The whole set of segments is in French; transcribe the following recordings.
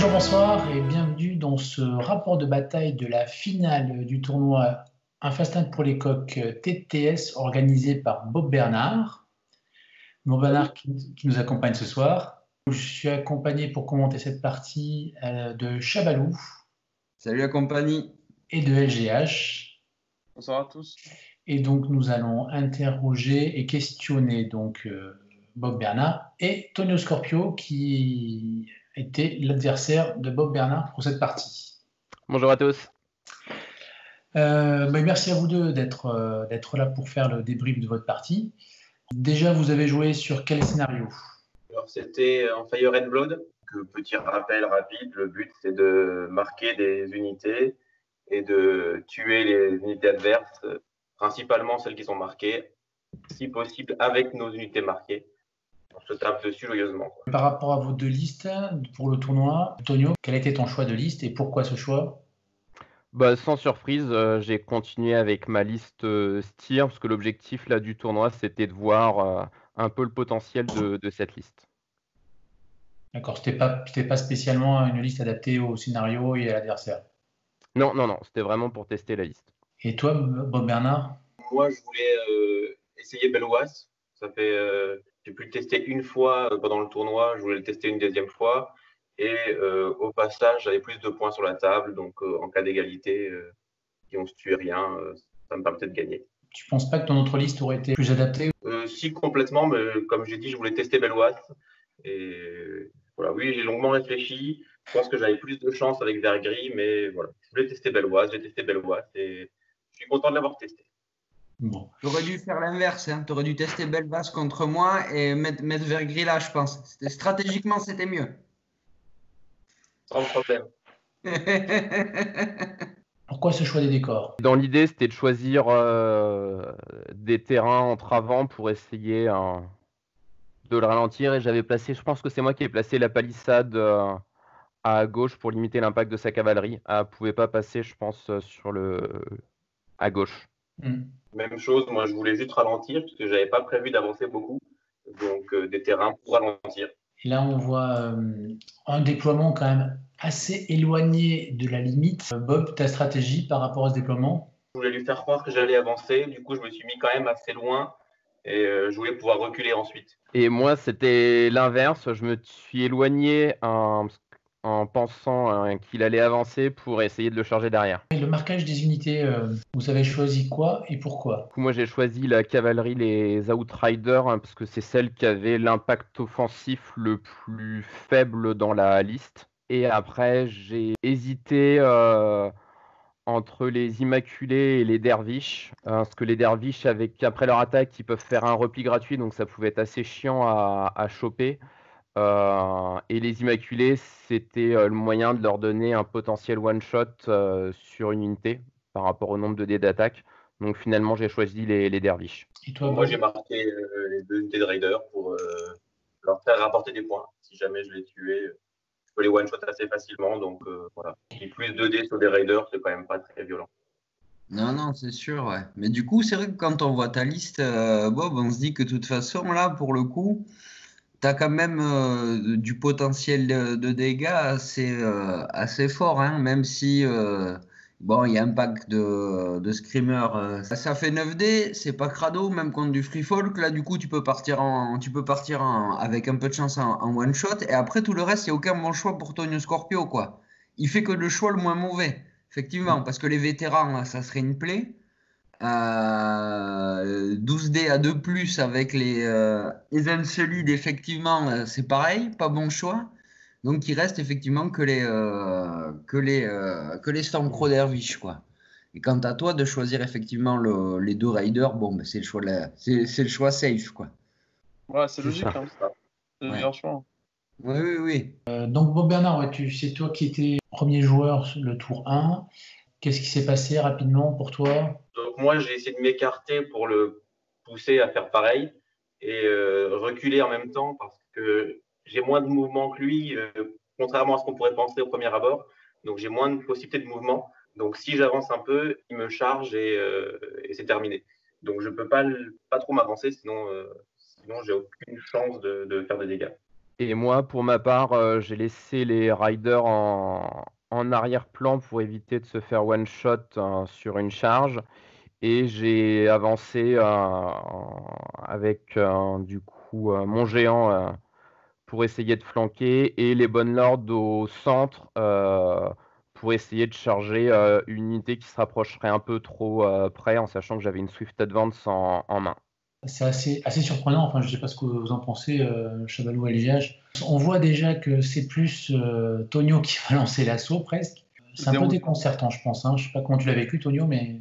Bonjour, bonsoir et bienvenue dans ce rapport de bataille de la finale du tournoi Un Fastin pour les coqs TTS organisé par Bob Bernard. Bob Bernard qui nous accompagne ce soir. Je suis accompagné pour commenter cette partie de Chabalou. Salut la compagnie. Et de LGH. Bonsoir à tous. Et donc nous allons interroger et questionner Bob Bernard et Tonio Scorpio qui était l'adversaire de Bob Bernard pour cette partie. Bonjour à tous. Merci à vous deux d'être là pour faire le débrief de votre partie. Déjà, vous avez joué sur quel scénario? Alors, c'était en Fire and Blood. Petit rappel rapide, le but c'est de marquer des unités et de tuer les unités adverses, principalement celles qui sont marquées, si possible avec nos unités marquées. On se tape dessus joyeusement. Par rapport à vos deux listes pour le tournoi, Tonio, quel était ton choix de liste et pourquoi ce choix? Sans surprise, j'ai continué avec ma liste Styr parce que l'objectif là du tournoi c'était de voir un peu le potentiel de cette liste. D'accord, c'était pas spécialement une liste adaptée au scénario et à l'adversaire. Non, c'était vraiment pour tester la liste. Et toi, Bob Bernard? Moi, je voulais essayer Belwas. J'ai pu le tester une fois pendant le tournoi, je voulais le tester une deuxième fois. Et au passage, j'avais plus de points sur la table, donc en cas d'égalité, si on ne se tuait rien, ça me permettait de gagner. Tu penses pas que ton autre liste aurait été plus adaptée? Si, complètement, mais comme j'ai dit, je voulais tester Belwas. Et voilà, oui, j'ai longuement réfléchi. Je pense que j'avais plus de chance avec Vert Gris, mais voilà, je voulais tester Belwas, j'ai testé Belwas et je suis content de l'avoir testé. Bon. T'aurais dû faire l'inverse, hein. T'aurais dû tester Belvas contre moi et mettre Vert Gris là, je pense. Stratégiquement, c'était mieux. Sans problème. Pourquoi ce choix des décors? Dans l'idée, c'était de choisir des terrains entravants pour essayer de le ralentir. Et j'avais placé, je pense que c'est moi qui ai placé la palissade à gauche pour limiter l'impact de sa cavalerie. Elle ne pouvait pas passer, je pense, à gauche. Même chose, moi je voulais juste ralentir parce que j'avais pas prévu d'avancer beaucoup. Donc des terrains pour ralentir. Et là, on voit un déploiement quand même assez éloigné de la limite. Bob, ta stratégie par rapport à ce déploiement? Je voulais lui faire croire que j'allais avancer. Du coup, je me suis mis quand même assez loin et je voulais pouvoir reculer ensuite. Et moi, c'était l'inverse. Je me suis éloigné en pensant qu'il allait avancer pour essayer de le charger derrière. Et le marquage des unités, vous avez choisi quoi et pourquoi? Du coup, moi, j'ai choisi la cavalerie, les Outriders, parce que c'est celle qui avait l'impact offensif le plus faible dans la liste. Et après, j'ai hésité entre les Immaculés et les Derviches, parce que les Derviches, après leur attaque, ils peuvent faire un repli gratuit, donc ça pouvait être assez chiant à choper. Et les Immaculés, c'était le moyen de leur donner un potentiel one-shot sur une unité par rapport au nombre de dés d'attaque. Donc finalement, j'ai choisi les Derviches. Et toi, moi, j'ai marqué les deux unités de Raiders pour leur faire rapporter des points. Si jamais je les tuais, je peux les one-shot assez facilement. Donc voilà. Et plus de dés sur des Raiders, c'est quand même pas très violent. Non, c'est sûr, ouais. Mais du coup, c'est vrai que quand on voit ta liste, Bob, on se dit que de toute façon, là, pour le coup, tu as quand même du potentiel de dégâts assez fort, hein, même si il y a un pack de screamers. Ça fait 9D, c'est pas crado, même contre du free folk. Là, du coup, tu peux partir avec un peu de chance en one shot. Et après, tout le reste, il n'y a aucun bon choix pour Tonio Scorpio, quoi. Il fait que le choix le moins mauvais, effectivement, parce que les vétérans, là, ça serait une plaie. 12D à 2 plus avec les Evensolid, effectivement, c'est pareil, pas bon choix. Donc il reste effectivement que les Stormcrow Dervish, quoi. Et quant à toi de choisir effectivement les deux Riders, bon, c'est le choix safe, quoi. Ouais, c'est logique, hein. C'est le Ouais. meilleur choix. Oui. donc Bob Bernard, c'est toi qui étais premier joueur le tour 1. Qu'est-ce qui s'est passé rapidement pour toi? Donc moi, j'ai essayé de m'écarter pour le pousser à faire pareil et reculer en même temps parce que j'ai moins de mouvement que lui, contrairement à ce qu'on pourrait penser au premier abord. Donc j'ai moins de possibilités de mouvement. Donc si j'avance un peu, il me charge et c'est terminé. Donc je peux pas trop m'avancer, sinon j'ai aucune chance de faire des dégâts. Et moi, pour ma part, j'ai laissé les riders en arrière-plan pour éviter de se faire one-shot sur une charge. Et j'ai avancé avec du coup mon géant pour essayer de flanquer et les bonnes lords au centre pour essayer de charger une unité qui se rapprocherait un peu trop près en sachant que j'avais une Swift Advance en main. C'est assez surprenant, enfin je ne sais pas ce que vous en pensez, Chabalou et LGH. On voit déjà que c'est plus Tonio qui va lancer l'assaut presque. C'est un peu déconcertant, je pense. Hein. Je ne sais pas comment tu l'as vécu, Tonio, mais...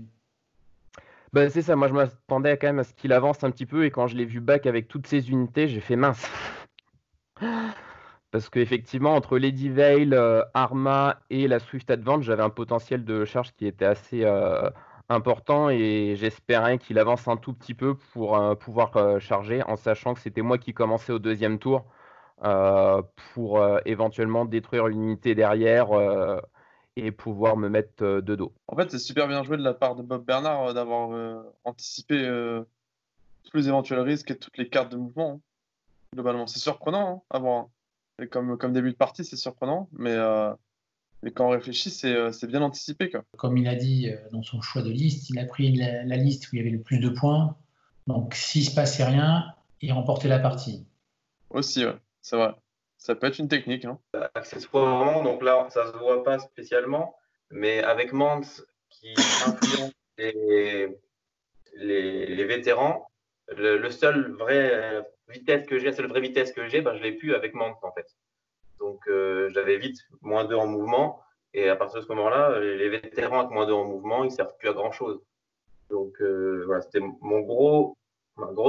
Ben, c'est ça, moi je m'attendais quand même à ce qu'il avance un petit peu et quand je l'ai vu back avec toutes ses unités, j'ai fait mince. Parce qu'effectivement, entre Lady Vale, Arma et la Swift Advance, j'avais un potentiel de charge qui était assez important et j'espérais qu'il avance un tout petit peu pour pouvoir charger en sachant que c'était moi qui commençais au deuxième tour pour éventuellement détruire une unité derrière et pouvoir me mettre de dos. En fait, c'est super bien joué de la part de Bob Bernard d'avoir anticipé tous les éventuels risques et toutes les cartes de mouvement. Hein. Globalement, c'est surprenant à voir. Et comme début de partie, c'est surprenant, mais quand on réfléchit, c'est bien anticipé, quoi. Comme il a dit dans son choix de liste, il a pris la liste où il y avait le plus de points. Donc, s'il ne se passait rien, il remportait la partie. Aussi, ouais, c'est vrai. Ça peut être une technique. Hein. Accessoirement, donc là, ça se voit pas spécialement, mais avec Mans qui influence les vétérans, le seul vrai vitesse que j'ai, la seule vraie vitesse que j'ai, je l'ai plus avec Mans en fait. Donc j'avais vite -2 en mouvement, et à partir de ce moment-là, les vétérans avec -2 en mouvement, ils servent plus à grand chose. Donc voilà, c'était ma grosse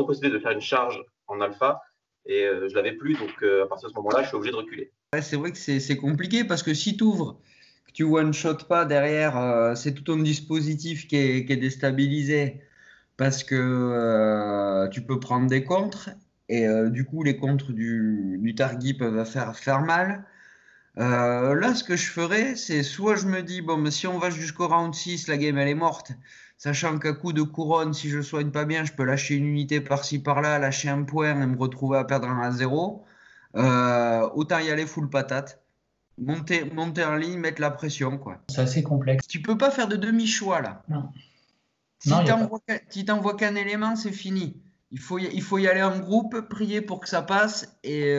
possibilité de faire une charge en alpha, et je l'avais plus, donc à partir de ce moment-là, je suis obligé de reculer. Ouais, c'est vrai que c'est compliqué parce que si tu ouvres, que tu one-shot pas derrière, c'est tout ton dispositif qui est déstabilisé parce que tu peux prendre des contres et du coup les contres du Targi peuvent faire mal. Là, ce que je ferais, c'est soit je me dis, bon, mais si on va jusqu'au round 6, la game elle est morte, sachant qu'à coup de couronne, si je soigne pas bien, je peux lâcher une unité par-ci par-là, lâcher un point et me retrouver à perdre un à 0. Autant y aller full patate. Monter en ligne, mettre la pression, quoi. C'est assez complexe. Tu peux pas faire de demi-choix, là. Non. Si t'envoies qu'un élément, c'est fini. Il faut y aller en groupe, prier pour que ça passe et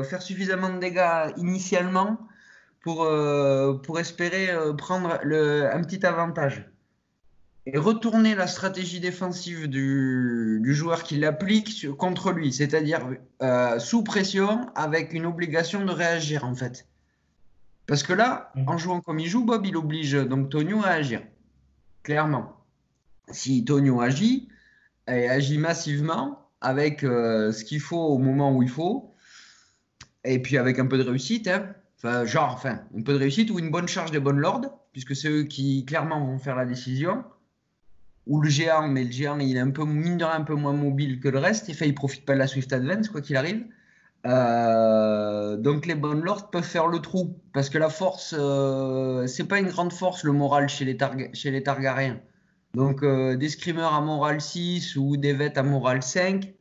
faire suffisamment de dégâts initialement pour espérer prendre un petit avantage. Et retourner la stratégie défensive du joueur qui l'applique contre lui, c'est-à-dire sous pression avec une obligation de réagir en fait. Parce que là, en jouant comme il joue, Bob, il oblige donc Tonio à agir. Clairement. Si Tonio agit, et agit massivement avec ce qu'il faut au moment où il faut, et puis avec un peu de réussite, hein. Un peu de réussite ou une bonne charge des bonnes lords, puisque c'est eux qui clairement vont faire la décision. Ou le géant, mais le géant il est un peu mine de rien un peu moins mobile que le reste, il profite pas de la Swift Advance quoi qu'il arrive. Donc les bonnes lords peuvent faire le trou, parce que la force, c'est pas une grande force le moral chez les Targaryens. Donc des screamers à morale 6 ou des vêtes à morale 5,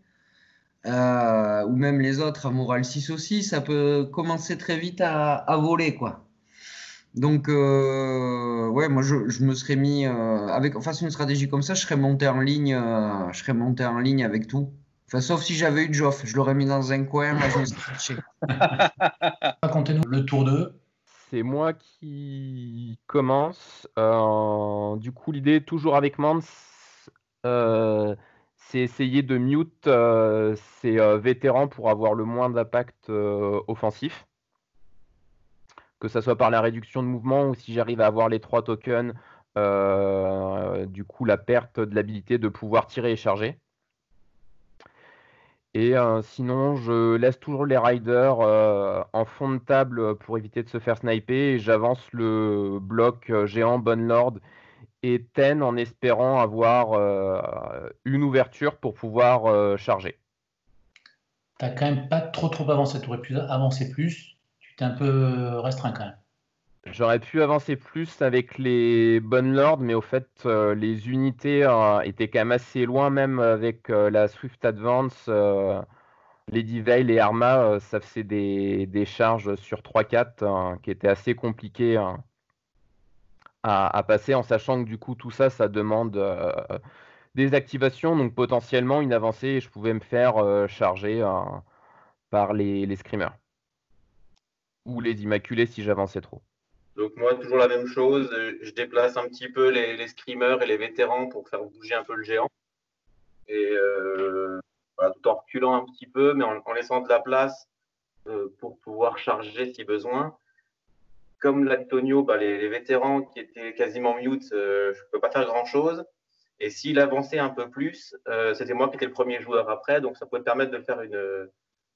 ou même les autres à morale 6 aussi, ça peut commencer très vite à voler, quoi. Donc, ouais, moi je me serais mis face à une stratégie comme ça, je serais monté en ligne, avec tout. Enfin, sauf si j'avais eu Joff, je l'aurais mis dans un coin, là, je me serais cherché. Racontez-nous le tour 2. C'est moi qui commence. Du coup, l'idée, toujours avec Mans, c'est essayer de mute ces vétérans pour avoir le moins d'impact offensif. Que ça soit par la réduction de mouvement ou si j'arrive à avoir les 3 tokens, du coup, la perte de l'habilité de pouvoir tirer et charger. Et sinon, je laisse toujours les riders en fond de table pour éviter de se faire sniper et j'avance le bloc géant Bonlord et Ten en espérant avoir une ouverture pour pouvoir charger. T'as quand même pas trop avancé. Tu aurais pu avancer plus. Tu t'es un peu restreint quand même. J'aurais pu avancer plus avec les Bonlord, mais au fait, les unités étaient quand même assez loin, même avec la Swift Advance. Lady Veil et Arma, ça faisait des charges sur 3-4 qui étaient assez compliquées à passer, en sachant que du coup tout ça, ça demande des activations, donc potentiellement une avancée, et je pouvais me faire charger par les screamers. Ou les immaculés si j'avançais trop. Donc moi, toujours la même chose. Je déplace un petit peu les screamers et les vétérans pour faire bouger un peu le géant. Et voilà, tout en reculant un petit peu, mais en laissant de la place pour pouvoir charger si besoin. Comme l'a dit Tonio, les vétérans qui étaient quasiment mute, je ne peux pas faire grand-chose. Et s'il avançait un peu plus, c'était moi qui étais le premier joueur après, donc ça pouvait permettre de faire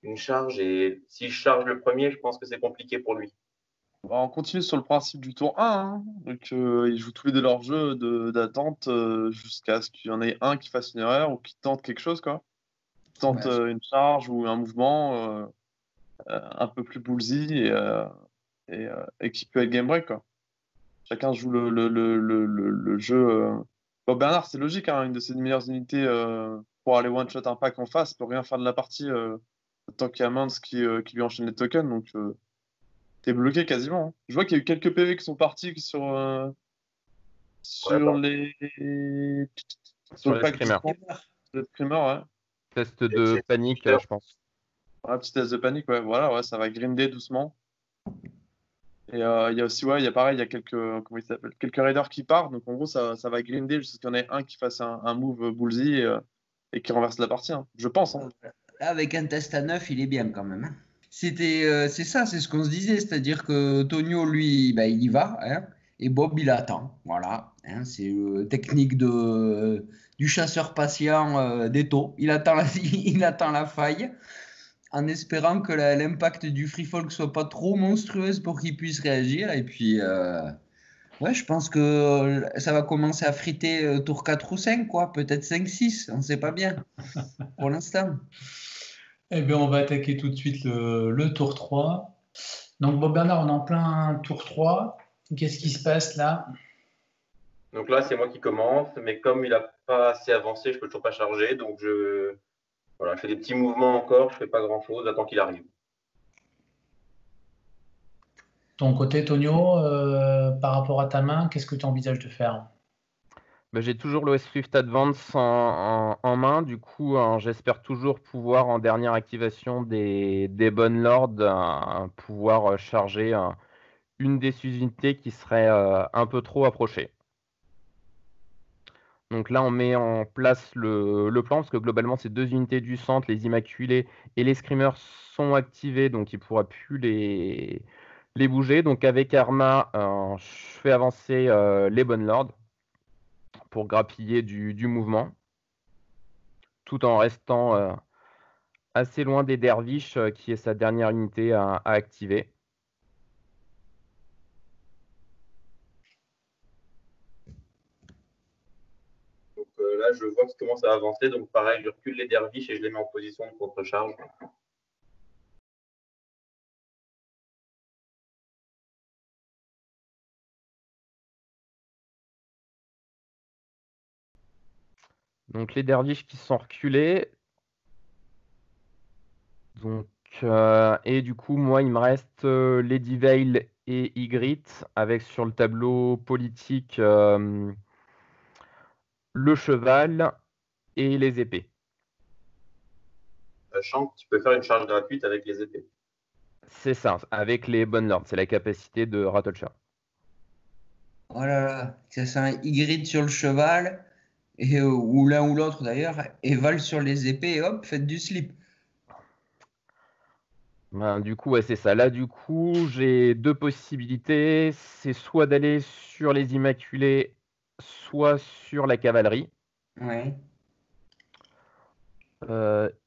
une charge. Et si je charge le premier, je pense que c'est compliqué pour lui. On continue sur le principe du tour 1. Hein. Donc, ils jouent tous les deux leur jeu d'attente jusqu'à ce qu'il y en ait un qui fasse une erreur ou qui tente quelque chose, quoi. Qui tente une charge ou un mouvement un peu plus ballsy et qui peut être game break, quoi. Chacun joue le jeu. Bob Bernard, c'est logique, hein, une de ses meilleures unités pour aller one-shot un pack en face, peut rien faire de la partie tant qu'il y a Mance qui lui enchaîne les tokens. Donc, t'es bloqué quasiment. Hein. Je vois qu'il y a eu quelques PV qui sont partis sur les Sur les pack screamers. de screamers, ouais. Test de panique, je pense. Ouais, petit test de panique, ouais. Voilà, ouais, ça va grinder doucement. Et il y a aussi, ouais, il y a pareil, il y a quelques raiders qui partent. Donc en gros, ça va grinder jusqu'à ce qu'il y en ait un qui fasse un move ballsy et qui renverse la partie. Hein. Je pense. Hein. Là, avec un test à 9, il est bien quand même. Hein. C'est ça, c'est ce qu'on se disait. C'est-à-dire que Tonio, lui, il y va. Hein, et Bob, il attend. Voilà. Hein, c'est technique du chasseur patient des taux. Il attend la faille, en espérant que l'impact du free folk soit pas trop monstrueuse pour qu'il puisse réagir. Et puis, ouais, je pense que ça va commencer à friter tour 4 ou 5, quoi. Peut-être 5-6, on ne sait pas bien pour l'instant. Eh bien, on va attaquer tout de suite le tour 3. Donc, Bob Bernard, on est en plein tour 3. Qu'est-ce qui se passe là? Donc là, c'est moi qui commence, mais comme il n'a pas assez avancé, je ne peux toujours pas charger. Donc, je fais des petits mouvements encore, je ne fais pas grand-chose, j'attends qu'il arrive. Ton côté, Tonio, par rapport à ta main, qu'est-ce que tu envisages de faire? J'ai toujours le Swift Advance en main, du coup j'espère toujours pouvoir en dernière activation des bonnes lords pouvoir charger une des unités qui serait un peu trop approchée. Donc là on met en place le plan, parce que globalement ces deux unités du centre, les Immaculés et les Screamers sont activés, donc il ne pourra plus les bouger. Donc avec Arma, je fais avancer les bonnes lords pour grappiller du mouvement, tout en restant assez loin des derviches, qui est sa dernière unité à activer. Donc là, je vois qu'il commence à avancer, donc pareil, je recule les derviches et je les mets en position de contre-charge. Donc les derviches qui sont reculés. Donc, et du coup, moi, il me reste Lady Veil et Ygritte, avec sur le tableau politique le cheval et les épées. Sachant que tu peux faire une charge gratuite avec les épées. C'est ça, avec les bonnes lords. C'est la capacité de Rattleshire. Oh là là, ça sent un Ygritte sur le cheval, ou l'un ou l'autre d'ailleurs, et Val sur les épées, et hop, faites du slip. Du coup, ouais, c'est ça. Là, du coup, j'ai deux possibilités. C'est soit d'aller sur les Immaculés, soit sur la cavalerie. Ouais.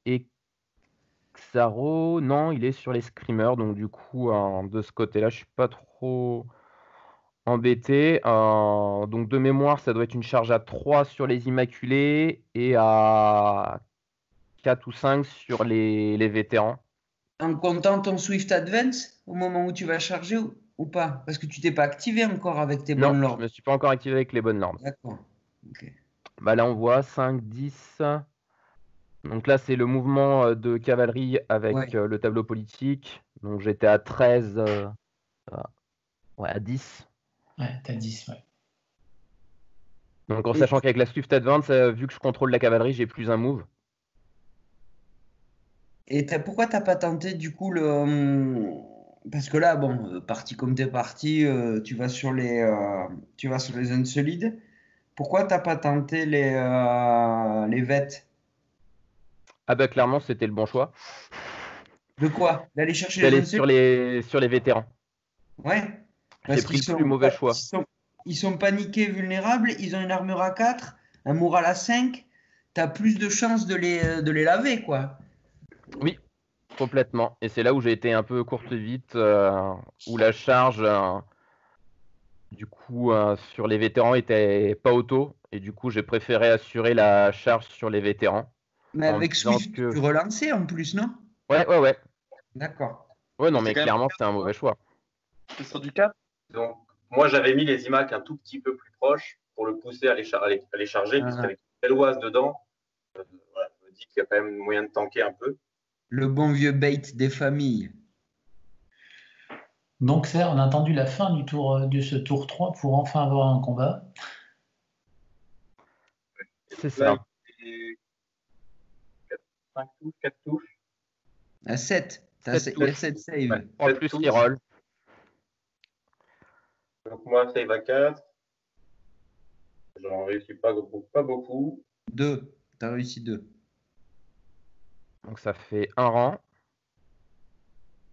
Et Xaro, non, il est sur les Screamers. Donc, du coup, de ce côté-là, je suis pas trop embêté. Donc, de mémoire, ça doit être une charge à 3 sur les Immaculés et à 4 ou 5 sur les vétérans. En comptant ton Swift Advance au moment où tu vas charger ou pas? Parce que tu t'es pas activé encore avec tes bonnes Non, lords. je me suis pas encore activé avec les bonnes normes. D'accord. Okay. Là, on voit 5, 10, Donc là, c'est le mouvement de cavalerie avec Ouais. le tableau politique. Donc j'étais à 13, à 10. Ouais, t'as 10, ouais. Donc en Et, sachant qu'avec la Swift Advance, vu que je contrôle la cavalerie, j'ai plus un move. pourquoi t'as pas tenté du coup parce que là, bon, parti comme t'es parti, tu vas sur les zones solides. Pourquoi t'as pas tenté les vets? Ah bah clairement, c'était le bon choix. De quoi? D'aller chercher les D'aller zones sur solides? les vétérans. Ouais. J'ai Parce pris le plus mauvais choix. ils sont paniqués, vulnérables, ils ont une armure à 4, un moral à 5. T'as plus de chances de les laver, quoi. Oui, complètement. Et c'est là où j'ai été un peu courte vite, où la charge, du coup, sur les vétérans était pas auto. Et du coup, j'ai préféré assurer la charge sur les vétérans Mais en me avec disant Swift, que. tu relançais en plus, non? Ouais, ouais, ouais. D'accord. Ouais, non, C'était mais quand même clairement, pas c'était un mauvais choix. c'est sur du 4. Donc, moi, j'avais mis les IMAC un tout petit peu plus proches pour le pousser à les charger, Ah, puisqu'avec une belle oise dedans, voilà, je me dis qu'il y a quand même moyen de tanker un peu. le bon vieux bait des familles. Donc, ça, on a attendu la fin de ce tour 3 pour enfin avoir un combat. Et C'est donc là, ça. il est 5 touches, 4 touches. À 7. Sept Il y a touches. 7 Ouais, saves. 3 7 plus touches. reroll. Donc, moi, save à 4. J'en réussis pas beaucoup, pas beaucoup. 2. T'as réussi 2. Donc ça fait un rang.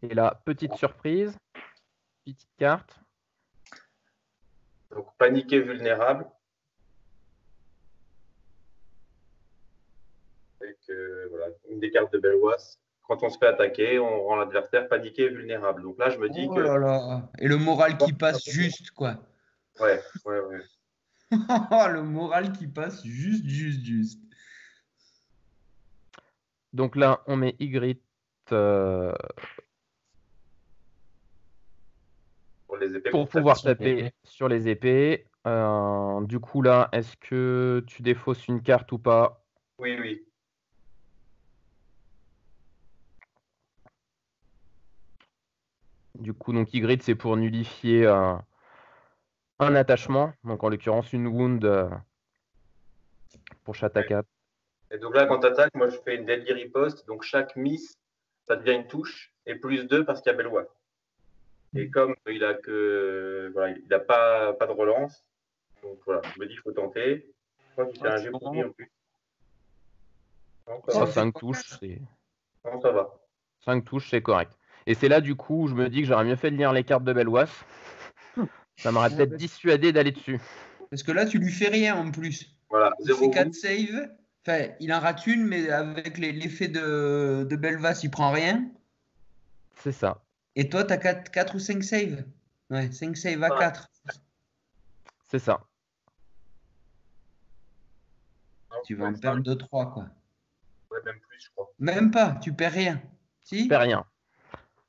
Et là, petite surprise, petite carte. Donc, paniqué, vulnérable. Avec voilà, une des cartes de Belwas. Quand on se fait attaquer, on rend l'adversaire paniqué et vulnérable. Donc là, je me dis Oh que. là là. Et le moral qui passe juste, quoi. Ouais, ouais, ouais. Le moral qui passe juste. Donc là, on met Ygritte Pour les épées, pour pour taper. pouvoir taper sur les épées. Du coup, là, est-ce que tu défausses une carte ou pas? Oui, oui. Du coup, donc Ygritte, c'est pour nullifier un attachement. Donc en l'occurrence, une wound pour Shataka. Et donc là, quand tu attaques, moi, je fais une deadly riposte. Donc chaque miss, ça devient une touche. Et plus 2 parce qu'il y a Belwas. Et comme il a que. Voilà, il n'a pas de relance. Donc voilà, je me dis qu'il faut tenter. Je crois qu'il fait Ouais, un c'est jeu bon pourri moment. en plus. Non, ça Oh, va. Ça fait 5 quoi, touches, c'est 5 touches, c'est correct. Et c'est là, du coup, où je me dis que j'aurais mieux fait de lire les cartes de Belwas. Ça m'aurait peut-être dissuadé d'aller dessus. Parce que là, tu lui fais rien en plus. Voilà, Il fait 0 4 wound. saves. Enfin, il en rate une, mais avec l'effet de Belvas, il prend rien. C'est ça. Et toi, tu as 4 ou 5 saves. Ouais, 5 saves à 4. C'est ça. Non, Tu vas ouais, en perdre 2-3, quoi. ouais, même plus, je crois. Même pas, tu perds rien. Je fais Si? rien.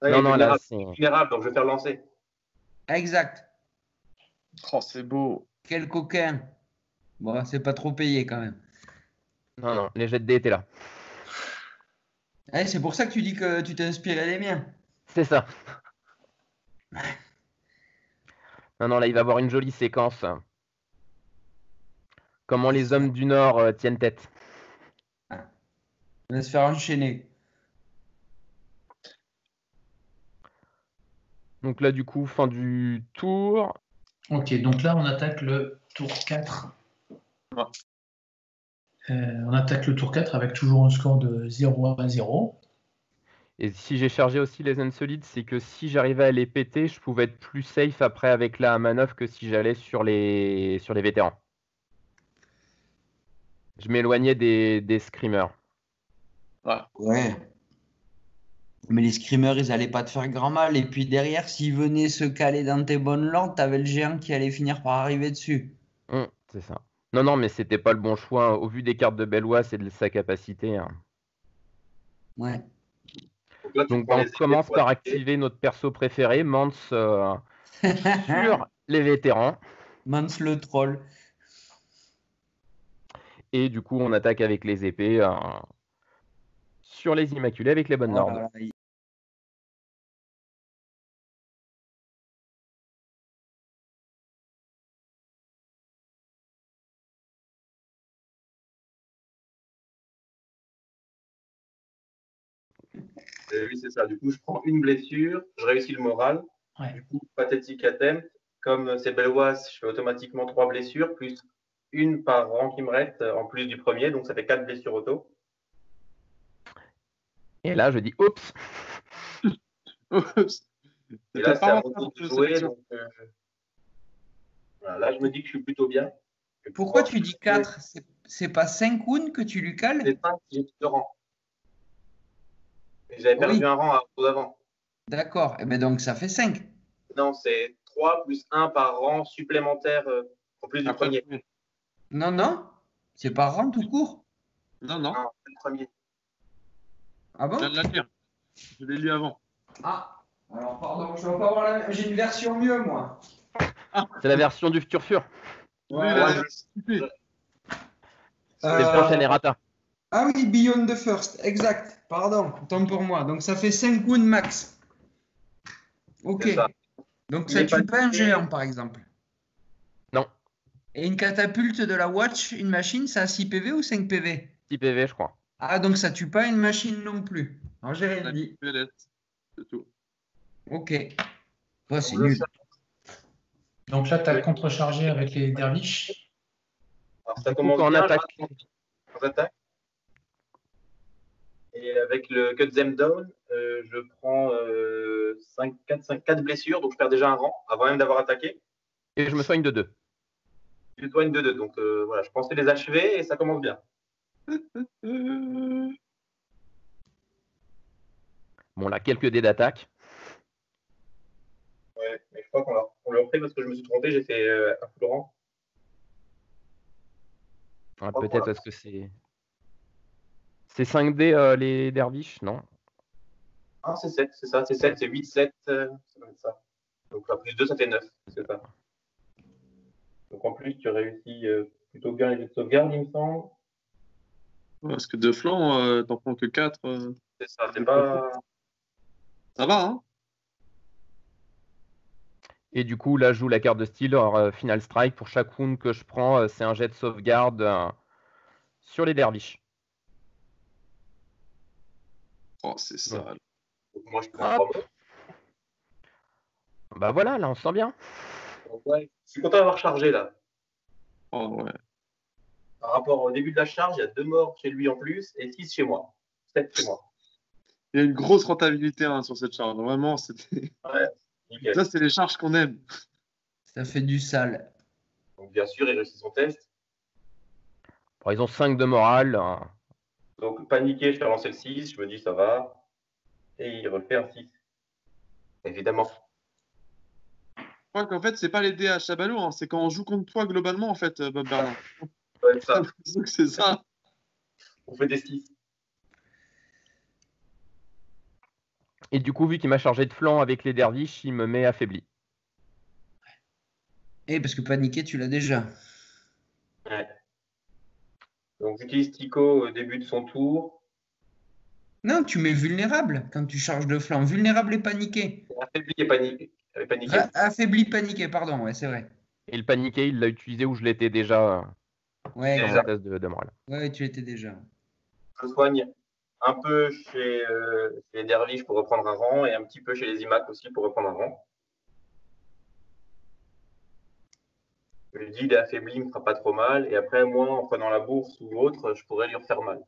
Ouais, il Non, est non, là, vulnérable. c'est. Vulnérable, donc je vais faire lancer. Exact. Oh, c'est beau. Quel coquin. Bon, c'est pas trop payé quand même. Non, non, les jets de dés étaient là. Eh, c'est pour ça que tu dis que tu t'es inspiré des miens. C'est ça. Non, non, là, il va y avoir une jolie séquence. Comment les hommes du Nord tiennent tête. On va se faire enchaîner. Donc là, du coup, fin du tour. Ok, donc là, on attaque le tour 4. Ouais. On attaque le tour 4 avec toujours un score de 0 à 0. Et si j'ai chargé aussi les insolites, c'est que si j'arrivais à les péter, je pouvais être plus safe après avec la manœuvre que si j'allais sur les vétérans. Je m'éloignais des screamers. Ouais. Mais les screamers, ils allaient pas te faire grand mal. Et puis derrière, s'ils venaient se caler dans tes bonnes landes, t'avais le géant qui allait finir par arriver dessus. C'est ça. Non, non, mais c'était pas le bon choix au vu des cartes de Belwas et de sa capacité. Hein. Ouais. Donc là, tu Donc prends les on épées commence pour par attaquer. activer notre perso préféré, Mance, sur les vétérans. Mans le troll. Et du coup, on attaque avec les épées. sur les Immaculés avec les bonnes Oh lords. là là, Oui, c'est ça. Du coup, je prends une blessure, je réussis le moral. Ouais. Du coup, pathétique attempt. Comme c'est Belwas, je fais automatiquement 3 blessures, plus une par rang qui me reste, en plus du premier. Donc, ça fait 4 blessures auto. Et là, je dis oups. Et là, c'est à mon tour de cette jouer. action. Donc, voilà, là, je me dis que je suis plutôt bien. Pourquoi tu dis 4? C'est pas 5 wounds que tu lui cales? C'est 5, j'ai 2 rangs. Et j'avais perdu Oui. un rang avant. D'accord. Eh ben donc ça fait 5. Non, c'est 3 plus 1 par rang supplémentaire en plus du Après le premier. premier. Non, non. C'est par rang tout court. Non, non. Non, c'est le premier. Ah Je viens bon? de la lire. Je l'ai lu avant. Ah. Alors pardon, je vais pas avoir la même. J'ai une version mieux moi. C'est la version du futur fur. Oui, Ouais. il a Moi, anticipé. C'est le prochain errata. Ah oui, Beyond the First, exact. Pardon, tant pour moi. Donc ça fait 5 wounds max. Ok. C'est ça. Donc Il ça est tue pas un paniqué. géant par exemple. Non, Et une catapulte de la Watch, une machine, ça a 6 PV ou 5 PV? 6 PV, je crois. Ah, donc ça tue pas une machine non plus. Alors j'ai rien La dit. violette. C'est tout. Ok. Ouais, c'est Donc, nul. Donc là, tu as Oui. contrechargé avec les derviches. Alors, ça Du coup, commence quand on bien, attaque, je attaque. Et avec le Cut Them Down, je prends 4 blessures, donc je perds déjà un rang avant même d'avoir attaqué. et je me soigne de 2. Je soigne de 2. Donc voilà, je pensais les achever et ça commence bien. Bon, là, quelques dés d'attaque. Ouais, mais je crois qu'on l'a refait parce que je me suis trompé, j'ai fait un full rang. Ah, Oh, peut-être voilà. parce que c'est. C'est 5 dés les derviches, non? Ah, c'est 7, c'est ça, c'est 7, c'est 8, 7, ça doit être ça. Donc là, plus 2, ça fait 9, c'est ça. Donc en plus, tu réussis plutôt bien les jets de sauvegarde, il me semble. Parce que de flanc, t'en prends que 4. C'est ça, c'est pas. Ça va, hein? Et du coup, là, je joue la carte de style Final Strike. Pour chaque round que je prends, c'est un jet de sauvegarde sur les derviches. Oh, c'est sale. Donc moi, je prends 3 Hop. morts. Bah voilà, là, on se sent bien. Donc, ouais, je suis content d'avoir chargé là. Oh, ouais. Par rapport au début de la charge, il y a 2 morts chez lui en plus et 6 chez moi. 7 chez moi. Il y a une grosse rentabilité hein, sur cette charge. Vraiment, c'était. Ouais, nickel. Ça, c'est les charges qu'on aime. Ça fait du sale. Donc bien sûr, il réussit son test. Bon, ils ont 5 de morale. Donc paniqué, je fais lancer le 6, je me dis ça va. Et il refait un 6. Évidemment. Je crois qu'en fait, c'est pas les dés à Chabalot, hein, c'est quand on joue contre toi globalement, en fait, Bob Bernard. Ça doit être ça. C'est ça. On fait des 6. Et du coup, vu qu'il m'a chargé de flanc avec les derviches, il me met affaibli. Eh, parce que paniquer, tu l'as déjà. Ouais. Donc j'utilise Tico au début de son tour. Non, tu mets vulnérable quand tu charges de flanc. Vulnérable et paniqué. Affaibli et paniqué. Affaibli, paniqué, pardon, ouais, c'est vrai. Et le paniqué, il l'a utilisé où je l'étais déjà Ouais, sur Déjà. mon test de morale. ouais, tu l'étais déjà. Je soigne un peu chez les derviches pour reprendre un rang et un petit peu chez les IMAC aussi pour reprendre un rang. Je lui dis, il est affaibli, il ne me fera pas trop mal. Et après, moi, en prenant la bourse ou autre, je pourrais lui refaire mal.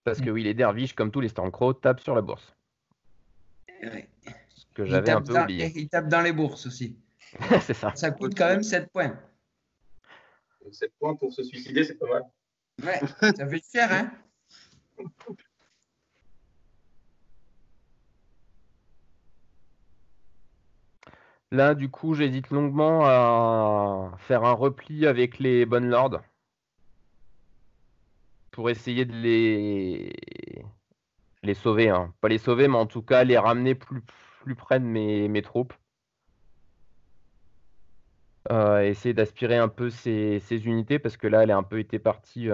Parce que oui, les derviches, comme tous les Stormcrow, tapent sur la bourse. Ouais. Ce que j'avais un peu oublié. Il tape dans les bourses aussi. C'est ça. Ça coûte quand même 7 points. Donc 7 points pour se suicider, c'est pas mal. Ouais, ça fait cher, hein? Là, du coup, j'hésite longuement à faire un repli avec les bonnes lords pour essayer de les sauver. Hein. Pas les sauver, mais en tout cas les ramener plus près de mes troupes. Essayer d'aspirer un peu ces unités parce que là, elle a un peu été partie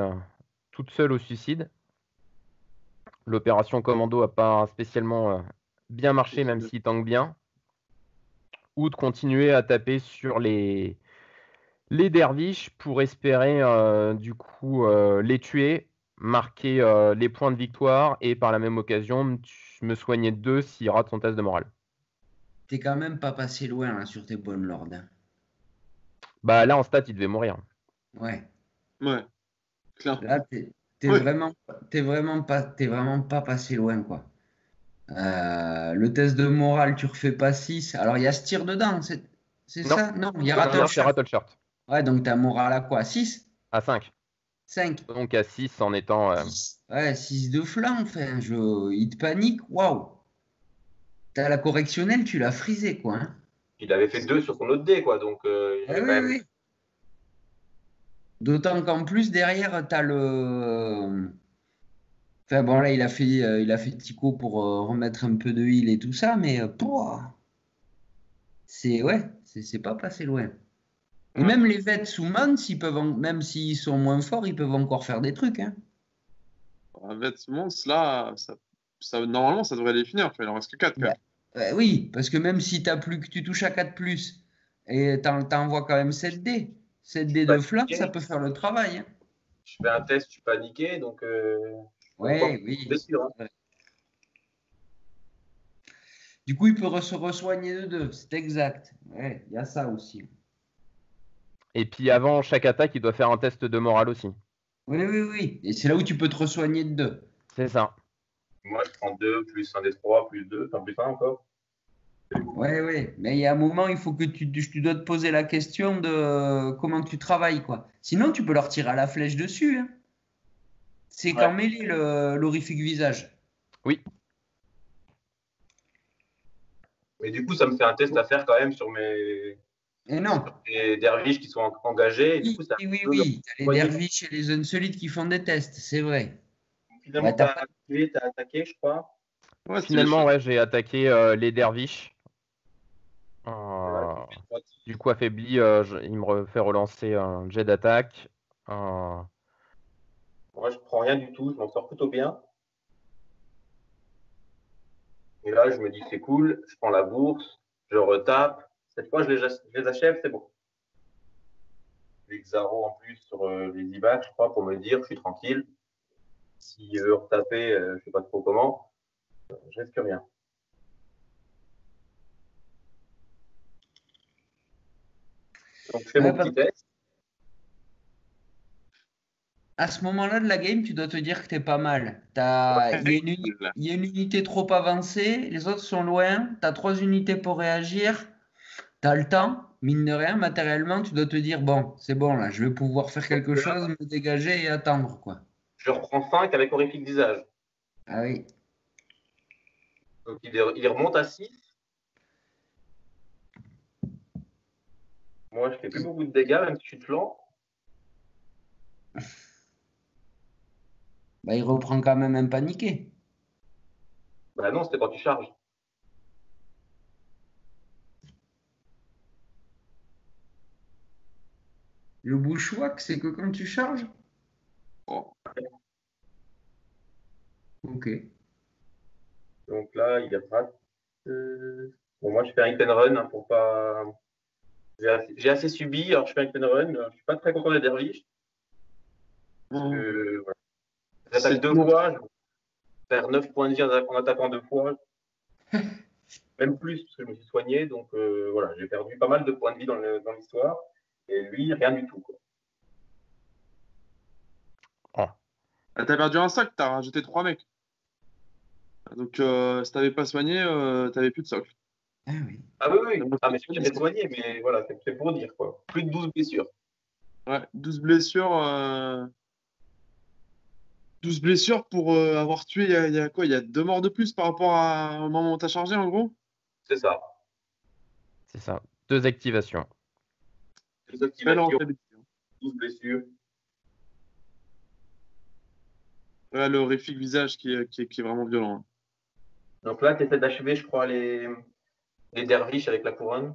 toute seule au suicide. L'opération commando a pas spécialement bien marché, même s'il tank bien. Ou de continuer à taper sur les derviches pour espérer du coup les tuer, marquer les points de victoire et par la même occasion me soigner de 2 s'il rate son test de morale. T'es quand même pas passé loin là, sur tes bonnes lords, hein. Bah là en stat il devait mourir. Ouais. Ouais, clair. Là, t'es Ouais. vraiment pas passé loin, quoi. Le test de morale, tu refais pas 6. Alors, il y a ce tir dedans, c'est Non, ça? Non, il y a non, Rattle non, c'est Shaft. Rattle Shirt Ouais, donc t'as morale à quoi? 6? à 5. 5? Donc à 6 en étant 6. Ouais, 6 de flanc, enfin, il te panique, waouh. T'as la correctionnelle, tu l'as frisé, quoi, hein. Il avait fait 2 sur son autre dé, quoi. Donc, il Eh avait quand oui, même. oui. D'autant qu'en plus, derrière, t'as le. Enfin, bon, là, il a fait Tico pour remettre un peu de heal et tout ça, mais pouah, ouais, c'est pas passé loin. Et Ouais. même les vets sous man, même s'ils sont moins forts, ils peuvent encore faire des trucs, hein. Avec ce monstre là, normalement, ça devrait les finir. Il en reste que 4 quand Bah, même. oui, parce que même si que tu touches à 4 plus, et t'envoies quand même 7 dés. 7 dés de flamme, ça peut faire le travail, hein. Je fais un test, je suis paniqué, donc Ouais, oui. blessure. Hein. Ouais. Du coup, il peut se resoigner de 2, c'est exact. Ouais, il y a ça aussi. et puis avant chaque attaque il doit faire un test de morale aussi. Oui, oui, oui. Et c'est là où tu peux te resoigner de 2. C'est ça. Moi, je prends 2, plus un des 3, plus 2, enfin plus 1 encore. Ouais, ouais. Mais il y a un moment, il faut que tu dois te poser la question de comment tu travailles, quoi. Sinon, tu peux leur tirer à la flèche dessus, hein. C'est Ouais. qu'en mêlée l'horrifique visage. Oui. Mais du coup, ça me fait un test à faire quand même sur Et non. mes derviches qui sont engagés. Et du Oui, coup, ça oui, oui, peut leur oui. T'as les soigner. derviches et les unsolides qui font des tests, c'est vrai. Finalement, Ouais, tu t'as as pas... activé, tu as attaqué, je crois. Ouais, c'est les Finalement choses. ouais j'ai attaqué les derviches. Voilà, Euh, j'ai fait 3 du coup affaibli, il me fait relancer un jet d'attaque. Moi, je prends rien du tout, je m'en sors plutôt bien. Et là, je me dis, c'est cool, je prends la bourse, je retape. Cette fois, je les achève, c'est bon. Les Xaro en plus sur les IBAC, je crois, pour me dire, je suis tranquille. Si veut retaper, je sais pas trop comment, je risque rien. Donc, je fais Ouais, mon petit test. à ce moment-là de la game, tu dois te dire que t'es pas mal. Ouais, Il y a une unité trop avancée, les autres sont loin, tu as 3 unités pour réagir, tu as le temps, mine de rien, matériellement, tu dois te dire, bon, c'est bon, là, je vais pouvoir faire Donc quelque chose, me dégager et attendre, quoi. je reprends 5 avec horrifique visage. Ah oui. Donc, il remonte à 6. Moi, je fais plus beaucoup de dégâts, même si je suis de flanc. Bah, il reprend quand même un paniqué. Bah non, c'était quand tu charges. Le bushwhack, c'est que quand tu charges? Oh. Ok. Donc là, il rate. Bon, moi, je fais un hit and run hein, pour pas. J'ai assez subi, alors je fais un hit and run. Je suis pas très content des derviches. Parce que, voilà. J'attaque 2 fois, je vais faire 9 points de vie en attaquant 2 fois. Même plus, parce que je me suis soigné. Donc voilà, j'ai perdu pas mal de points de vie dans l'histoire. Et lui, rien du tout. Quoi. Ah, t'as perdu un sac, t'as rajouté 3 mecs. Donc, si t'avais pas soigné, t'avais plus de socle. Ah oui. Ah oui, oui. Ah, mais j'ai bien soigné, mais voilà, c'est pour dire quoi. Plus de 12 blessures. Ouais, 12 blessures. 12 blessures pour avoir tué, il y a quoi? Il y a 2 morts de plus par rapport au moment où t'as chargé, en gros? C'est ça. C'est ça. 2 activations. Les Belle activations, rentabilité. 12 blessures. Ouais, le horrifique visage qui est vraiment violent, hein. Donc là, tu essaies d'achever, je crois, les derviches avec la couronne.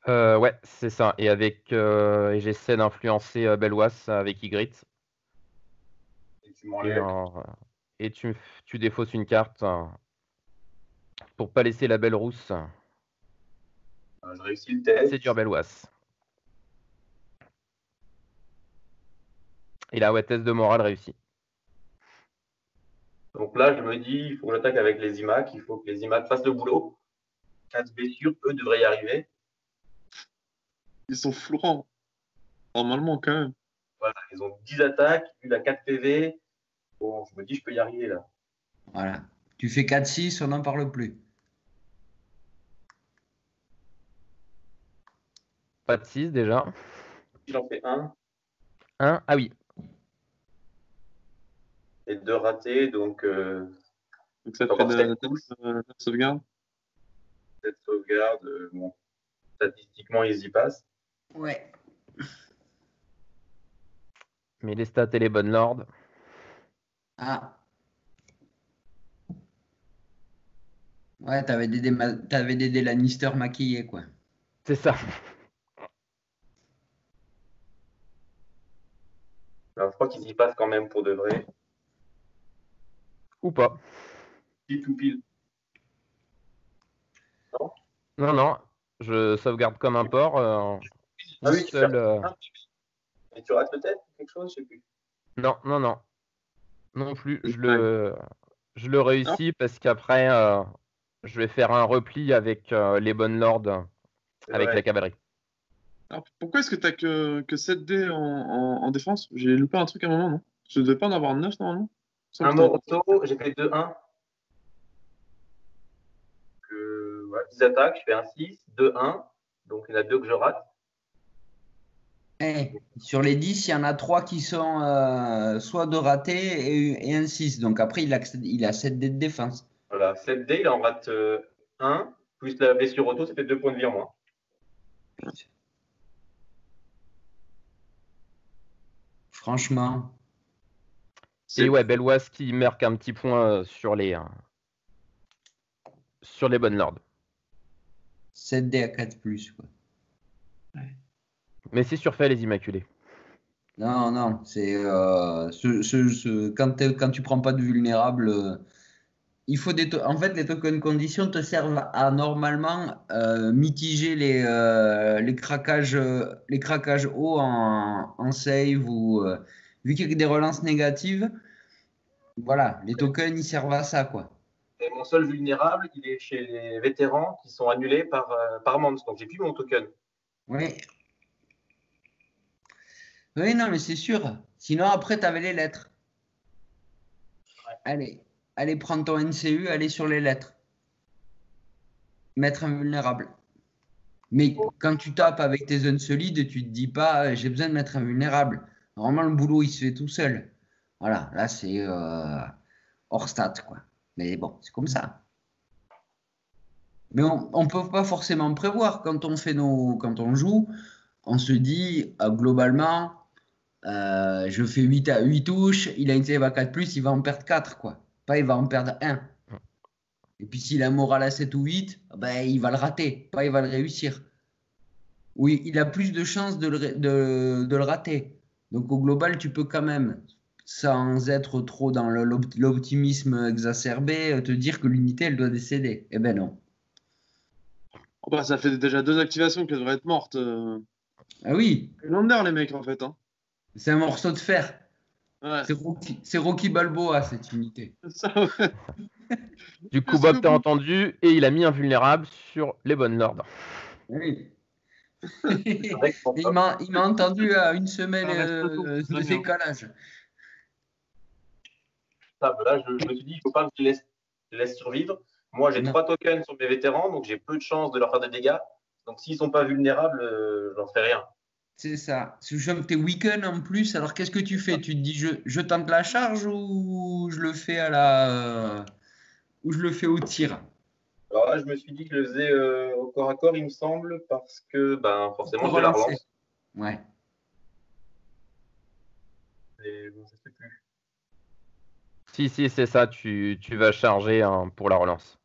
Ouais, c'est ça. Et avec et j'essaie d'influencer Belwas avec Ygritte. Et tu m'enlèves. Et tu défausses une carte pour pas laisser la belle rousse Je réussis le test. séduire Belwas. Et là, ouais, test de morale réussi. Donc là, je me dis, il faut que j'attaque avec les IMAC, il faut que les IMAC fassent le boulot. 4 blessures, eux devraient y arriver. Ils sont flourants. Normalement, quand même. Voilà, ils ont 10 attaques, il a 4 PV. Bon, je me dis, je peux y arriver là. Voilà. Tu fais 4-6, on n'en parle plus. Pas de 6 déjà. J'en fais 1 1, ah oui. et 2 ratés, donc Donc ça te fait encore de 7 la touches, sauvegarde. 7 sauvegardes. Bon, statistiquement, ils y passent. Ouais. Mais les stats et les bonnes lords. Ah. Ouais, t'avais des Lannister maquillés, quoi. C'est ça. Alors, je crois qu'ils y passent quand même pour de vrai. Ou pas. Pile ou pile. Non, non. Je sauvegarde comme un porc. Ah oui, tu seul, perds. Et tu rates peut-être quelque chose, je sais plus. Non, non, non. Non plus. Je le réussis parce qu'après, je vais faire un repli avec les bonnes lords, avec Ouais. la cavalerie. Alors, pourquoi est-ce que t'as que 7 dés en défense? J'ai loupé un truc à un moment, non? Je devais pas en avoir 9 normalement? Il me Un semble que t'en- morceau, j'ai fait 2-1. Ouais, 10 attaques, je fais un 6, 2-1. Donc il y en a 2 que je rate. Eh, sur les 10, il y en a 3 qui sont soit de ratés et un 6. Donc après, il a 7 dés de défense. Voilà, 7 dés, il en rate 1, plus la blessure auto, ça fait 2 points de vie en moins. Franchement. Et ouais, Belwas qui marque un petit point sur les bonnes lords. 7 dés à 4 plus, quoi. Mais c'est surfait les Immaculés. Non, non, c'est quand tu prends pas de vulnérable, il faut en fait les tokens conditions te servent à normalement mitiger les craquages hauts en save ou vu qu'il y a des relances négatives, voilà, les tokens ils servent à ça, quoi. Et mon seul vulnérable, il est chez les vétérans qui sont annulés par Mons. Donc j'ai plus mon token. Oui. Oui, non, mais c'est sûr. Sinon, après, tu avais les lettres. Ouais. Allez, prends ton NCU, allez sur les lettres. Mettre invulnérable. Mais quand tu tapes avec tes zones solides, tu te dis pas j'ai besoin de mettre invulnérable. Normalement, le boulot, il se fait tout seul. Voilà, là, c'est hors stat, quoi. Mais bon, c'est comme ça. Mais on ne peut pas forcément prévoir quand on joue. On se dit globalement, je fais 8 touches, il a une save à 4+, il va en perdre 4, quoi. Pas il va en perdre 1. Et puis s'il a un moral à 7 ou 8, ben, il va le rater, pas il va le réussir. Oui, il a plus de chances de le rater. Donc au global, tu peux quand même, sans être trop dans l'optimisme exacerbé, te dire que l'unité, elle doit décéder. Eh ben non. Oh, bah, ça fait déjà 2 activations qu'elles devraient être mortes. Ah oui, Lander, les mecs, en fait. Hein. c'est un morceau de fer. Ouais. C'est Rocky Balboa, cette unité. Ça, ouais. Du coup, Bob t'a entendu et il a mis invulnérable sur les bonnes lords. Oui. Vrai que pour Il m'a entendu à une semaine Ça reste tôt, de très bien. décalage. ça, là, je me suis dit, il ne faut pas que je les laisse survivre. Moi, j'ai Non. 3 tokens sur mes vétérans, donc j'ai peu de chances de leur faire des dégâts. Donc s'ils ne sont pas vulnérables, j'en ferai rien. C'est ça. Sachant que t'es week-end en plus, alors qu'est-ce que tu fais? Tu te dis je tente la charge ou je le fais ou je le fais au tir? Alors là, je me suis dit que je le faisais au corps à corps, il me semble, parce que ben, forcément, Pour je la relancer. relance. Ouais. Et bon, je sais plus. Si, c'est ça, tu vas charger pour la relance.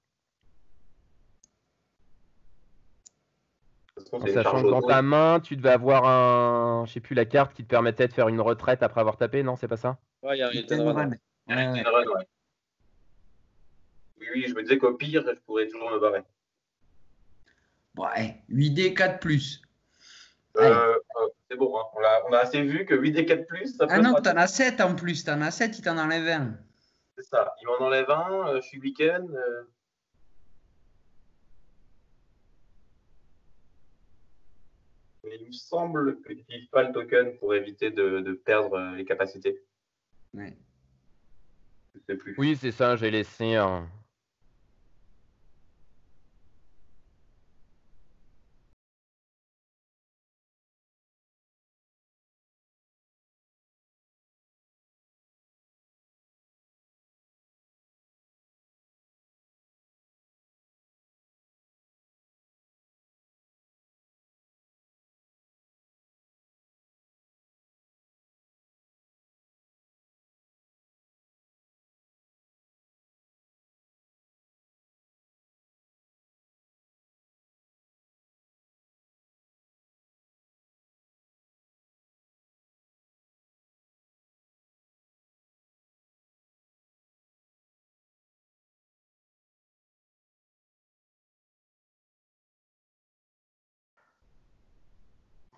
De toute trouve En que c'est une sachant charge que au dans dos. ta main, tu devais avoir je sais plus, la carte qui te permettait de faire une retraite après avoir tapé, non, c'est pas ça? Ouais, il y a un Hit hit and and run. run. Ouais. Ouais, ouais. Une run, ouais. Oui, je me disais qu'au pire, je pourrais toujours me barrer. Ouais, 8D 4+. Allez. C'est bon, hein. On a assez vu que 8D4+, ça Ah peut se non, rater. t'en as 7 en plus. T'en as 7, il t'en enlève un. C'est ça. Il m'en enlève un, je suis week-end. Mais il me semble que j'utilise pas le token pour éviter de perdre les capacités. Ouais. Je sais plus. Oui, c'est ça, j'ai laissé un.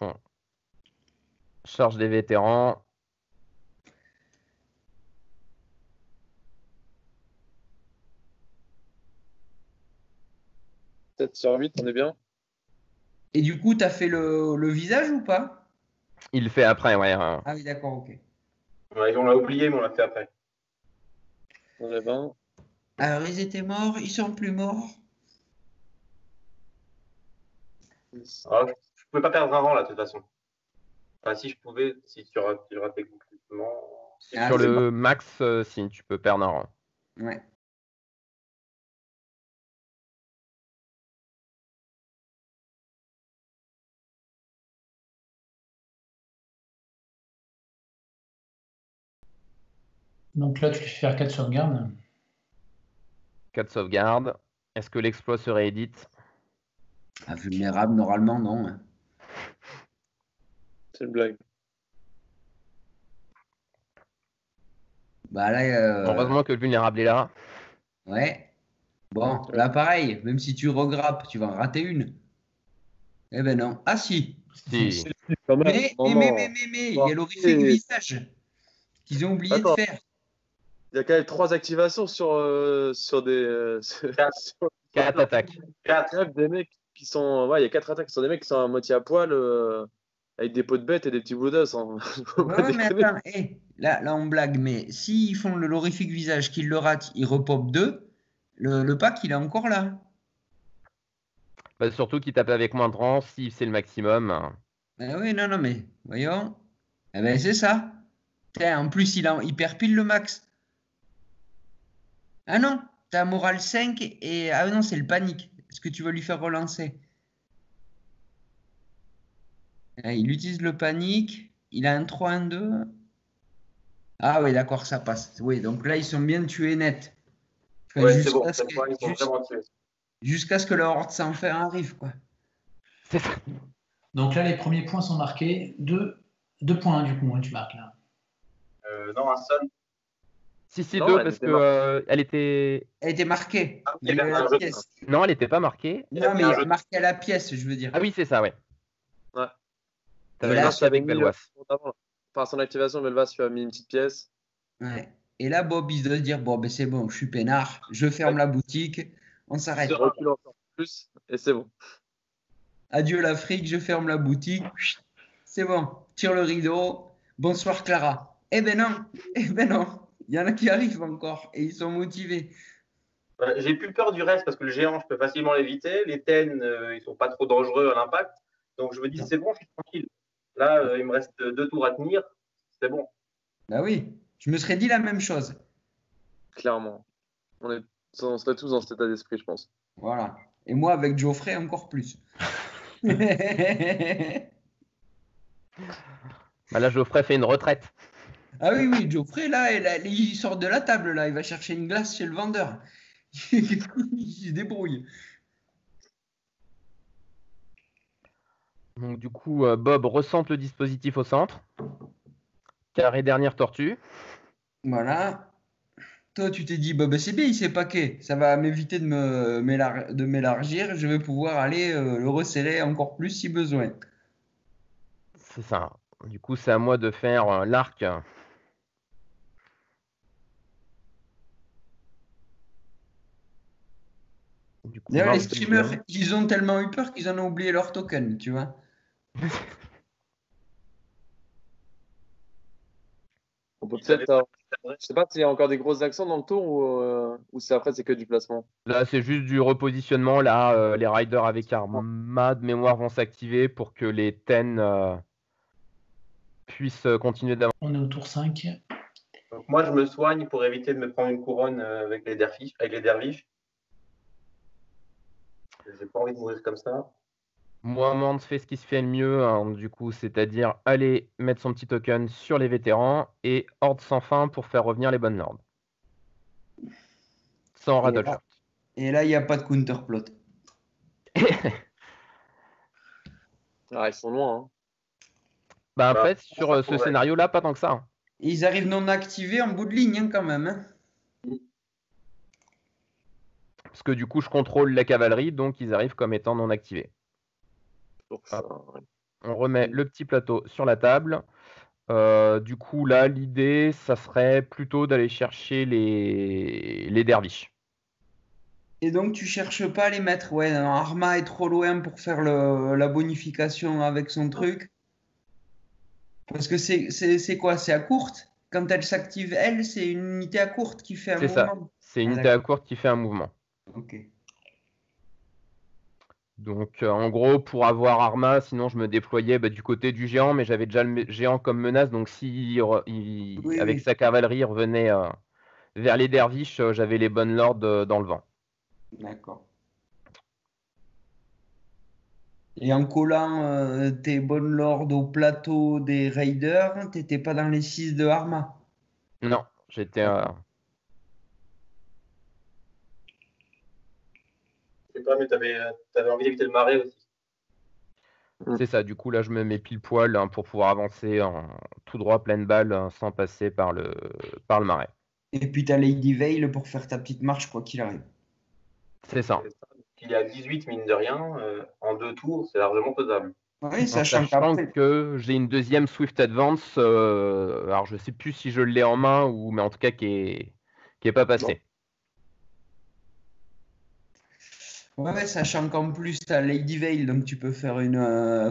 Bon. Charge des vétérans. 7 sur 8, on est bien. Et du coup, t'as fait le visage ou pas? Il le fait après, ouais. Ah oui, d'accord, ok. Ouais, on l'a oublié, mais on l'a fait après. On enlève un. Alors, ils étaient morts, ils sont plus morts. Alors, je pouvais pas perdre un rang là, de toute façon. Enfin, si je pouvais, si tu ratais complètement. Ah, Sur c'est le max, si tu peux perdre un rang. Ouais. Donc là, tu fais faire 4 sauvegardes. 4 sauvegardes. Est-ce que l'exploit se réédite? Ah, vulnérable, normalement, non. Hein. C'est une blague. Bah là, Heureusement que le vulnérable est là. ouais. Bon, là, pareil, même si tu regrappes, tu vas en rater une. Eh ben non. Ah si. Si. Quand même, Mais, maman. il y a l'horrifique visage qu'ils ont oublié de Attends. faire. Il y a quand même 3 activations sur des. Sur 4 attaques. 4. des mecs qui sont. Ouais, il y a 4 attaques sur des mecs qui sont à moitié à poil, avec des peaux de bête et des petits bouts d'os. Hein. Faut Ouais, pas ouais, mais déconner. attends, là, on blague, mais s'ils font l'horrifique visage, qu'ils le ratent, ils repopent 2, le pack, il est encore là. Bah, surtout qu'il tape avec moins de rangs si c'est le maximum. Oui, non, non, mais voyons. Eh ben, c'est ça. Tiens, en plus, il perd pile le max. Ah non, t'as morale 5 et. Ah non, c'est le panique. Est-ce que tu veux lui faire relancer? Il utilise le panique. Il a un 3, un 2. Ah oui, d'accord, ça passe. Oui, donc là, ils sont bien tués net. Enfin, Ouais, c'est bon. Cette fois, ils sont vraiment tués. jusqu'à ce que la horde sans fer arrive, quoi. C'est ça. Donc là, les premiers points sont marqués. 2 points, du coup, hein, tu marques là. Non, un seul. Si, Non, 2, elle parce était que elle était. Elle était marquée. Ah, Il y il y a avait eu un la jeu. pièce. Non, elle n'était pas marquée. Il y a Non, mis mais un jeu. marquée à la pièce, je veux dire. Ah oui, c'est ça, ouais. Ouais. Et T'avais là, marqué avec Belwas. Par son activation, Belvas, tu as mis une petite pièce. ouais. Et là, Bob, il doit se dire, bon, ben c'est bon, je suis peinard, je ferme la boutique, on s'arrête. Il sera- Recule encore plus, et c'est bon. Adieu l'Afrique, je ferme la boutique. C'est bon, tire le rideau. Bonsoir Clara. Eh ben non, il y en a qui arrivent encore et ils sont motivés. J'ai plus peur du reste parce que le géant, je peux facilement l'éviter. Les TEN, ils sont pas trop dangereux à l'impact. Donc je me dis, Non. c'est bon, je suis tranquille. Là, il me reste 2 tours à tenir. C'est bon. Bah oui, je me serais dit la même chose. Clairement. On serait tous dans cet état d'esprit, je pense. Voilà. Et moi, avec Geoffrey, encore plus. Bah là, Geoffrey fait une retraite. Ah oui, oui, Geoffrey, là, il sort de la table, là, il va chercher une glace chez le vendeur. Il se débrouille. Donc du coup, Bob recentre le dispositif au centre. Carré dernière tortue. Voilà. Toi, tu t'es dit, bah, c'est bien, il s'est paqué. Ça va m'éviter de m'élargir. Je vais pouvoir aller le resserrer encore plus si besoin. C'est ça. Du coup, c'est à moi de faire l'arc. Du coup, D'ailleurs, les marche streamers, deuxième. ils ont tellement eu peur qu'ils en ont oublié leur token, tu vois. On peut Ils avaient peut-être. pas de Je sais pas s'il y a encore des grosses actions dans le tour ou c'est après, c'est que du placement. Là, c'est juste du repositionnement. Là, les riders avec Arma de mémoire vont s'activer pour que les TEN puissent continuer d'avancer. On est au tour 5. Donc moi, je me soigne pour éviter de me prendre une couronne avec les derviches. J'ai pas envie de mourir comme ça. Moi, Mance fait ce qui se fait le mieux, hein, du coup, c'est-à-dire aller mettre son petit token sur les vétérans et Horde sans fin pour faire revenir les bonnes lords. Sans Raddleshot. Et là, il n'y a pas de counterplot. Ah, ils sont loin. Hein. Bah, en Bah, fait, sur ça ce pourrait. scénario-là, pas tant que ça. Hein. Ils arrivent non activés en bout de ligne, hein, quand même. Hein. Parce que du coup, je contrôle la cavalerie, donc ils arrivent comme étant non activés. Donc, ouais. On remet le petit plateau sur la table. Du coup, là, l'idée, ça serait plutôt d'aller chercher les derviches. Et donc, tu cherches pas à les mettre. Ouais, non, Arma est trop loin pour faire la bonification avec son truc. Parce que c'est quoi? C'est à courte? Quand elle s'active, elle, c'est une unité à courte qui fait un C'est ça. mouvement. C'est une Ah, unité à d'accord. courte qui fait un mouvement. Ok. Donc, en gros, pour avoir Arma, sinon je me déployais du côté du géant, mais j'avais déjà le géant comme menace. Donc, si Oui, avec oui. sa cavalerie, il revenait vers les derviches, j'avais les bonnes lords dans le vent. D'accord. Et en collant tes bonnes lords au plateau des raiders, t'étais pas dans les 6 de Arma. Non, j'étais. Je sais pas, mais t'avais envie d'éviter le marais aussi. C'est ça, du coup là je me mets pile poil pour pouvoir avancer en tout droit pleine balle sans passer par le marais. Et puis t'as Lady Veil pour faire ta petite marche, quoi qu'il arrive. C'est ça. C'est ça. Il y a 18, mine de rien, en 2 tours, c'est largement faisable. Oui, En sachant sachant qu'après. que j'ai une deuxième Swift Advance, alors je sais plus si je l'ai en main ou mais en tout cas qui est pas passé. Ouais, sachant qu'en plus, tu as Lady Veil, donc tu peux faire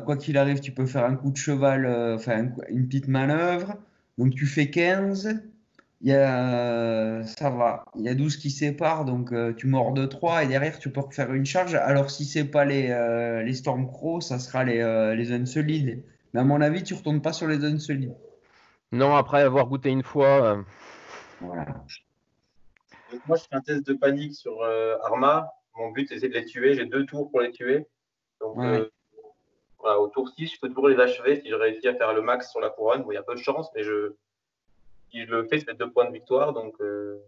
quoi qu'il arrive, tu peux faire un coup de cheval, enfin une petite manœuvre. Donc tu fais 15. Ça va. Il y a 12 qui séparent, donc tu mords de 3 et derrière tu peux refaire une charge. Alors si c'est pas les Stormcrow, ça sera les Unsolides. Mais à mon avis, tu retournes pas sur les Unsolides. Non, après avoir goûté une fois, Voilà. Donc moi, je fais un test de panique sur Arma. Mon but, c'est de les tuer. J'ai 2 tours pour les tuer. Donc, Ouais. voilà, au tour 6, je peux toujours les achever si je réussis à faire le max sur la couronne. Bon, il y a peu de chance, mais si je le fais, je fais 2 points de victoire. Donc, je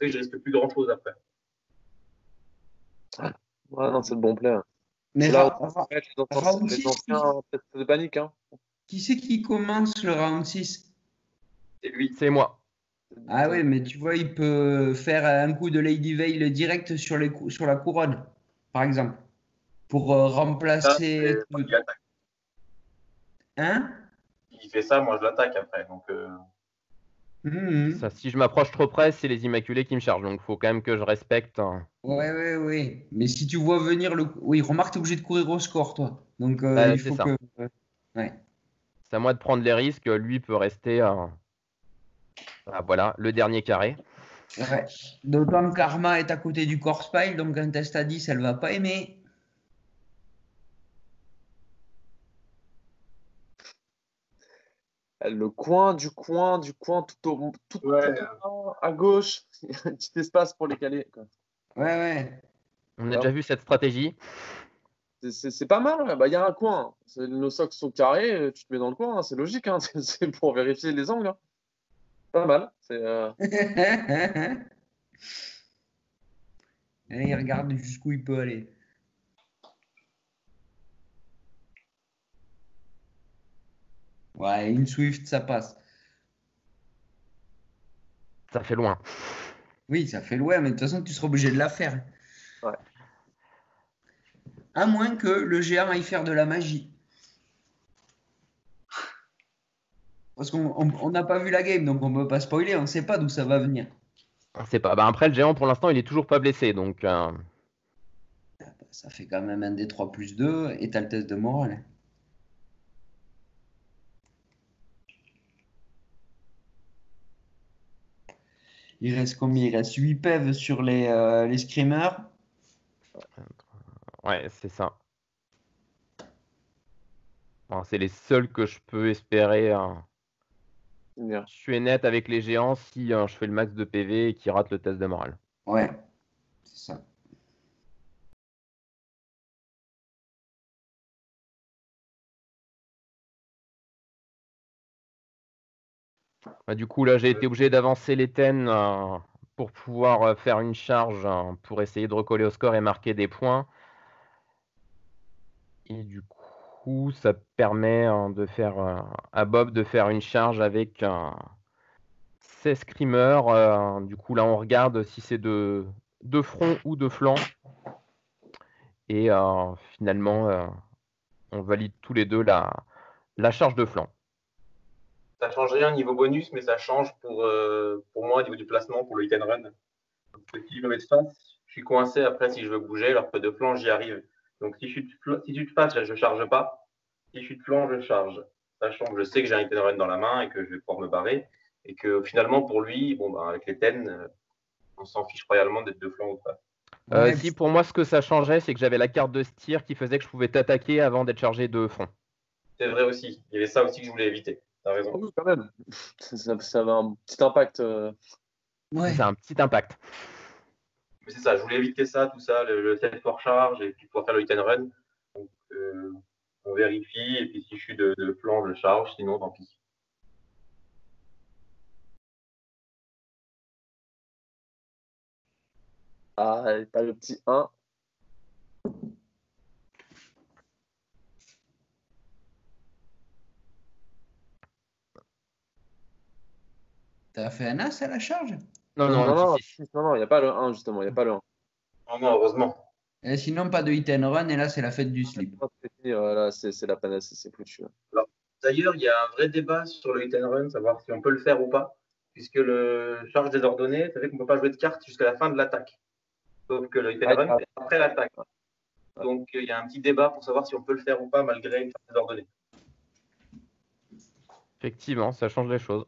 risque plus grand-chose après. Ouais, non, c'est de bon play. Hein. Mais C'est là où round les 6, anciens tests de panique. Hein. qui c'est qui commence le round 6? C'est lui. c'est moi. Ah oui, mais tu vois, il peut faire un coup de Lady Veil direct sur sur la couronne, par exemple, pour Ça, remplacer. il attaque. Hein? Il fait ça, moi, je l'attaque après. Donc, Mhm. Ça, si je m'approche trop près, c'est les Immaculés qui me chargent, donc faut quand même que je respecte. Ouais, ouais, ouais. Mais si tu vois venir le. Oui, remarque, t'es obligé de courir au score, toi. Donc, il C'est faut ça. que. Ouais. C'est à moi de prendre les risques. Lui peut rester. Voilà, le dernier carré. Ouais. D'autant que Karma est à côté du corpse pile, donc un test à 10, elle va pas aimer. Le coin du coin, tout ouais, à gauche. Il y a un petit espace pour les caler. Quoi. Ouais, ouais. On a Alors, déjà vu cette stratégie. c'est pas mal. Ouais. Bah, il y a un coin. Nos socles sont carrés. Tu te mets dans le coin. Hein, c'est logique. Hein. C'est pour vérifier les angles. Hein. Pas mal. Et il regarde jusqu'où il peut aller. Ouais, une Swift, ça passe. Ça fait loin. Oui, ça fait loin, mais de toute façon, tu seras obligé de la faire. Ouais. À moins que le géant aille faire de la magie. Parce qu'on n'a pas vu la game, donc on ne peut pas spoiler, on ne sait pas d'où ça va venir. On sait pas. Bah, après, le géant, pour l'instant, il est toujours pas blessé. Donc, Ça fait quand même un D3+2 et t'as le test de morale. Il reste combien? Il reste 8 PEV sur les screamers. ouais, c'est ça. Bon, c'est les seuls que je peux espérer. Bien. Je suis net avec les géants si je fais le max de PV et qu'ils ratent le test de morale. Ouais, c'est ça. Bah, du coup, là, j'ai été obligé d'avancer les TEN pour pouvoir faire une charge pour essayer de recoller au score et marquer des points. Et du coup, ça permet de faire à Bob de faire une charge avec 16 screamers. Du coup, là, on regarde si c'est de front ou de flanc. Et finalement, on valide tous les deux la charge de flanc. Ça change rien niveau bonus, mais ça change pour moi au niveau du placement pour le hit and run. Donc, si je me mets de face, je suis coincé après si je veux bouger, alors que de flanc, j'y arrive. Donc si je suis de face, je ne charge pas. Si je suis de flanc, je charge. Sachant que je sais que j'ai un hit and run dans la main et que je vais pouvoir me barrer. Et que finalement, pour lui, bon, bah, avec les ten, on s'en fiche royalement d'être de flanc ou pas. Ouais, Si pour moi, ce que ça changeait, c'est que j'avais la carte de steer qui faisait que je pouvais t'attaquer avant d'être chargé de front. C'est vrai aussi. Il y avait ça aussi que je voulais éviter. T'as raison. Oh, oui, quand même. Ça avait un petit impact. ouais. C'est un petit impact. Mais c'est ça, je voulais éviter ça, tout ça, le set for charge et puis pouvoir faire le hit and run. Donc, on vérifie et puis si je suis de flanc, je charge, sinon tant pis. Ah, t'as le petit 1. T'as fait un as à la charge? Non, Non, non, non, si. non, il n'y a pas le 1, justement. Il n'y a pas le 1. Oh non, heureusement. Et sinon, pas de hit and run, et là, c'est la fête du slip. C'est fini, là, c'est la panacée, c'est foutu. Alors, d'ailleurs, il y a un vrai débat sur le hit and run, savoir si on peut le faire ou pas, puisque le charge désordonné, ça fait qu'on ne peut pas jouer de cartes jusqu'à la fin de l'attaque. Sauf que le hit and run, c'est après l'attaque. Donc, il y a un petit débat pour savoir si on peut le faire ou pas malgré une charge désordonnée. Effectivement, ça change les choses.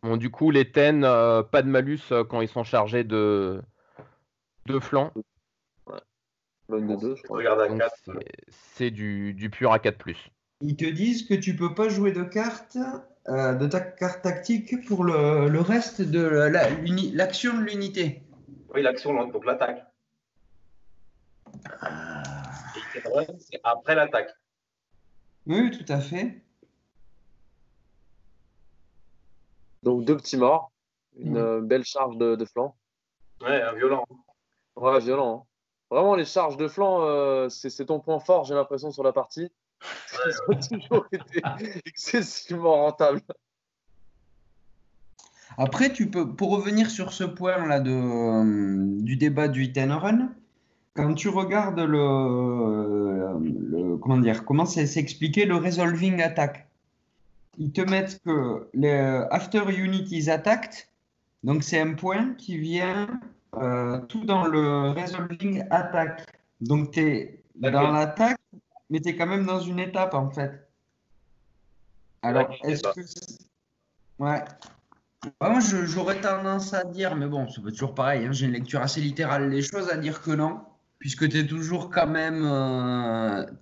Bon, du coup, les TEN, pas de malus quand ils sont chargés de flanc. Bonne de 2, je crois. Regarde à Donc, 4. c'est du pur à 4+. Ils te disent que tu peux pas jouer de cartes, de ta carte tactique pour le reste de l'action de l'unité. Oui, l'action, donc l'attaque. Et hit and run, c'est après l'attaque. Oui, tout à fait. Donc 2 petits morts, une belle charge de flanc. Ouais, un violent. Ouais, violent. Hein. Vraiment, les charges de flanc, c'est ton point fort, j'ai l'impression, sur la partie. Ils ont toujours été excessivement rentables. Après, tu peux, pour revenir sur ce point-là du débat du hit and run, quand tu regardes comment dire, comment c'est expliqué le resolving attack, ils te mettent que after unit is attacked, donc c'est un point qui vient tout dans le resolving attack. Donc tu es dans l'attaque, mais tu es quand même dans une étape en fait. Alors, est-ce que. Ouais. Moi, j'aurais tendance à dire, mais bon, c'est toujours pareil, hein, j'ai une lecture assez littérale des choses, à dire que non, puisque tu es toujours quand même.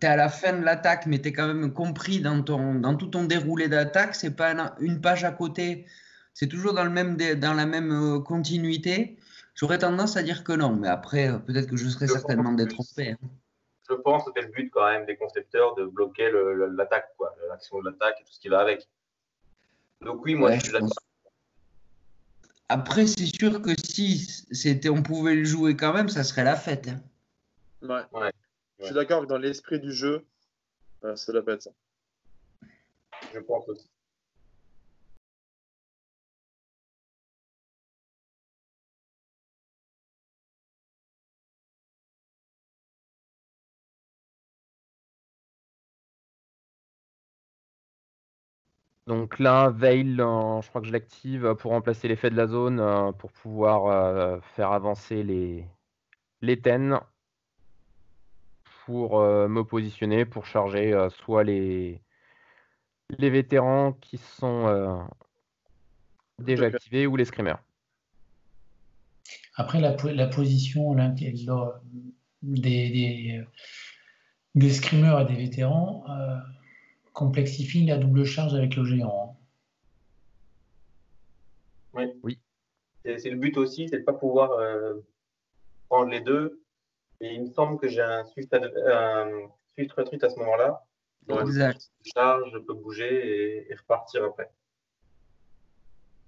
Tu es à la fin de l'attaque, mais tu es quand même compris dans tout ton déroulé d'attaque. C'est pas une page à côté, c'est toujours dans la même continuité. J'aurais tendance à dire que non, mais après, peut-être que je serais certainement détrompé. Hein. Je pense que c'était le but quand même des concepteurs de bloquer l'attaque, quoi, l'action de l'attaque et tout ce qui va avec. Donc oui, moi Ouais, je suis d'accord. Après, c'est sûr que si on pouvait le jouer quand même, ça serait la fête. Hein. Ouais. Je suis d'accord que dans l'esprit du jeu, Ça doit pas être ça. Je pense aussi. Donc là, Veil, je crois que je l'active pour remplacer l'effet de la zone, pour pouvoir faire avancer les TEN, pour me positionner, pour charger soit les vétérans qui sont déjà Ok. activés ou les screamers. Après, la position là, des screamers et des vétérans complexifie la double charge avec le géant. Oui. C'est le but aussi, c'est de ne pas pouvoir prendre les deux. Et il me semble que j'ai un Swift Retreat à ce moment-là. Donc, Exact. je charge, je peux bouger et repartir après.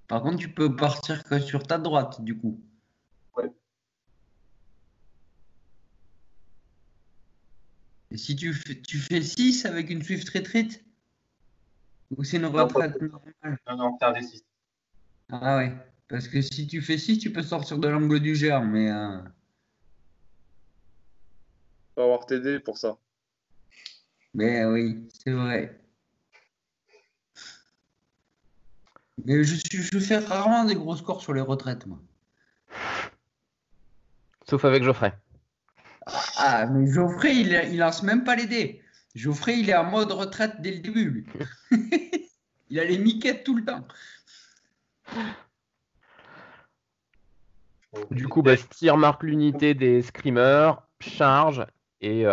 Par contre, tu peux partir que sur ta droite, du coup. Ouais. Et si tu fais 6 avec une Swift Retreat? Ou c'est une Non, retraite normale? non, c'est un D6. Ah ouais. Parce que si tu fais 6, tu peux sortir de l'angle du géant, mais Faut avoir TD pour ça. oui, c'est vrai. Mais je fais rarement des gros scores sur les retraites, moi. Sauf avec Geoffrey. Ah, mais Geoffrey, il lance même pas les dés. Geoffrey, il est en mode retraite dès le début, lui. Il a les miquettes tout le temps. Donc, Du coup, Styr marque l'unité des screamers, charge et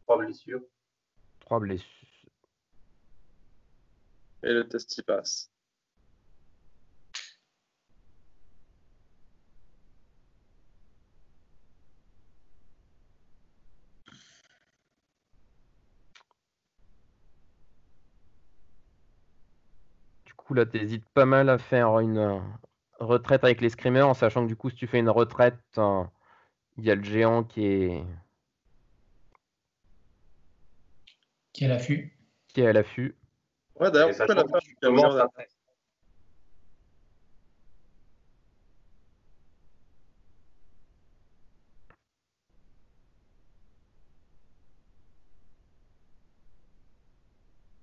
3 blessures. 3 blessures. Et le test y passe. Du coup, là, t'hésites pas mal à faire une retraite avec les screamers, en sachant que du coup, si tu fais une retraite, il y a le géant qui est Qui est à l'affût. à l'affût. Ouais, d'ailleurs, Et pourquoi sachant la que femme tu du commences géant après.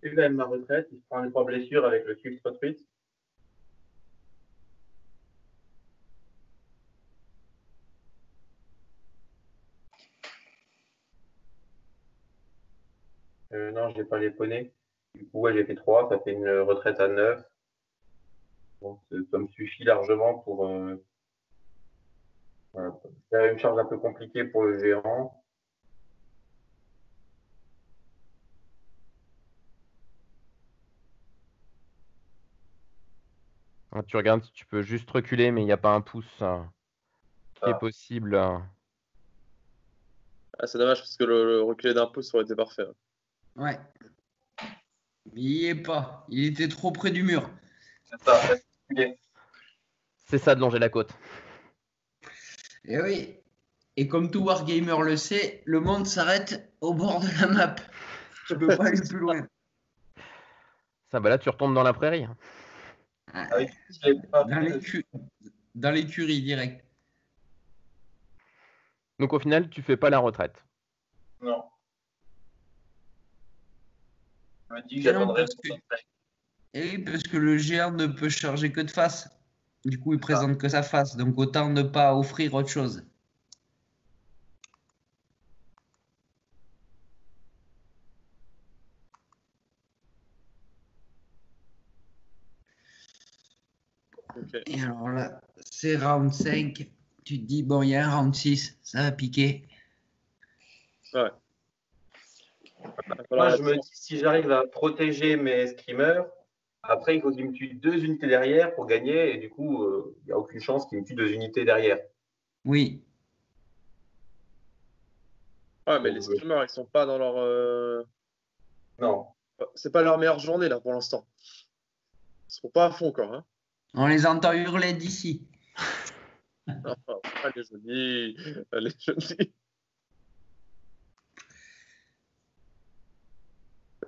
Je vais ma retraite, il se prend les 3 blessures avec le Swift Retreat. Non, je n'ai pas les poneys. Du coup, ouais, j'ai fait 3, ça fait une retraite à 9. Donc, ça me suffit largement pour voilà, faire une charge un peu compliquée pour le géant. Tu regardes si tu peux juste reculer, mais il n'y a pas un pouce qui est possible. Ah, c'est dommage parce que le reculé d'un pouce aurait été parfait. Ouais. Mais il y est pas. Il était trop près du mur. C'est ça, reste reculé. C'est ça de longer la côte. Et oui. Et comme tout Wargamer le sait, le monde s'arrête au bord de la map. Tu peux pas aller plus loin. Ça, là, tu retombes dans la prairie. Ah oui, je l'ai pas fait. Dans l'écurie direct. Donc au final, tu fais pas la retraite. Non. Je me dis que Et non, j'attendrai parce pour que, ça. et oui, parce que le géant ne peut charger que de face. Du coup, il présente que sa face. Donc autant ne pas offrir autre chose. Ok. Et alors là, c'est round 5. Tu te dis, bon, il y a un round 6. Ça va piquer. Ouais. Moi, je me dis, si j'arrive à protéger mes screamers, après, il faut qu'ils me tuent 2 unités derrière pour gagner. Et du coup, il n'y a aucune chance qu'ils me tuent 2 unités derrière. Oui. Ouais, mais Donc, les screamers, ils sont pas dans leur. non. C'est pas leur meilleure journée là pour l'instant. Ils seront pas à fond encore. Hein. On les entend hurler d'ici. Ah, elle est jolie. Elle est jolie.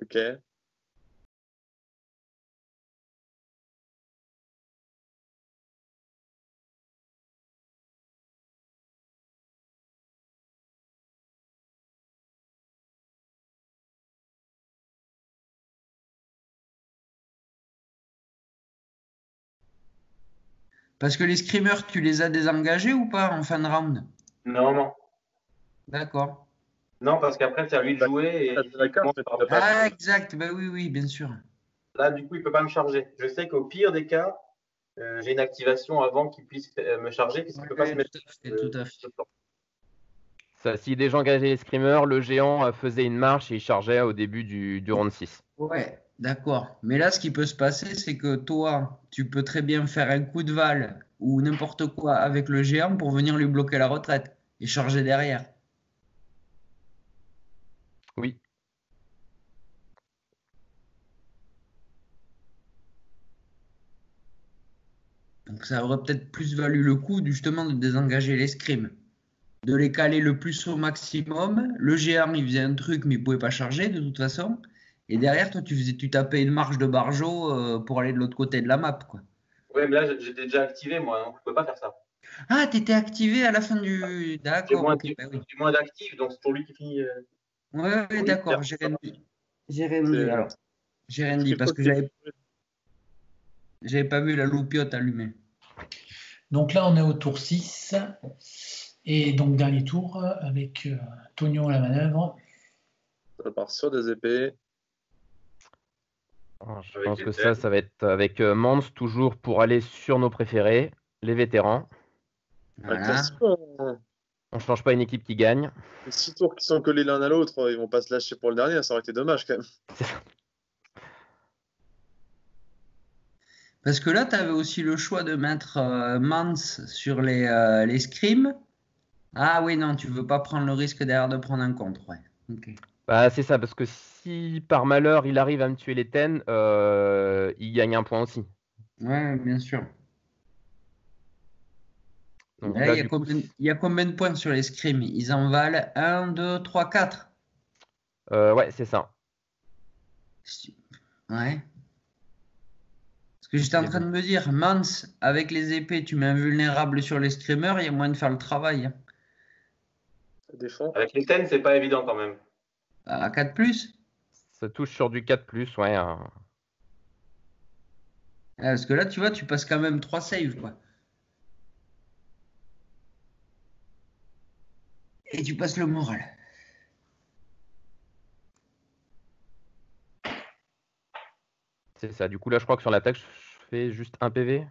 Ok. Parce que les screamers, tu les as désengagés ou pas en fin de round? Non, non. D'accord. Non, parce qu'après, c'est à lui de jouer et Ah, c'est la il commence carte, mais par t'as ne pas. pas. Ah, exact. Bah oui, oui, bien sûr. Là, du coup, il ne peut pas me charger. Je sais qu'au pire des cas, j'ai une activation avant qu'il puisse me charger, puisqu'il ne peut pas se Ouais, mettre. tout à fait, tout à fait. Ça, si déjà engagé les screamers, le géant faisait une marche et il chargeait au début du round 6. Ouais, d'accord. Mais là, ce qui peut se passer, c'est que toi, tu peux très bien faire un coup de val ou n'importe quoi avec le géant pour venir lui bloquer la retraite et charger derrière. Oui. Donc ça aurait peut-être plus valu le coup justement de désengager les scrims, de les caler le plus au maximum. Le géant, il faisait un truc, mais il pouvait pas charger de toute façon. Et derrière, toi, tu tapais une marche de barjo pour aller de l'autre côté de la map, quoi. Oui, mais là, j'étais déjà activé, moi. Hein. Je ne peux pas faire ça. Ah, t'étais activé à la fin du. J'ai D'accord, moins, ok, bah oui. j'ai moins d'actifs, donc c'est pour lui qui finit. Ouais, ouais, Oui, d'accord, j'ai rien dit. J'ai rien dit C'est alors. J'ai rien ce dit qu'il parce faut que qu'il j'avais pas vu la loupiote allumée. Donc là, on est au tour 6. Et donc, dernier tour avec Tognon à la manœuvre. ça part sur des épées. Je Avec pense les que ça thèmes. va être avec Mans toujours pour aller sur nos préférés, les vétérans. Un Voilà. classique, hein. On change pas une équipe qui gagne. Les 6 tours qui sont collés l'un à l'autre, ils vont pas se lâcher pour le dernier, ça aurait été dommage quand même. Parce que là, tu avais aussi le choix de mettre Mans sur les scrims. Ah oui, non, tu veux pas prendre le risque derrière de prendre un contre. Ouais. Ok. Bah, c'est ça, parce que si par malheur il arrive à me tuer les Ten, il gagne un point aussi. Ouais, bien sûr. Donc Là, là, du coup, il y a combien de points sur les scrims? Ils en valent 1, 2, 3, 4. ouais, c'est ça. Ouais. Parce que j'étais en Les train bons. de me dire, Mans, avec les épées, tu mets invulnérable sur les screamers, il y a moyen de faire le travail. Hein. Ça défend. Avec les thèmes, c'est pas évident quand même. À 4 plus. Ça touche sur du 4+, ouais. Parce que là, tu vois, tu passes quand même 3 saves, quoi. Et tu passes le moral. C'est ça. Du coup, là, je crois que sur l'attaque, je fais juste un PV. Non,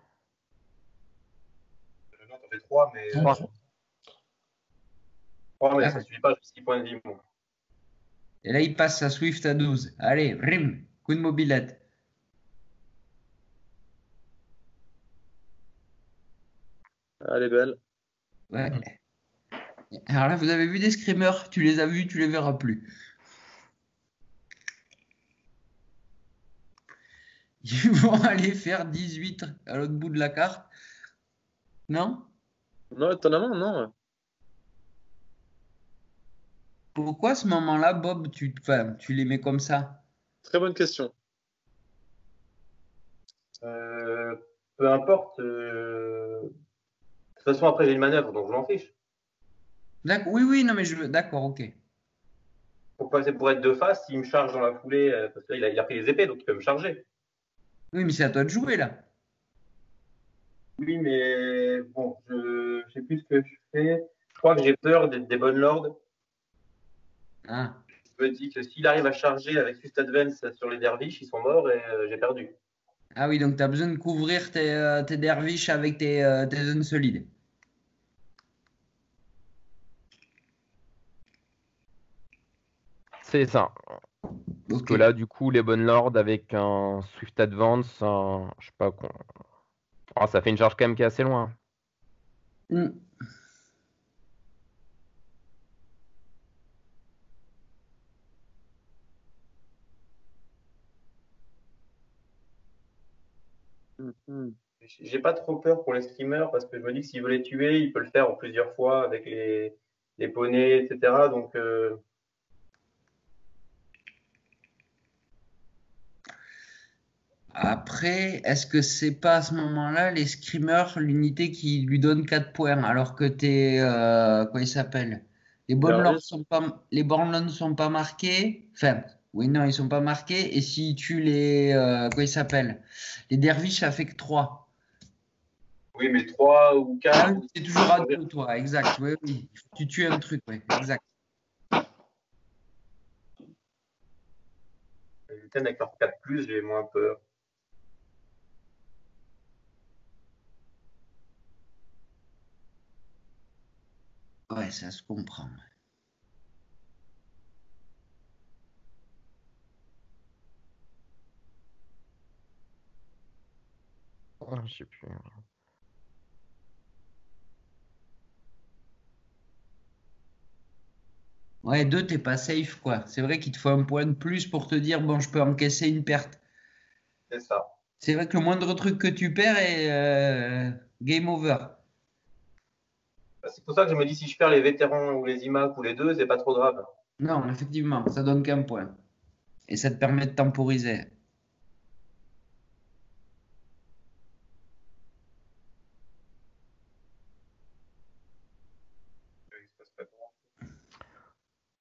t'en fais 3, mais, Non, Trois. 3, mais Ah. ça suffit pas, j'ai 6 points de vie. Moi. Et là, il passe sa Swift à 12. Allez, rim, coup de mobilette. Elle est belle. Ouais. Alors là, vous avez vu des screamers, tu les as vus, tu les verras plus. Ils vont aller faire 18 à l'autre bout de la carte. Non? Non, étonnamment, non. Pourquoi à ce moment-là, Bob, enfin, tu les mets comme ça? Très bonne question. Euh, peu importe. De toute façon, après, j'ai une manœuvre, donc je m'en fiche. D'accord, oui, oui, non, mais je veux. D'accord, ok. Pourquoi c'est pour être de face, s'il me charge dans la foulée, parce que là, il a pris les épées, donc il peut me charger. Oui, mais c'est à toi de jouer là. Oui, mais bon, je sais plus ce que je fais. Je crois que j'ai peur des bonnes lords. Ah, Je me dis que s'il arrive à charger avec Swift Advance sur les derviches, ils sont morts et j'ai perdu. ah oui, donc tu as besoin de couvrir tes derviches avec tes zones solides. C'est ça. Parce Ok. que là, du coup, les bonnes lords avec un Swift Advance, je sais pas quoi. Ah, ça fait une charge quand même qui est assez loin. Hmm. Mhm. J'ai pas trop peur pour les streamers parce que je me dis que s'il veut les tuer, il peut le faire en plusieurs fois avec les poneys, etc. Donc, Après, est-ce que c'est pas à ce moment-là les screamers, l'unité qui lui donne 4 points, alors que t'es. Quoi il s'appelle? Les Bornlords ne sont pas marqués. Enfin, oui, non, ils sont pas marqués. Et si tu les. Quoi il s'appelle? Les derviches, ça fait que 3. Oui, mais 3 ou 4. Ah oui, c'est toujours à 2, toi, exact. Oui, oui. Tu tues un truc, oui, exact. Les Lutènes avec leur 4 plus, j'ai moins peur. Ouais, ça se comprend. Ah, je sais plus. Ouais, 2, t'es pas safe, quoi. C'est vrai qu'il te faut un point de plus pour te dire, bon, je peux encaisser une perte. C'est ça. C'est vrai que le moindre truc que tu perds est game over. C'est pour ça que je me dis, si je perds les vétérans ou les IMAC ou les deux, c'est pas trop grave. Non, effectivement, ça donne qu'un point. Et ça te permet de temporiser.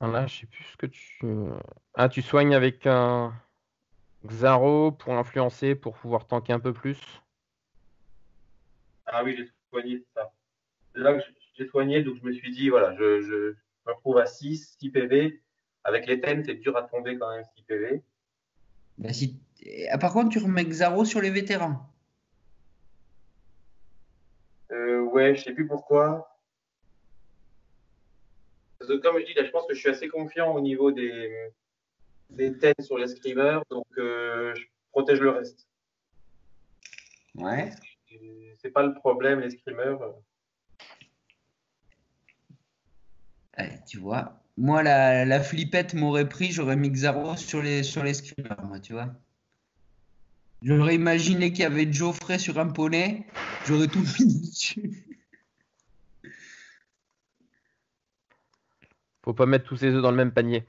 Ah, là, je sais plus ce que tu. Ah, tu soignes avec un Xaro pour influencer, pour pouvoir tanker un peu plus. Ah oui, j'ai soigné, c'est ça. C'est là que j'ai soigné, donc je me suis dit, voilà, je me retrouve à 6 PV. Avec les thèmes, c'est dur à tomber quand même 6 PV. Bah, par contre, tu remets Xaro sur les vétérans. Ouais, je sais plus pourquoi. Parce que comme je dis, là, je pense que je suis assez confiant au niveau des thèmes sur les screamers, donc je protège le reste. Ouais. C'est pas le problème, les screamers. Ouais, tu vois. Moi, la flippette m'aurait pris, j'aurais mis Xaro sur les screamers, moi, tu vois. J'aurais imaginé qu'il y avait Geoffrey sur un poney, j'aurais tout mis dessus. Faut pas mettre tous ses œufs dans le même panier.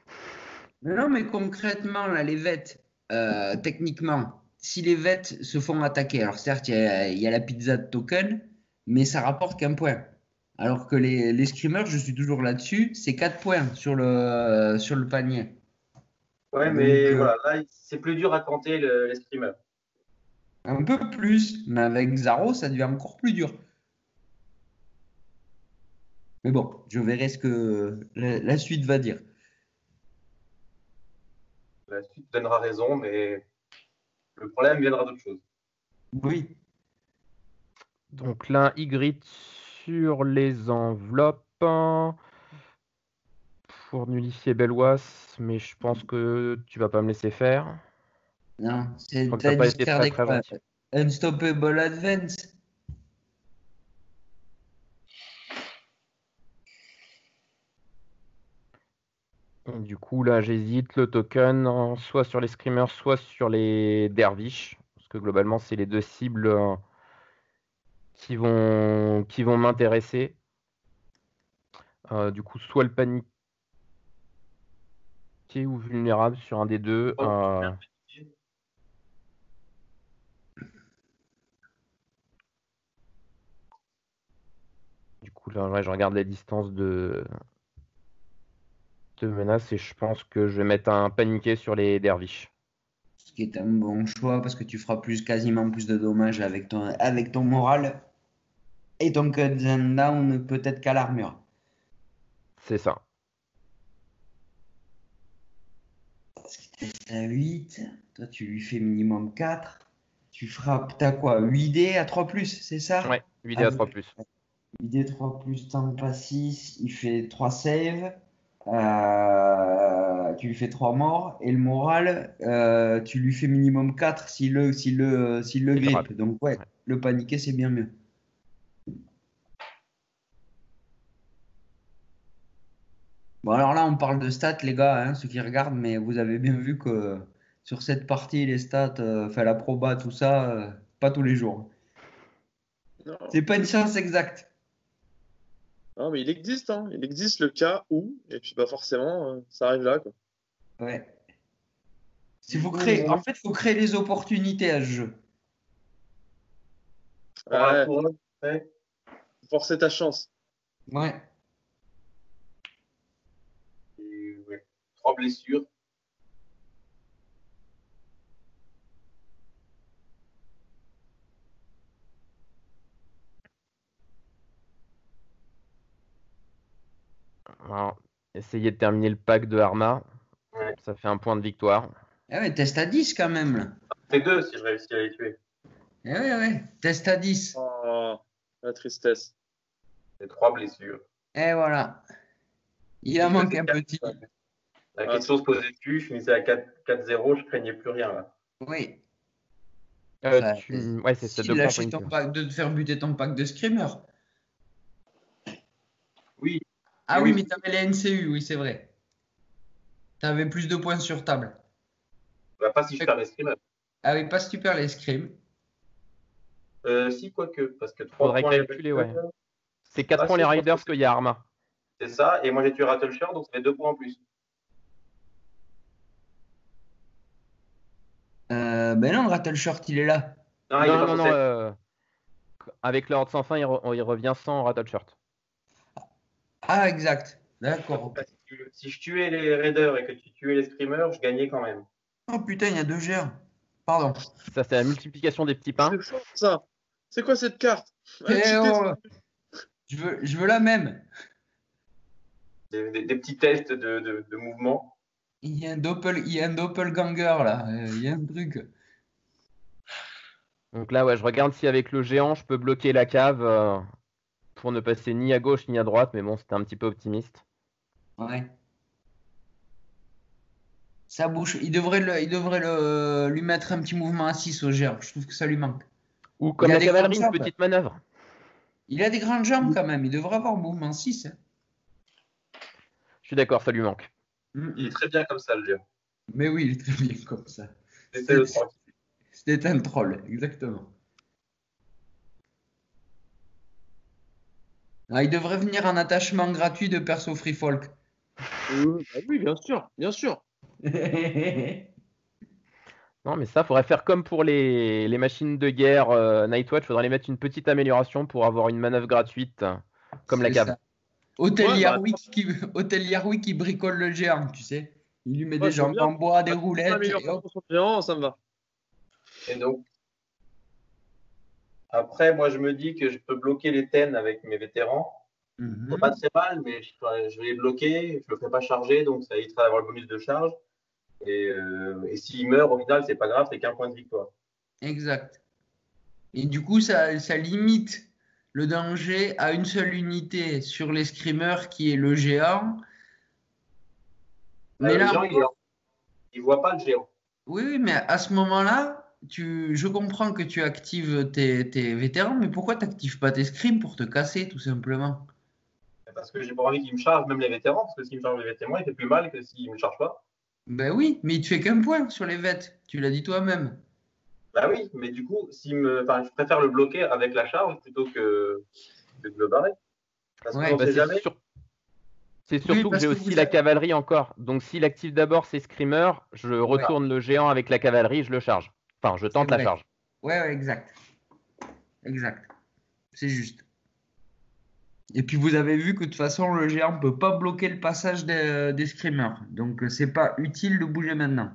Non, mais concrètement, là, les vets, techniquement, si les vets se font attaquer, alors certes, il y a la pizza de token, mais ça rapporte qu'un point. Alors que les screamers, je suis toujours là-dessus, c'est 4 points sur le panier. Ouais, Donc, mais voilà, là, c'est plus dur à tenter les screamers. un peu plus, mais avec Xaro, ça devient encore plus dur. Mais bon, je verrai ce que la suite va dire. La suite donnera raison, mais le problème viendra d'autre chose. Oui, Donc là, Ygritte sur les enveloppes pour nullifier Belwas, mais je pense que tu vas pas me laisser faire. non, Je crois que t'as t'as pas été très discardé très quoi? gentil. Unstoppable Advance. Et du coup, là, j'hésite le token soit sur les screamers, soit sur les derviches, parce que globalement, c'est les deux cibles qui vont m'intéresser. Du coup, soit le paniqué ou vulnérable sur un des deux. Du coup, là, ouais, je regarde la distance de menace et je pense que je vais mettre un paniqué sur les derviches. Ce qui est un bon choix parce que tu feras quasiment plus de dommages avec ton moral et ton cut down peut-être qu'à l'armure. C'est ça. Parce qu'il teste à 8, toi tu lui fais minimum 4. Tu frappes, t'as quoi? 8D à 3 c'est ça? Ouais, 8D à 3+. 8D 3 temps pas 6, il fait 3 saves. Tu lui fais 3 morts et le moral, tu lui fais minimum 4 s'il le Il rate. grippe. Donc ouais, Ouais. le paniquer c'est bien mieux. Bon alors là on parle de stats les gars, hein, ceux qui regardent, mais vous avez bien vu que sur cette partie les stats, enfin la proba tout ça, pas tous les jours. Non. C'est pas une science exacte. Non, mais il existe, hein. Il existe le cas où, et puis bah forcément, ça arrive là, quoi. Ouais. En fait, il faut créer les opportunités à ce jeu. Pour la Ouais, couronne, ouais. forcer ta chance. Ouais. Et, ouais. 3 blessures. Alors, essayez de terminer le pack de Arma. Ouais. Ça fait un point de victoire. Ah ouais, test à 10 quand même, là. C'est 2 si je réussis à les tuer. Eh ouais, ouais, test à 10. Oh, la tristesse. C'est 3 blessures. Et voilà. Il Si a je manqué faisais un 4, petit. la Ah, question se posait dessus, je finissais à 4-0, je craignais plus rien là. Oui. Enfin, Ouais, c'est ça, si, 2 points lâcher ton positifs. pack, de te faire buter ton pack de screamer. Oui, Ah oui, oui, oui. mais t'avais les NCU, oui, c'est vrai. T'avais plus de points sur table. Bah, pas si je perds les screamers. Ah oui, pas si tu perds les scrims. Si, quoique, parce que 3 Faudrait points les calculer, ouais. Raiders. C'est 4 Ah, points si, les je pense que Riders qu'il y a Arma. c'est ça. Et moi j'ai tué Rattleshare, donc ça fait 2 points en plus. Ben non, Rattle Short, il est là. Non, il est pas Non, censé. avec l'ordre sans fin, il revient sans Rattle Shirt. Ah, exact. D'accord, ok. Si je tuais les Raiders et que tu tuais les Screamers, je gagnais quand même. Oh putain, il y a 2 géants. Pardon. Ça, c'est la multiplication des petits pains. c'est fort ça. C'est quoi cette carte? Eh Cheaté, oh, je veux la même. Des petits tests de mouvement. Il y a un doppelganger là. Il y a un truc. Donc là, ouais, je regarde si avec le géant, je peux bloquer la cave pour ne passer ni à gauche ni à droite. Mais bon, c'était un petit peu optimiste. Ouais. Ça bouge. Il devrait lui mettre un petit mouvement à 6 au géant. Je trouve que ça lui manque. Ou Il comme a la des grandes cavalerie, une jambes. petite manœuvre. Il a des grandes jambes quand même. Il devrait avoir mouvement 6. Je suis d'accord, ça lui manque. Il est très bien comme ça, le jeu. Mais oui, il est très bien comme ça. C'était le 3. C'était un troll, exactement. Ah, il devrait venir en attachement gratuit de perso Free Folk. Bah oui, bien sûr, bien sûr. Non, mais ça, faudrait faire comme pour les machines de guerre Nightwatch. Faudrait les mettre une petite amélioration pour avoir une manœuvre gratuite, comme la C'est cave. ça. Hôtel Ouais, bah, Yarwick qui bricole le géant, tu sais. Il lui met moi, des je veux jambes bien. en bois, des Ah, roulettes. Et amélioration hop. pour son géant, ça me va. Et donc, après, moi, je me dis que je peux bloquer les TEN avec mes vétérans. C'est pas Mhm. très mal, mais je vais les bloquer. Je le fais pas charger, donc ça évitera d'avoir le bonus de charge. Et s'il meurt, au final, c'est pas grave, c'est qu'un point de victoire. Exact. Et du coup, ça limite le danger à une seule unité sur les screamers qui est le géant. Mais Le là, géant, il voit pas le géant. oui, oui, mais à ce moment-là, je comprends que tu actives tes vétérans, mais pourquoi tu n'actives pas tes scrims pour te casser, tout simplement? Parce que j'ai pas envie qu'il me charge même les vétérans, parce que s'il me charge les vétérans, il fait plus mal que s'il me charge pas. Ben oui, mais il te fait qu'un point sur les vêtes, tu l'as dit toi-même. Bah oui, mais du coup, enfin, je préfère le bloquer avec la charge plutôt que de le barrer. Parce Ouais, qu'on Bah, sait jamais. c'est oui, surtout que parce j'ai que aussi la cavalerie encore. Donc s'il active d'abord ses screamers, je Ouais, retourne le géant avec la cavalerie, je le charge. Enfin, je c'est tente la vrai. charge. Ouais, ouais, exact. Exact. C'est juste. Et puis vous avez vu que de toute façon, le géant ne peut pas bloquer le passage des screamers. Donc c'est pas utile de bouger maintenant.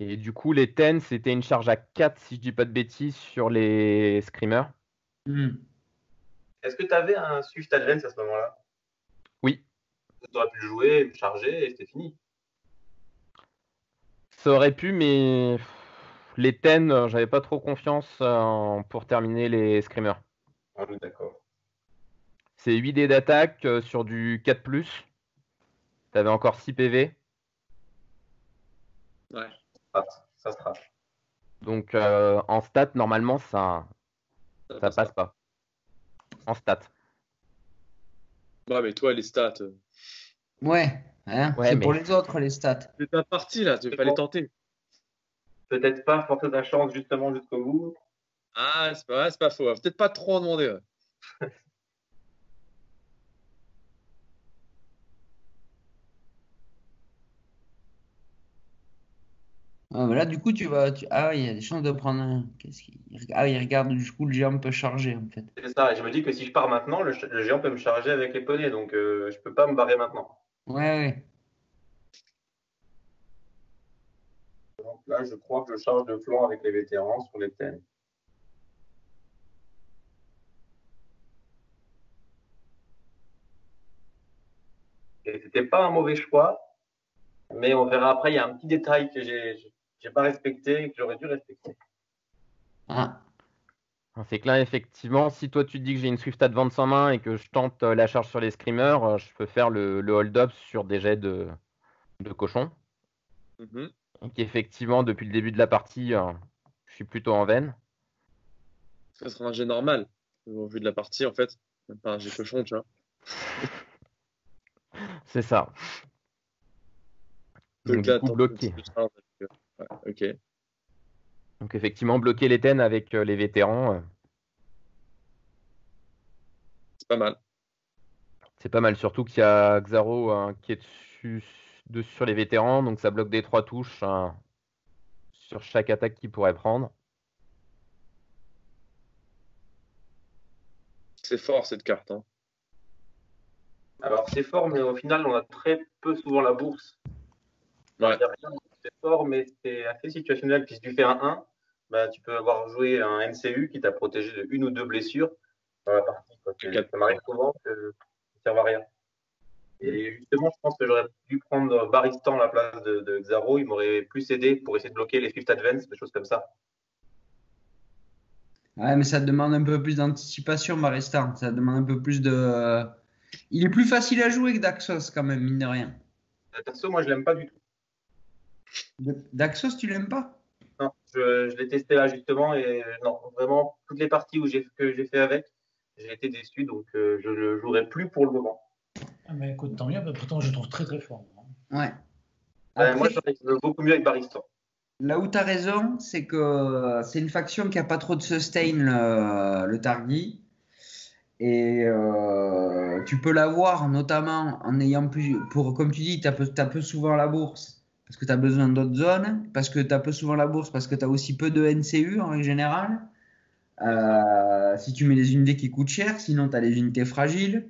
Et du coup, les TEN, c'était une charge à 4, si je dis pas de bêtises, sur les screamers. Hmm. Est-ce que tu avais un Swift Advance à ce moment-là? Oui, Tu aurais pu le jouer, le charger et c'était fini. ça aurait pu, mais les TEN, j'avais pas trop confiance pour terminer les screamers. Ah oui, d'accord. C'est 8 dés d'attaque sur du 4+. T'avais encore 6 PV. Ouais. Ça se rate. Donc en stat, normalement, ça passe pas. En stat. Bah, mais toi, les stats, Ouais, hein, Ouais, c'est pour mais les autres les stats. c'est ta partie là, tu vas pas les tenter. Peut-être pas forcer ta chance justement jusqu'au bout. Ah, c'est pas faux. Peut-être pas trop en demander. Ouais. Ah, mais là, du coup, Ah, oui, il y a des chances de prendre un. Ah, il regarde, du coup, le géant peut charger, en fait. C'est ça. Et je me dis que si je pars maintenant, le géant peut me charger avec les poneys, donc je peux pas me barrer maintenant. Ouais, ouais. Donc là, je crois que je charge de flanc avec les vétérans sur les thèmes. Et c'était pas un mauvais choix, mais on verra après. Il y a un petit détail que j'ai pas respecté et que j'aurais dû respecter. Ah, C'est que là, effectivement, si toi tu te dis que j'ai une Swift Advance en main et que je tente la charge sur les screamers, je peux faire le hold-up sur des jets de cochon. Mhm. Donc effectivement, depuis le début de la partie, je suis plutôt en veine. Ça sera un jet normal, au vu de la partie, en fait. Même pas un jet cochon, tu vois. C'est ça. Donc Donc du là, coup, tant bloqué. ouais, ok. Donc effectivement, bloquer les TEN avec les vétérans, C'est pas mal. c'est pas mal. Surtout qu'il y a Xaro qui est dessus sur les vétérans, donc ça bloque des 3 touches sur chaque attaque qu'il pourrait prendre. C'est fort, cette carte, hein. Alors c'est fort, mais au final, on a très peu souvent la bourse. Ouais. C'est fort, mais c'est assez situationnel. Puis si tu fais un 1, bah, tu peux avoir joué un MCU qui t'a protégé de une ou deux blessures dans la partie. Ça m'arrive souvent que ça ne serve à rien. Et justement, je pense que j'aurais dû prendre Baristan à la place de Xaro. Il m'aurait plus aidé pour essayer de bloquer les Swift Advance, des choses comme ça. ouais, mais ça demande un peu plus d'anticipation, Maristan. Ça demande un peu plus de. Il est plus facile à jouer que Daxos, quand même, mine de rien. Perso, moi, je l'aime pas du tout. Daxos, tu l'aimes pas? Non, je l'ai testé là justement et non, vraiment, toutes les parties que j'ai fait avec, j'ai été déçu, donc je ne le jouerai plus pour le moment. Ah, mais écoute, tant mieux, pourtant je le trouve très très fort. Ouais. Moi, Après, je joue beaucoup mieux avec Baristan. là où tu as raison, c'est que c'est une faction qui a pas trop de sustain, le Targi. Et tu peux l'avoir notamment en ayant plus. Comme tu dis, tu as peu souvent la bourse parce que tu as besoin d'autres zones. Parce que tu as peu souvent la bourse parce que tu as aussi peu de NCU en règle générale. Si tu mets des unités qui coûtent cher, sinon tu as des unités fragiles.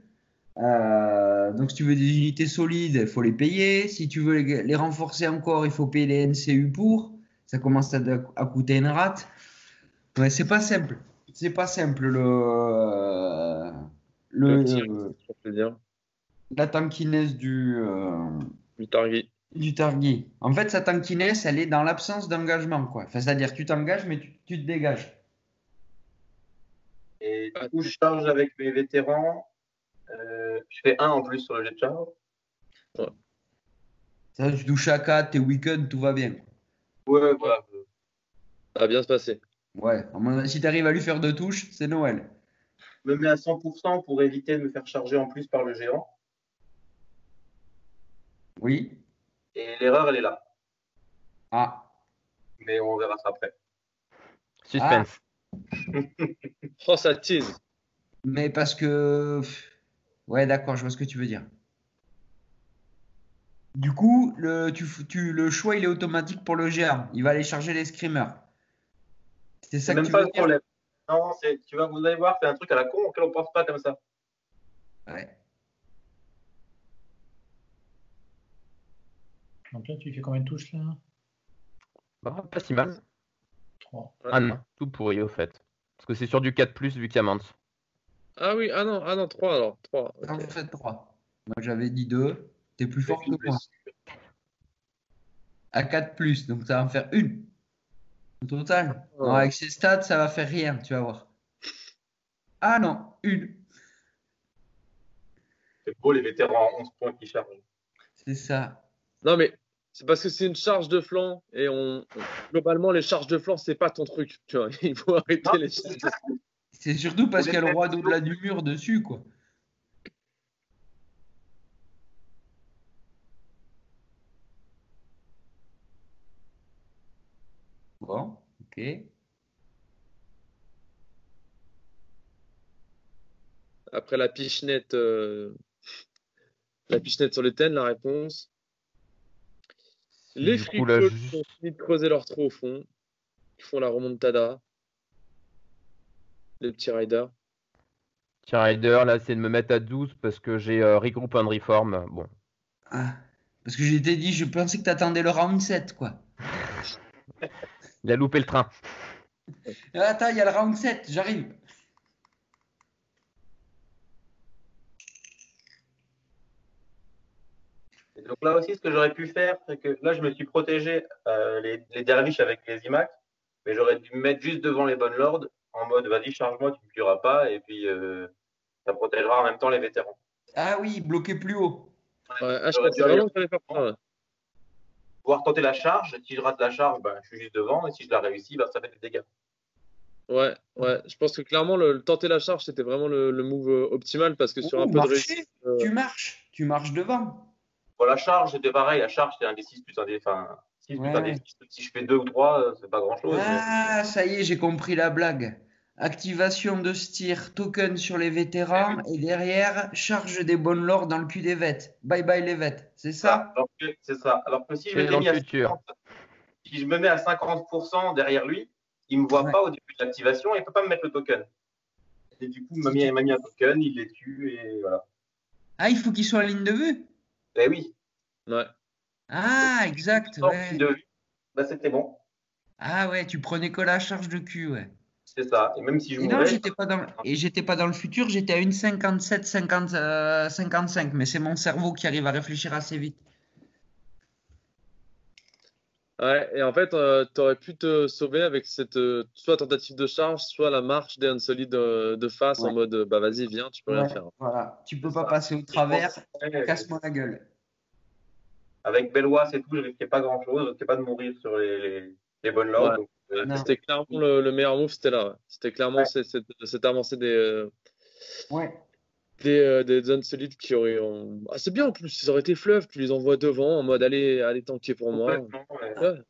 Donc, si tu veux des unités solides, il faut les payer. Si tu veux les renforcer encore, il faut payer les NCU pour. Ça commence à coûter une rate. Ouais, c'est pas simple. C'est pas simple Le tir, le, ça fait bien. la tankiness Du target. du target. En fait, sa tankiness, elle est dans l'absence d'engagement, quoi. Enfin, c'est-à-dire, tu t'engages, mais tu te dégages. Et Ah, du coup, je charge avec mes vétérans. Je fais un en plus sur le jet de charge. ouais. Ça, tu touches à 4, t'es week-end, tout va bien. Ouais, voilà. Ça va bien se passer. Ouais, si tu arrives à lui faire 2 touches, c'est Noël. Je me mets à 100% pour éviter de me faire charger en plus par le géant. Oui. Et l'erreur, elle est là. Ah. Mais on verra ça après. Ah, Suspense. Oh, ça tease. mais parce que. Ouais, d'accord, je vois ce que tu veux dire. Du coup, le choix, il est automatique pour le géant. Il va aller charger les screamers. C'est C'est ça que même tu pas veux le dire? problème. Non, vous allez voir, c'est un truc à la con auquel on pense pas comme ça. Ouais. Donc là, tu fais combien de touches là? Bah, pas si mal. 3. Ouais. Ah non, tout pourri au fait. Parce que c'est sur du 4+, vu qu'il y a Mance. Ah oui, ah non, 3 alors. 3. En Ok. fait, 3. Moi, j'avais dit 2. T'es plus Avec fort que une moi. blessure. À 4 plus, donc ça va en faire une au total. Non, Oh. avec ces stats, ça va faire rien, tu vas voir. Ah non, une. C'est beau les vétérans à 11 points qui chargent. C'est ça. Non, mais c'est parce que c'est une charge de flanc et globalement, les charges de flanc, c'est pas ton truc. Tu vois, il faut arrêter Non, les charges de flanc. C'est surtout parce c'est qu'il y a le les roi persos. d'au-delà du mur dessus, quoi. Bon, ok. Après la pichenette sur les thèmes, la réponse. Les Du coup, là, Free Falls ont fini de creuser leur trou au fond. Ils font la remontada. Les petits riders. Tiens, Rider, là, c'est de me mettre à 12 parce que j'ai Regroup and Reform. Bon, Ah, parce que j'étais dit, je pensais que t'attendais le round 7, quoi. il a loupé le train. Attends, il y a le round 7, j'arrive. Et donc là aussi, ce que j'aurais pu faire, c'est que là, je me suis protégé les derviches avec les IMAX, mais j'aurais dû me mettre juste devant les bonnes lords en mode vas-y, charge-moi, tu ne me tueras pas, et puis ça protégera en même temps les vétérans. Ah oui, bloqué plus haut. Ouais, je J'aurais pensais dû aller vraiment qu'il fallait faire ça. Ouais. pouvoir tenter la charge. Si je rate la charge, ben, je suis juste devant, et si je la réussis, ben, ça fait des dégâts. Ouais. Je pense que clairement, le tenter la charge, c'était vraiment le move optimal parce que sur un Ouh, peu de marcher, réussite. tu marches devant. Pour la charge, c'était pareil. La charge, c'est un des 6 plus un des. Enfin, 6 plus un des Ouais. 6. Si je fais 2 ou 3, c'est pas grand-chose. Mais... Ah, ça y est, j'ai compris la blague. Activation de steer, token sur les vétérans, et derrière, charge des bonnes lords dans le cul des vêtes. Bye bye les vêtes, c'est ça? C'est ça. Alors que si je C'est m'étais dans mis le à futur. 50, si je me mets à 50% derrière lui, il ne me voit Ouais. pas au début de l'activation et il ne peut pas me mettre le token. Et du coup, il m'a mis un token, il les tue et voilà. Ah, il faut qu'il soit en ligne de vue? Eh oui. Ouais. Ah, Donc, exact, si ouais. de vue, bah, c'était bon. Ah ouais, tu prenais que la charge de cul, ouais. C'est ça. Et même si je Et non, mourais, j'étais pas dans le futur, j'étais à une 57, 50, 55, mais c'est mon cerveau qui arrive à réfléchir assez vite. Ouais, et en fait, t'aurais pu te sauver avec cette soit tentative de charge, soit la marche des Unsolid de face en Ouais. mode bah vas-y, viens, tu peux rien Ouais, faire. voilà. Tu peux c'est pas ça. passer au Je travers, pensais, casse-moi la gueule. avec Bellois et tout, je risquais pas grand-chose. Je risquais pas de mourir sur les bonnes lords. Ouais. Donc, Non. C'était clairement le meilleur move, c'était là. Ouais. C'était clairement ouais. cette avancée Ouais. des Unsolid qui auraient. Ah, c'est bien en plus, ils auraient été fleuves, tu les envoies devant en mode allez tanker pour moi. Complètement, ouais. Ouais.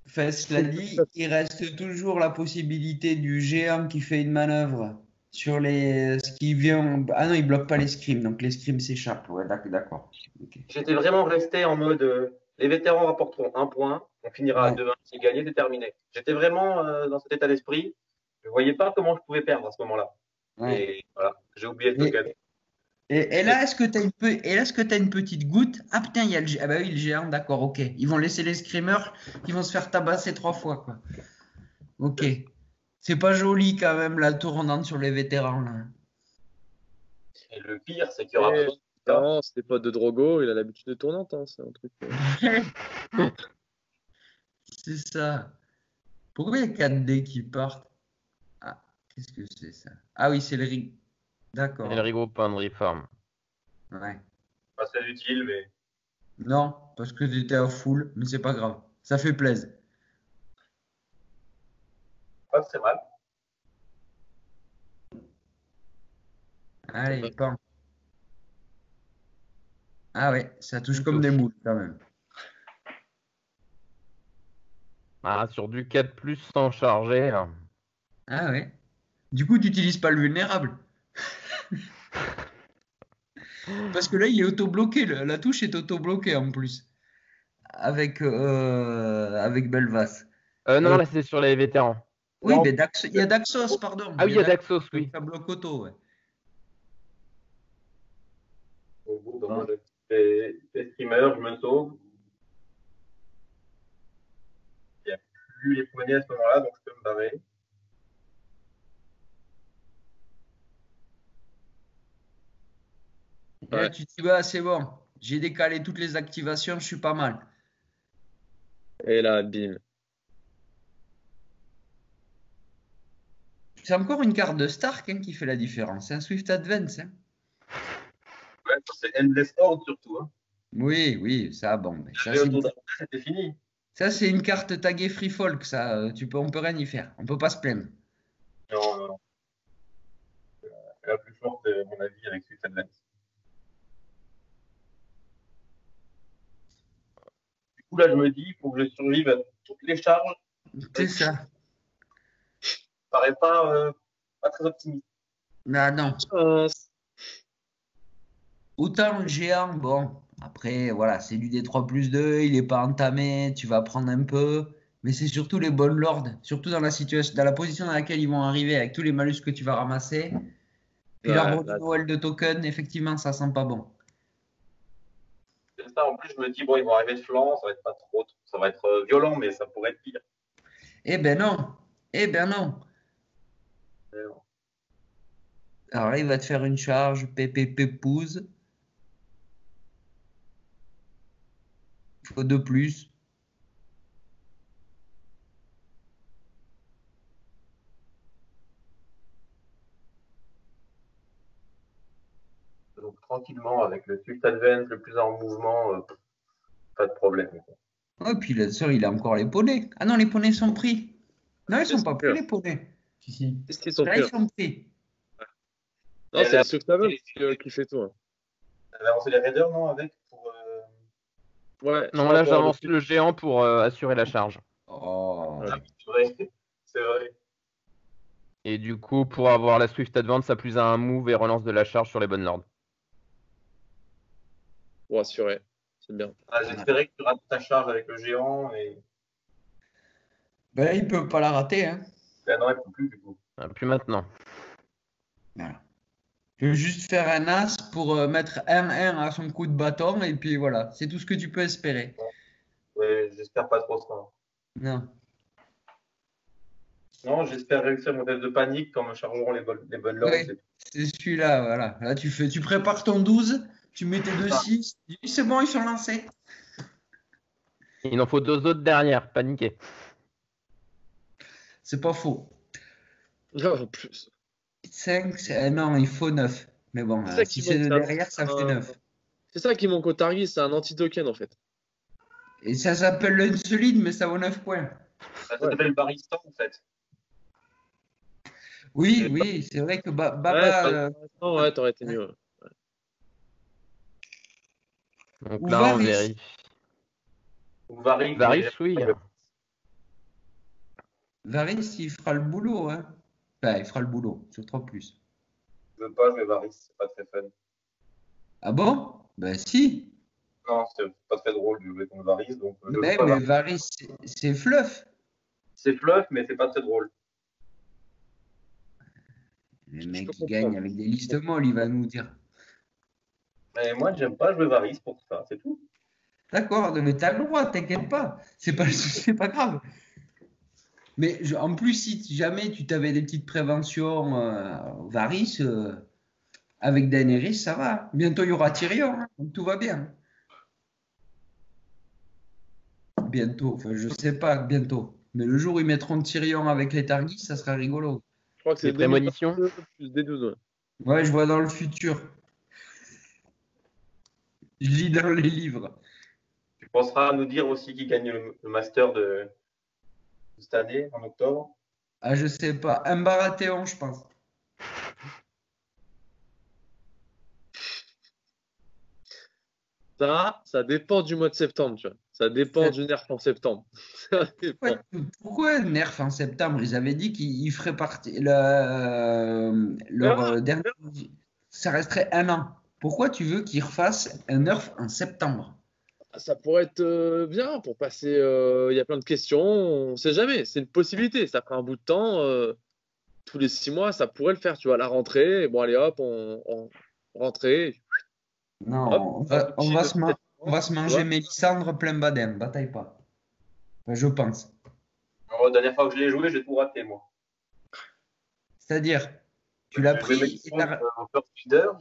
Enfin, cela dit, il reste toujours la possibilité du géant qui fait une manœuvre sur ce qui vient. Ah non, il bloque pas l'escrime, donc l'escrime s'échappe. Ouais, d'accord. Ok. J'étais vraiment resté en mode les vétérans rapporteront un point, on finira à Ouais. 2-1, c'est gagné, c'est terminé. J'étais vraiment dans cet état d'esprit. Je ne voyais pas comment je pouvais perdre à ce moment-là. Ouais. Et voilà, j'ai oublié le token. Et là, est-ce que tu as une petite goutte? Ah putain, il y a ah bah oui, le géant, d'accord, ok. Ils vont laisser les screamers qui vont se faire tabasser 3 fois, quoi. Ok. C'est pas joli quand même la tournante sur les vétérans là. Et le pire, c'est qu'il y aura Et besoin de ça. non, c'était pas de Drogo, il a l'habitude de tournante, hein, c'est un truc. C'est ça. Pourquoi il y a 4D qui partent? Ah, qu'est-ce que c'est ça? Ah oui, c'est le rig. D'accord. Et le Regroup and Reform. Ouais. Pas très utile, mais Non, parce que tu étais à full, mais c'est pas grave. Ça fait plaisir. pas très mal. Allez, pan. Ah ouais, ça touche comme des moules quand même. Ah, sur du 4+ sans charger. Là. Ah ouais. Du coup, tu n'utilises pas le vulnérable. Parce que là, il est auto-bloqué. La touche est auto-bloquée en plus. Avec Belvas. Non, là, c'est sur les vétérans. Oui, Non. mais il y a Daxos, pardon. Ah oui, il y a Daxos, oui. Ça bloque auto, ouais. Au bout, ben, moi, je fais streamer, je me sauve. Il n'y a plus les poignets à ce moment-là, donc je peux me barrer. Et là, tu te dis, bah, c'est bon. J'ai décalé toutes les activations, je suis pas mal. Et là, bim. C'est encore une carte de Stark hein, qui fait la différence. C'est un Swift Advance. Hein. Ouais, c'est Endless Horde surtout. Hein. Oui, ça, bon. Mais ça, C'était fini. ça, c'est une carte taguée Free Folk. Ça, on peut rien y faire. On peut pas se plaindre. Non. C'est la plus forte, à mon avis, avec Swift Advance. Du coup, là, je me dis, il faut que je survive à toutes les charges. C'est ça. Ça paraît pas très optimiste. Non. Autant le géant, bon, Après, voilà, c'est du D3+2, il n'est pas entamé, tu vas prendre un peu. Mais c'est surtout les bonnes lords, surtout dans la situation, dans la position dans laquelle ils vont arriver avec tous les malus que tu vas ramasser. Puis l'arbre de Noël de token, effectivement, ça sent pas bon. C'est ça, en plus, je me dis, bon, ils vont arriver de flanc, ça va être pas trop, ça va être violent, mais ça pourrait être pire. Eh ben non, eh ben non. Alors là, il va te faire une charge, pépé pépouze. Il faut 2 plus. Donc tranquillement, avec le Swift Advance le plus en mouvement, pas de problème. Oh, puis là, il a encore les poneys. Ah non, les poneys sont pris. Non, ils sont pas pris, les poneys. Si. Qu'est-ce qu'ils sont Là, pris ils sont pris. Non, c'est le Swift Advance qui fait tout. Elle avait avancé les raiders, non, avec pour, Ouais. Non, là, j'avance le géant pour assurer la charge. Oh. Ah, c'est vrai. C'est vrai. Et du coup, pour avoir la Swift Advance, ça plus un move et relance de la charge sur les bonnes lords. Pour assurer. C'est bien. Ah, j'espérais que tu rates ta charge avec le géant. Et... Ben, il peut pas la rater. Hein. Ben non, il ne peut plus du coup. Plus maintenant. Voilà. Je vais juste faire un as pour mettre 1-1 à son coup de bâton et puis voilà. C'est tout ce que tu peux espérer. Ouais, j'espère pas trop ça. Non. Non, j'espère réussir mon test de panique quand me chargeront les bonnes lords. Ouais, c'est celui-là, voilà. Là, tu prépares ton 12, tu mets tes 2-6, c'est bon, ils sont lancés. Il en faut 2 autres derrière, paniquer. C'est pas faux. Non, en plus. 5, non, il faut 9. Mais bon, si c'est de derrière, ça fait 9. C'est ça qui manque au Targi, c'est un anti-token en fait. Et ça s'appelle l'unsolide, mais ça vaut 9 points. Ça s'appelle Barista en fait. Oui, oui, c'est vrai que Baba. Ouais, t'aurais été mieux. Ouais. Donc Ou là, Varys. on vérifie. Ou Varys. Varys, oui. Varys, il fera le boulot. Hein. Enfin, il fera le boulot, sur 3 plus. Je veux pas jouer Varys, c'est pas très fun. Ah bon? Ben si. Non, c'est pas très drôle de jouer contre Varys. Donc, Mais Varys, c'est fluff. C'est fluff, mais c'est pas très drôle. Le mec qui gagne avec des listes molles, il va nous dire. Mais moi, j'aime pas jouer Varys pour ça, c'est tout. D'accord, mais t'as le droit, t'inquiète pas. C'est pas grave. Mais en plus, si jamais tu t'avais des petites préventions Varys, avec Daenerys, ça va. Bientôt, il y aura Tyrion, hein, donc tout va bien. Bientôt, enfin, je sais pas, bientôt. Mais le jour où ils mettront Tyrion avec les Targis, ça sera rigolo. Je crois que c'est des prémonitions. Plus D12, ouais. Ouais, je vois dans le futur. Je lis dans les livres. Tu penseras à nous dire aussi qui gagne le Master de cette année, en octobre? Ah, je sais pas. Un Baratheon, je pense. Ça dépend du mois de septembre, tu vois. Ça dépend du nerf en septembre. Ça dépend. Pourquoi Nerf en septembre? Ils avaient dit qu'ils feraient partie. Leur dernier. Ça resterait 1 an. Pourquoi tu veux qu'ils refassent un Nerf en septembre? Ça pourrait être bien pour passer. Il y a plein de questions. On ne sait jamais. C'est une possibilité. Ça prend un bout de temps. Tous les 6 mois, ça pourrait le faire. Tu vois, la rentrée. Et bon, allez hop, on rentrée. Non, Hop, on va se manger Mélissandre plein badem. Bataille pas. Enfin, je pense. La dernière fois que je l'ai joué, j'ai tout raté, moi. C'est-à-dire, tu l'as pris. En first leader,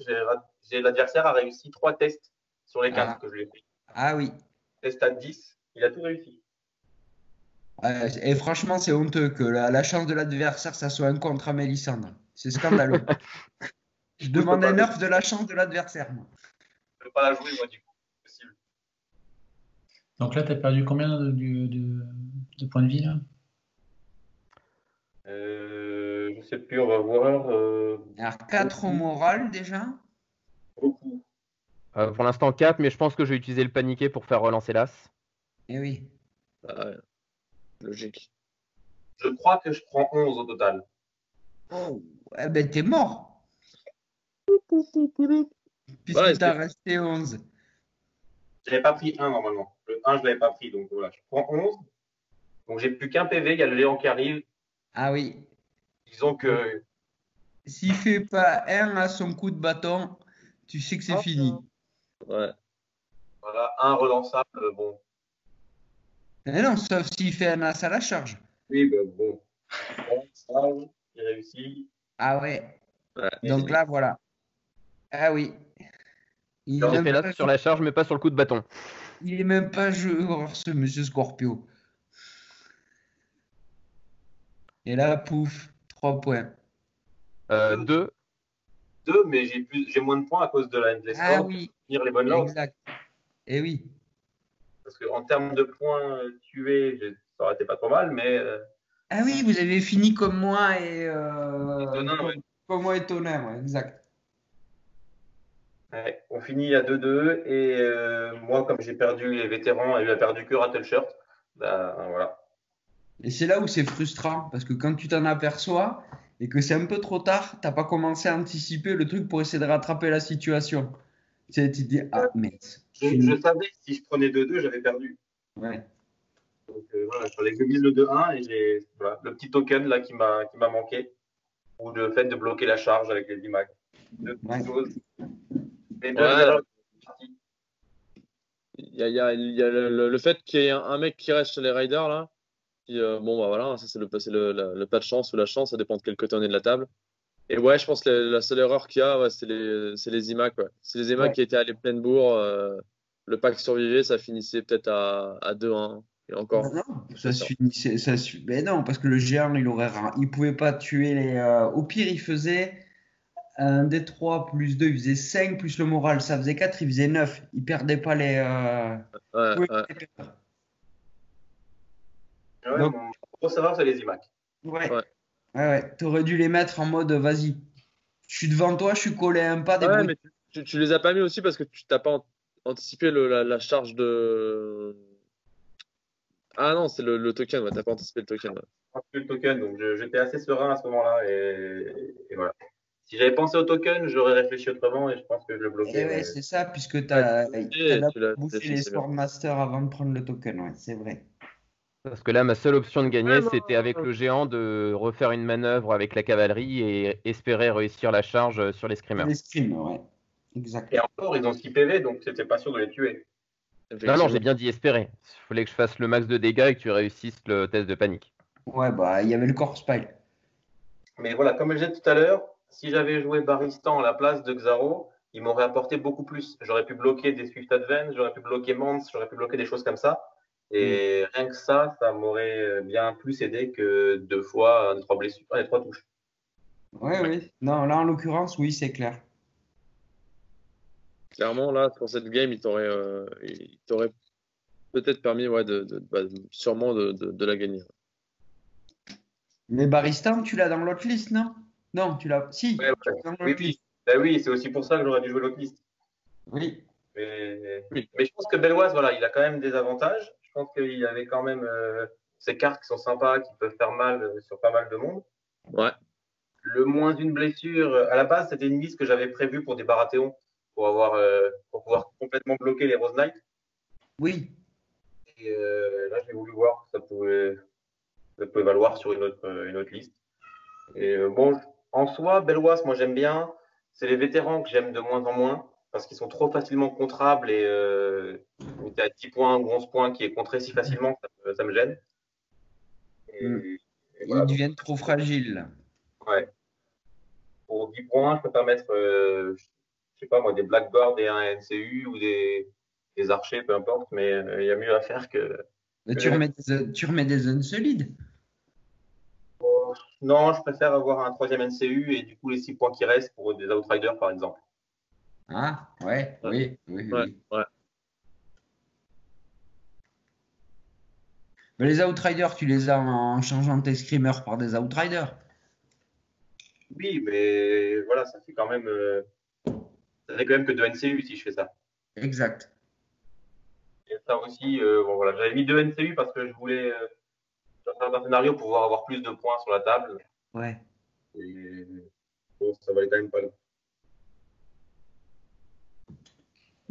l'adversaire a réussi 3 tests sur les 4 que je lui ai pris. Ah oui. Test à 10, il a tout réussi. Et franchement, c'est honteux que la chance de l'adversaire, ça soit un contre à Mélissandre. C'est scandaleux. Je demande un nerf de la chance de l'adversaire. Je ne peux pas la jouer, moi, du coup. Possible. Donc là, tu as perdu combien de points de vie là? Je ne sais plus, on va voir. Alors, 4 au moral déjà. Beaucoup. Pour l'instant 4, mais je pense que je vais utiliser le paniqué pour faire relancer l'as. Eh oui. Ah ouais. Logique. Je crois que je prends 11 au total. Oh, eh ben t'es mort. Puisque Ouais, t'as resté 11. j'avais pas pris 1 normalement. Le 1, je l'avais pas pris. Donc voilà, je prends 11. Donc j'ai plus qu'un PV, il y a le Léon qui arrive. Ah oui. Disons que. S'il fait pas un à son coup de bâton, tu sais que c'est fini. Ouais. Voilà, un relançable, bon. Mais non, sauf s'il fait un as à la charge. Oui, ben bon. Relançable, il réussit. Ah ouais. Ouais. Donc là, voilà. Ah oui. Il est J'ai même fait pas l'as sur la charge, mais pas sur le coup de bâton. Il est même pas joueur, ce monsieur Scorpio. Et là, pouf, 3 points. 2. 2, mais j'ai moins de points à cause de la endless Ah corde oui, pour finir les bonnes loads. exact. Et oui. Parce qu'en termes de points tués, ça aurait été pas trop mal, mais Ah oui, vous avez fini comme moi et étonnant, ouais. comme moi étonnant, ouais, exact. Ouais, on finit à 2-2 et moi, comme j'ai perdu les vétérans et lui a perdu que Rattleshirt, bah voilà. Et c'est là où c'est frustrant, parce que quand tu t'en aperçois et que c'est un peu trop tard, t'as pas commencé à anticiper le truc pour essayer de rattraper la situation. Tu sais, tu te dis, ah, mais Je savais que si je prenais 2-2, j'avais perdu. Ouais. Donc voilà, il fallait que je mise le 2-1 et j'ai voilà, le petit token là qui m'a manqué. Ou le fait de bloquer la charge avec les IMAX. Deux petites Ouais. choses. Les deux Ouais. erreurs. Il y a le fait qu'il y ait un mec qui reste chez les Raiders là. Puis, bon, bah voilà, ça c'est le pas de chance ou la chance, ça dépend de quel côté on est de la table. Et ouais, je pense que la seule erreur qu'il y a, ouais, c'est les IMAC. Ouais. C'est les IMAC Ouais. qui étaient allés pleine bourre. Le pack survivait, ça finissait peut-être à 2-1. Et encore. Ben non, mais non, parce que le géant, il pouvait pas tuer les. Au pire, il faisait un des 3 plus 2, il faisait 5 plus le moral, ça faisait 4, il faisait 9. Il perdait pas les. Ouais, pouvait ouais. pas les perdre. Ouais, Donc, mon gros savoir, c'est les IMAX. ouais. Ouais. Ouais. T'aurais dû les mettre en mode vas-y. Je suis devant toi, je suis collé à un pas des Ouais, bruits. mais tu les as pas mis aussi parce que tu t'as pas anticipé la charge de. Ah non, c'est le token, ouais, t'as pas anticipé le token. Ouais. Je pense que le token, donc j'étais assez serein à ce moment-là. Et voilà. Si j'avais pensé au token, j'aurais réfléchi autrement et je pense que je le bloquais. Et ouais, Mais... c'est ça, puisque Ouais, t'as tu l'as bouffé les foncé bien. Swordmaster avant de prendre le token, ouais, c'est vrai. Parce que là, ma seule option de gagner, Ouais, non, c'était avec le géant de refaire une manœuvre avec la cavalerie et espérer réussir la charge sur les screamers. Les scrims, ouais. Exact. Et encore, ils ont 6 PV, donc c'était pas sûr de les tuer. Non, effectivement. j'ai bien dit espérer. Il fallait que je fasse le max de dégâts et que tu réussisses le test de panique. Ouais, bah, il y avait le corpse pile. Mais voilà, comme je disais tout à l'heure, si j'avais joué Baristan à la place de Xaro, il m'aurait apporté beaucoup plus. J'aurais pu bloquer des Swift Advance, j'aurais pu bloquer Mance, j'aurais pu bloquer des choses comme ça. Et rien que ça m'aurait bien plus aidé que 2 fois un des 3 blessures, un des 3 touches. Ouais, oui. Non, là, en l'occurrence, oui, c'est clair. Clairement, là, pour cette game, il t'aurait peut-être permis ouais, sûrement de la gagner. Mais Baristan, tu l'as dans l'autre liste, non? Non, tu l'as. Si, Ouais, tu ouais. l'as dans Oui, l'autre oui. liste. Ben oui, c'est aussi pour ça que j'aurais dû jouer l'autre liste. Oui. Mais je pense que Belloise, voilà, il a quand même des avantages. Je pense qu'il y avait quand même ces cartes qui sont sympas, qui peuvent faire mal sur pas mal de monde. Ouais. Le moins une blessure, à la base, c'était une liste que j'avais prévue pour des Baratheons, pour pouvoir complètement bloquer les Rose Knights. Oui. Et là, j'ai voulu voir que ça pouvait valoir sur une autre liste. Et bon, en soi, Belloise, moi j'aime bien. C'est les vétérans que j'aime de moins en moins parce qu'ils sont trop facilement contrables et où tu as 10 points ou 11 points qui est contré si facilement, ça me gêne. Et voilà, Ils donc, deviennent trop fragiles. ouais. Pour 10 points, je peux pas mettre, je sais pas moi, des Blackboard et un NCU ou des archers, peu importe, mais il y a mieux à faire que. Mais tu remets des zones solides. Non, je préfère avoir un troisième NCU et du coup les 6 points qui restent pour des Outriders par exemple. Ah, ouais, oui, oui, Ouais, oui. ouais. Mais les Outriders, tu les as en changeant tes screamers par des Outriders. Oui, mais voilà, ça fait quand même que 2 NCU si je fais ça. Exact. Et ça aussi, bon voilà, j'avais mis 2 NCU parce que je voulais faire un scénario pour pouvoir avoir plus de points sur la table. Ouais. Et bon, ça valait quand même pas le coup.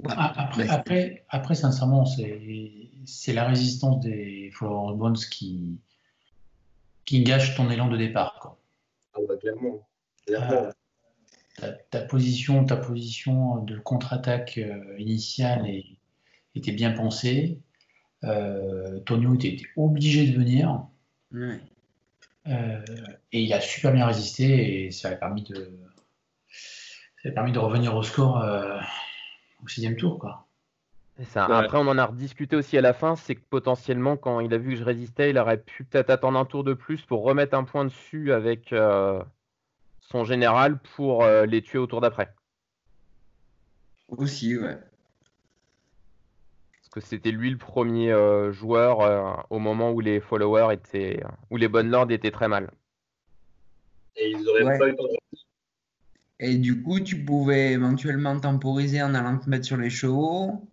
Ouais. Après, sincèrement, c'est la résistance des Flower Bones qui gâche ton élan de départ, quoi. Ah ouais, clairement. Clairement. Ta position de contre-attaque initiale était bien pensée. Tonio était obligé de venir. Ouais. Et il a super bien résisté et ça a permis de revenir au score au 6e tour, quoi. C'est ça. Ouais. Après, on en a rediscuté aussi à la fin, c'est que potentiellement, quand il a vu que je résistais, il aurait pu peut-être attendre un tour de plus pour remettre un point dessus avec son général pour les tuer au tour d'après. Aussi, ouais. Parce que c'était lui le premier joueur au moment où les followers où les bonnes lords étaient très mal. Et ils auraient Ouais. pas eu le temps de... Et du coup, tu pouvais éventuellement temporiser en allant te mettre sur les chevaux.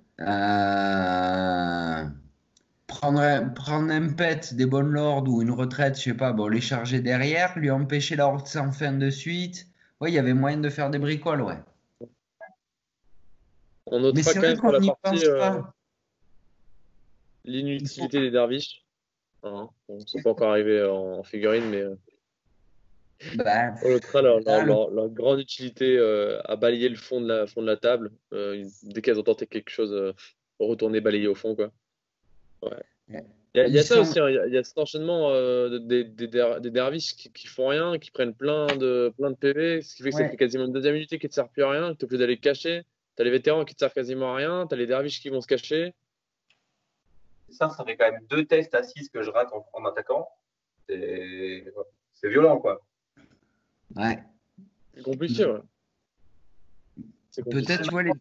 Prendre un pet des bonnes lords ou une retraite, je sais pas, bon, les charger derrière, lui empêcher la horde sans fin de suite. Ouais, il y avait moyen de faire des bricoles, ouais. On Mais notera c'est quand vrai même sur qu'on la n'y partie pense pas. l'inutilité des derviches. Hein, bon, c'est pas encore arrivé en figurine, mais Bah, on notera leur, leur- là, leur- leur grande utilité à balayer le fond de la table. Dès qu'elles ont tenté quelque chose, retourner balayer au fond, quoi. Ouais. Il y ils a ça sont. aussi, hein, il y a cet enchènement des derviches qui font rien, qui prennent plein de PV, ce qui fait que ça fait Ouais. quasiment une deuxième unité qui ne te sert plus à rien, que tu es obligé d'aller cacher. T'as les vétérans qui te servent quasiment à rien, t'as les derviches qui vont se cacher. Ça fait quand même 2 tests à 6 que je rate en attaquant. C'est violent, quoi. Ouais. C'est compliqué, ouais. C'est compliqué. Peut-être, tu vois, les.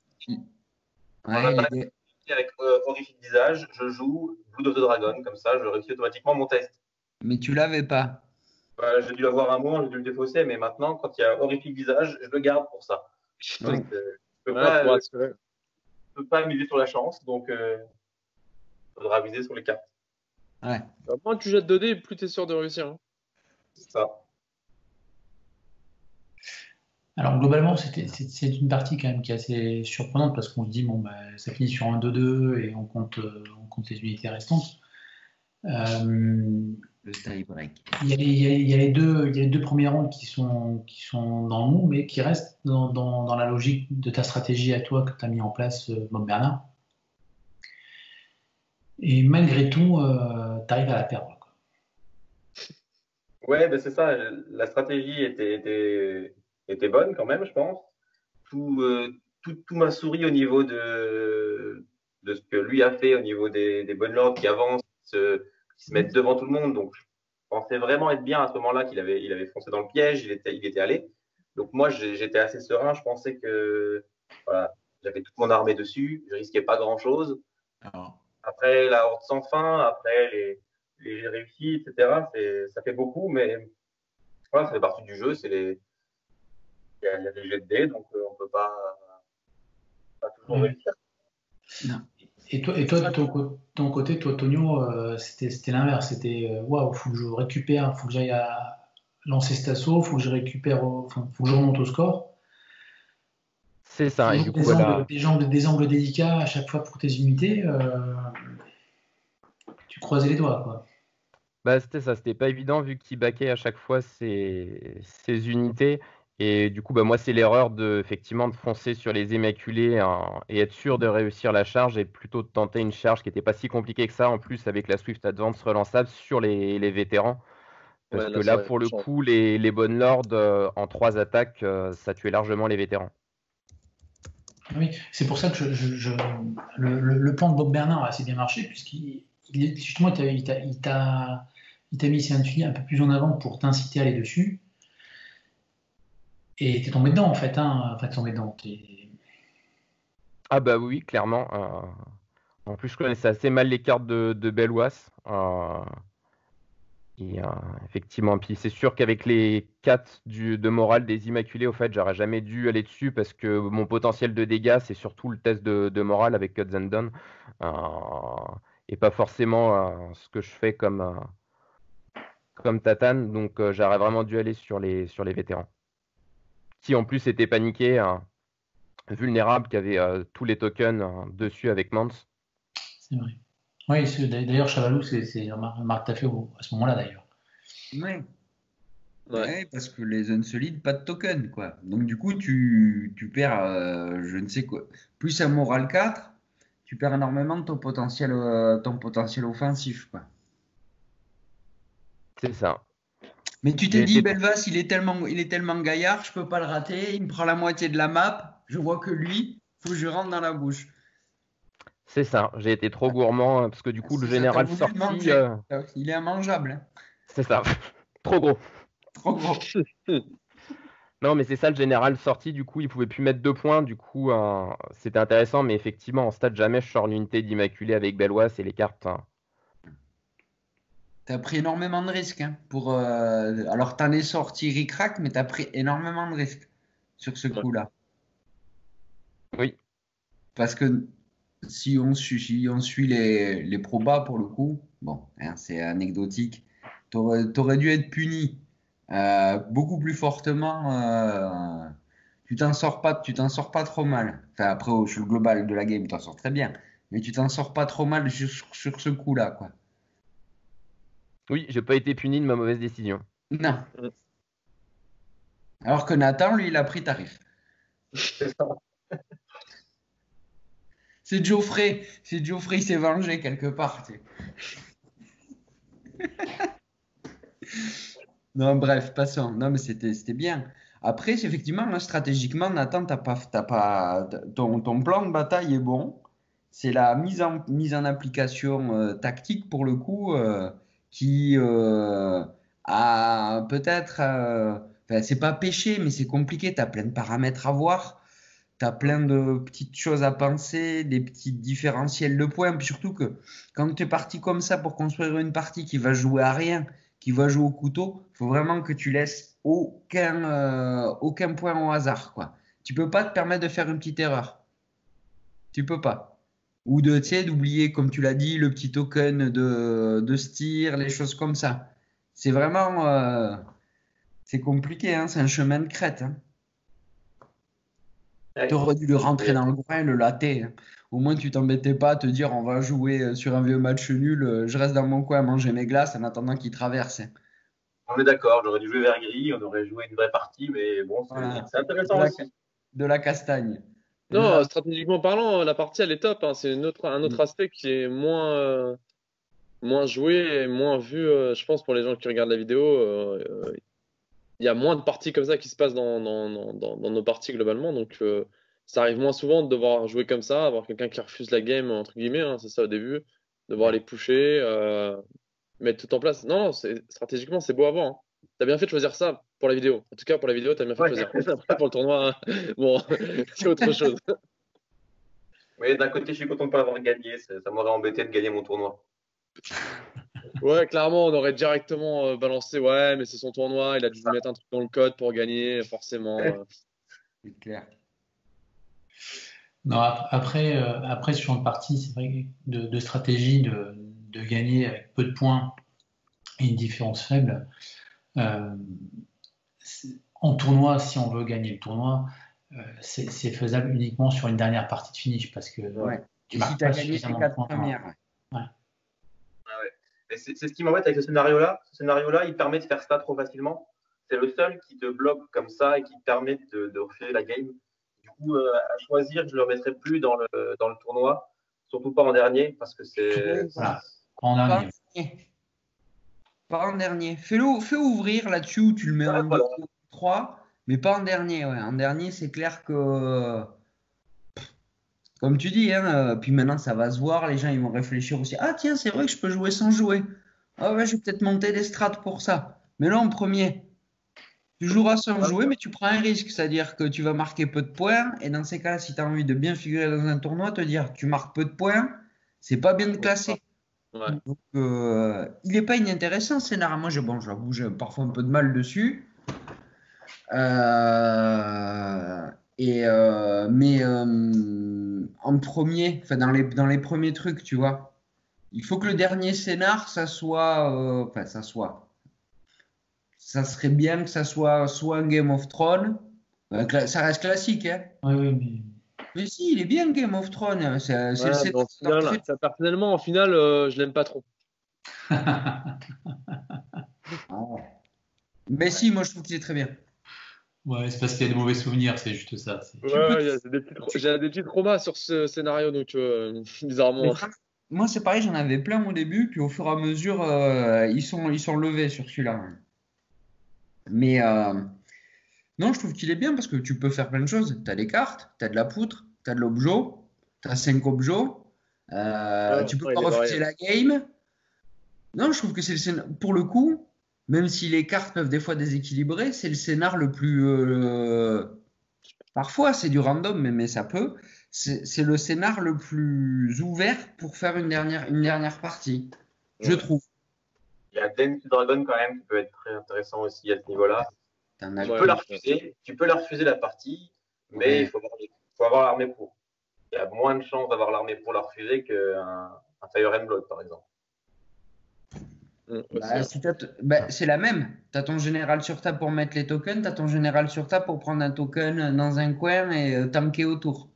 En Ouais, attaque, avec horrifique visage, je joue Blood of the Dragon, comme ça, je réussis automatiquement mon test. Mais tu l'avais pas. J'ai dû l'avoir un mois, j'ai dû le défausser, mais maintenant, quand il y a horrifique visage, je le garde pour ça. Ouais. Je Ouais, pour ne assurer. peux pas miser sur la chance, donc il faudra miser sur les cartes. Ouais. Moins tu jettes 2 dés, plus tu es sûr de réussir. Hein. C'est ça. Alors globalement, c'est une partie quand même qui est assez surprenante parce qu'on se dit, bon, bah, ça finit sur un 2-2 et on compte les unités restantes. Le tie-break. Il y a les deux premiers rounds qui sont dans le mou, mais qui restent dans la logique de ta stratégie à toi que tu as mis en place, Bob Bernard. Et malgré tout, tu arrives à la perdre, quoi. Ouais, ben c'est ça. La stratégie était bonne quand même, je pense. Tout m'a souri au niveau de ce que lui a fait, au niveau des bonnes lords qui avancent, qui se mettent devant tout le monde. Donc, je pensais vraiment être bien à ce moment-là qu'il avait foncé dans le piège, il était allé. Donc, moi, j'étais assez serein. Je pensais que voilà, j'avais toute mon armée dessus, je risquais pas grand-chose. Alors, Après la horde sans fin, après les réussis, etc., ça fait beaucoup, mais voilà, ça fait partie du jeu. Il y a des jets de dés, donc on peut pas toujours réussir. non. Et toi, de ton côté, toi, Tonio, c'était l'inverse. C'était waouh, faut que je récupère, faut que j'aille lancer cet assaut, faut que je récupère, faut que je remonte au score. C'est ça. Et Toujours du coup, voilà. des angles délicats à chaque fois pour tes unités. Tu croisais les doigts, quoi. Bah, c'était ça, c'était pas évident vu qu'il baquait à chaque fois ses unités. Et du coup, bah, moi, c'est l'erreur effectivement, de foncer sur les Immaculés hein, et être sûr de réussir la charge et plutôt de tenter une charge qui n'était pas si compliquée que ça, en plus avec la Swift Advance relançable sur les vétérans. Parce Ouais, que là, ça là, aurait pour pu le changer. coup, les bonnes lords en 3 attaques, ça tuait largement les vétérans. Oui, c'est pour ça que le plan de Bob Bernard a assez bien marché, justement, il t'a mis ses intuitions un peu plus en avant pour t'inciter à aller dessus. Et t'es tombé dedans, en fait. Hein. Enfin, t'es tombé dedans. Ah bah oui, clairement. En plus, je connaissais assez mal les cartes de Belwas. Et effectivement, puis c'est sûr qu'avec les 4 de morale des Immaculés, au fait, j'aurais jamais dû aller dessus parce que mon potentiel de dégâts, c'est surtout le test de morale avec Cuts and Done. Et pas forcément ce que je fais comme Tatane. Donc j'aurais vraiment dû aller sur les vétérans. Qui en plus étaient paniqués. vulnérable qui avait tous les tokens dessus avec Mance. C'est vrai. Oui, d'ailleurs, Chavalou, c'est Marc Taffet à ce moment-là, d'ailleurs. Ouais. Ouais. Ouais, parce que les zones solides, pas de token, quoi. Donc, du coup, tu perds, je ne sais quoi. Plus un moral 4, tu perds énormément de ton potentiel offensif, quoi. C'est ça. Mais tu J'ai t'es dit, été- Belvas, il est tellement gaillard, je peux pas le rater. Il me prend la moitié de la map. Je vois que lui, faut que je rentre dans la bouche. C'est ça. J'ai été trop gourmand parce que du coup, le Ça t'a général voulu le sorti, manger. Il est immangeable, hein. c'est ça. Trop gros. Trop gros. Non, mais c'est ça, le général sorti, du coup, il pouvait plus mettre 2 points, du coup, c'était intéressant, mais effectivement, en stade, jamais je sors l'unité d'Immaculé avec Bellois, c'est les cartes. T'as pris énormément de risques, hein, alors, t'en es sorti ric-rac, mais t'as pris énormément de risques sur ce Ouais. coup-là. Oui, Parce que si on suit les probas, pour le coup, bon, hein, c'est anecdotique, t'aurais dû être puni beaucoup plus fortement. Tu t'en sors pas trop mal. Enfin, après, sur le global de la game, tu t'en sors très bien. Mais tu t'en sors pas trop mal sur ce coup-là, quoi. oui, j'ai pas été puni de ma mauvaise décision. Non. Mm. Alors que Nathan, lui, il a pris tarif. C'est ça. C'est Geoffrey. Il s'est vengé quelque part, tu sais. Non, bref, passons. Non, mais c'était bien. Après, effectivement, là, stratégiquement, Nathan, ton plan de bataille est bon. C'est la mise en application tactique, pour le coup, qui a peut-être. Enfin, c'est pas péché, mais c'est compliqué. Tu as plein de paramètres à voir. Tu as plein de petites choses à penser, des petits différentiels de points. Puis surtout que quand tu es parti comme ça pour construire une partie qui va jouer à rien, qui va jouer au couteau, il faut vraiment que tu laisses aucun point au hasard, quoi. Tu peux pas te permettre de faire une petite erreur. Tu peux pas. Ou tu sais, d'oublier, comme tu l'as dit, le petit token de Styr, les choses comme ça. C'est vraiment c'est compliqué, hein, c'est un chemin de crête, hein. Ouais. Tu aurais dû le rentrer dans le coin, le latter, hein. Au moins, tu t'embêtais pas à te dire on va jouer sur un vieux match nul, je reste dans mon coin à manger mes glaces en attendant qu'il traverse, hein. On est d'accord, j'aurais dû jouer vers gris, on aurait joué une vraie partie, mais bon, Voilà. c'est De intéressant la, aussi. de la castagne. Et Non, là, stratégiquement parlant, la partie elle est top, hein. C'est un autre aspect qui est moins joué et moins vu, je pense, pour les gens qui regardent la vidéo. Il y a moins de parties comme ça qui se passent dans nos parties globalement. Donc, ça arrive moins souvent de devoir jouer comme ça, avoir quelqu'un qui refuse la game, entre guillemets, hein, c'est ça au début, devoir les pusher, mettre tout en place. Non, stratégiquement, c'est beau à voir, hein. T'as bien fait de choisir ça pour la vidéo. En tout cas, pour la vidéo, t'as bien fait de Ouais. choisir. Après, pour le tournoi, bon, c'est autre chose. Mais d'un côté, je suis content de ne pas avoir gagné, ça m'aurait embêté de gagner mon tournoi. Ouais, clairement, on aurait directement balancé. Ouais, mais c'est son tournoi, il a dû mettre un truc dans le code pour gagner, forcément. c'est clair. Non, après sur une partie, c'est vrai que de stratégie de gagner avec peu de points et une différence faible. En tournoi, si on veut gagner le tournoi, c'est faisable uniquement sur une dernière partie de finish parce que Ouais. tu Et marques si tu as pas gagné tes suffisamment de 4 points. premières, ouais. Ah ouais. Et c'est ce qui m'embête avec ce scénario-là. Ce scénario-là, il permet de faire ça trop facilement. C'est le seul qui te bloque comme ça et qui te permet de refiler la game. Du coup, à choisir, je ne le remettrai plus dans le tournoi, surtout pas en dernier, parce que c'est. Voilà, en Pas dernier. en dernier. Pas en dernier. Fais ouvrir là-dessus où tu le mets Ouais, en voilà. 2 ou 3, mais pas en dernier. Ouais. En dernier, c'est clair que, comme tu dis, hein, puis maintenant ça va se voir, les gens ils vont réfléchir aussi. Ah tiens, c'est vrai que je peux jouer sans jouer. Ah ouais, je vais peut-être monter des strats pour ça. Mais là, en premier, tu joueras sans jouer, mais tu prends un risque, c'est-à-dire que tu vas marquer peu de points. Et dans ces cas-là, si tu as envie de bien figurer dans un tournoi, te dire tu marques peu de points, c'est pas bien de classer. Ouais. Donc, il n'est pas inintéressant, ce scénario. Moi, j'avoue, j'ai parfois un peu de mal dessus. Mais en premier, enfin dans les premiers trucs, tu vois, il faut que le dernier scénar, ça serait bien que ça soit un Game of Thrones. Ça reste classique, hein. Oui, oui, mais Mais si, il est bien Game of Thrones. C'est le Ouais, mais scénario parfait. personnellement, en finale, je l'aime pas trop. Mais si, moi je trouve qu'il est très bien. Ouais, c'est parce qu'il y a de mauvais souvenirs, c'est juste ça. Tu peux. J'ai des petits traumas sur ce scénario, donc bizarrement. Moi, c'est pareil, j'en avais plein au début, puis au fur et à mesure, ils sont levés sur celui-là. Mais non, je trouve qu'il est bien parce que tu peux faire plein de choses. Tu as des cartes, tu as de la poutre, tu as de l'objet, tu as 5 objets. Tu peux Ouais, pas il est refuser varié. la game. Non, je trouve que c'est le scénar. Pour le coup, même si les cartes peuvent des fois déséquilibrer, c'est le scénar le plus. Parfois, c'est du random, mais ça peut. C'est le scénar le plus ouvert pour faire une dernière partie, je Ouais. trouve. Il y a Dance to Dragon quand même qui peut être très intéressant aussi à ce niveau-là. T'en Tu as- peux la refuser, la partie, mais Ouais. il faut avoir l'armée pour. Il y a moins de chances d'avoir l'armée pour la refuser qu'un Fire and Blood, par exemple. Bah, c'est la même. Tu as ton général sur table pour mettre les tokens, tu as ton général sur table pour prendre un token dans un coin et tanker autour.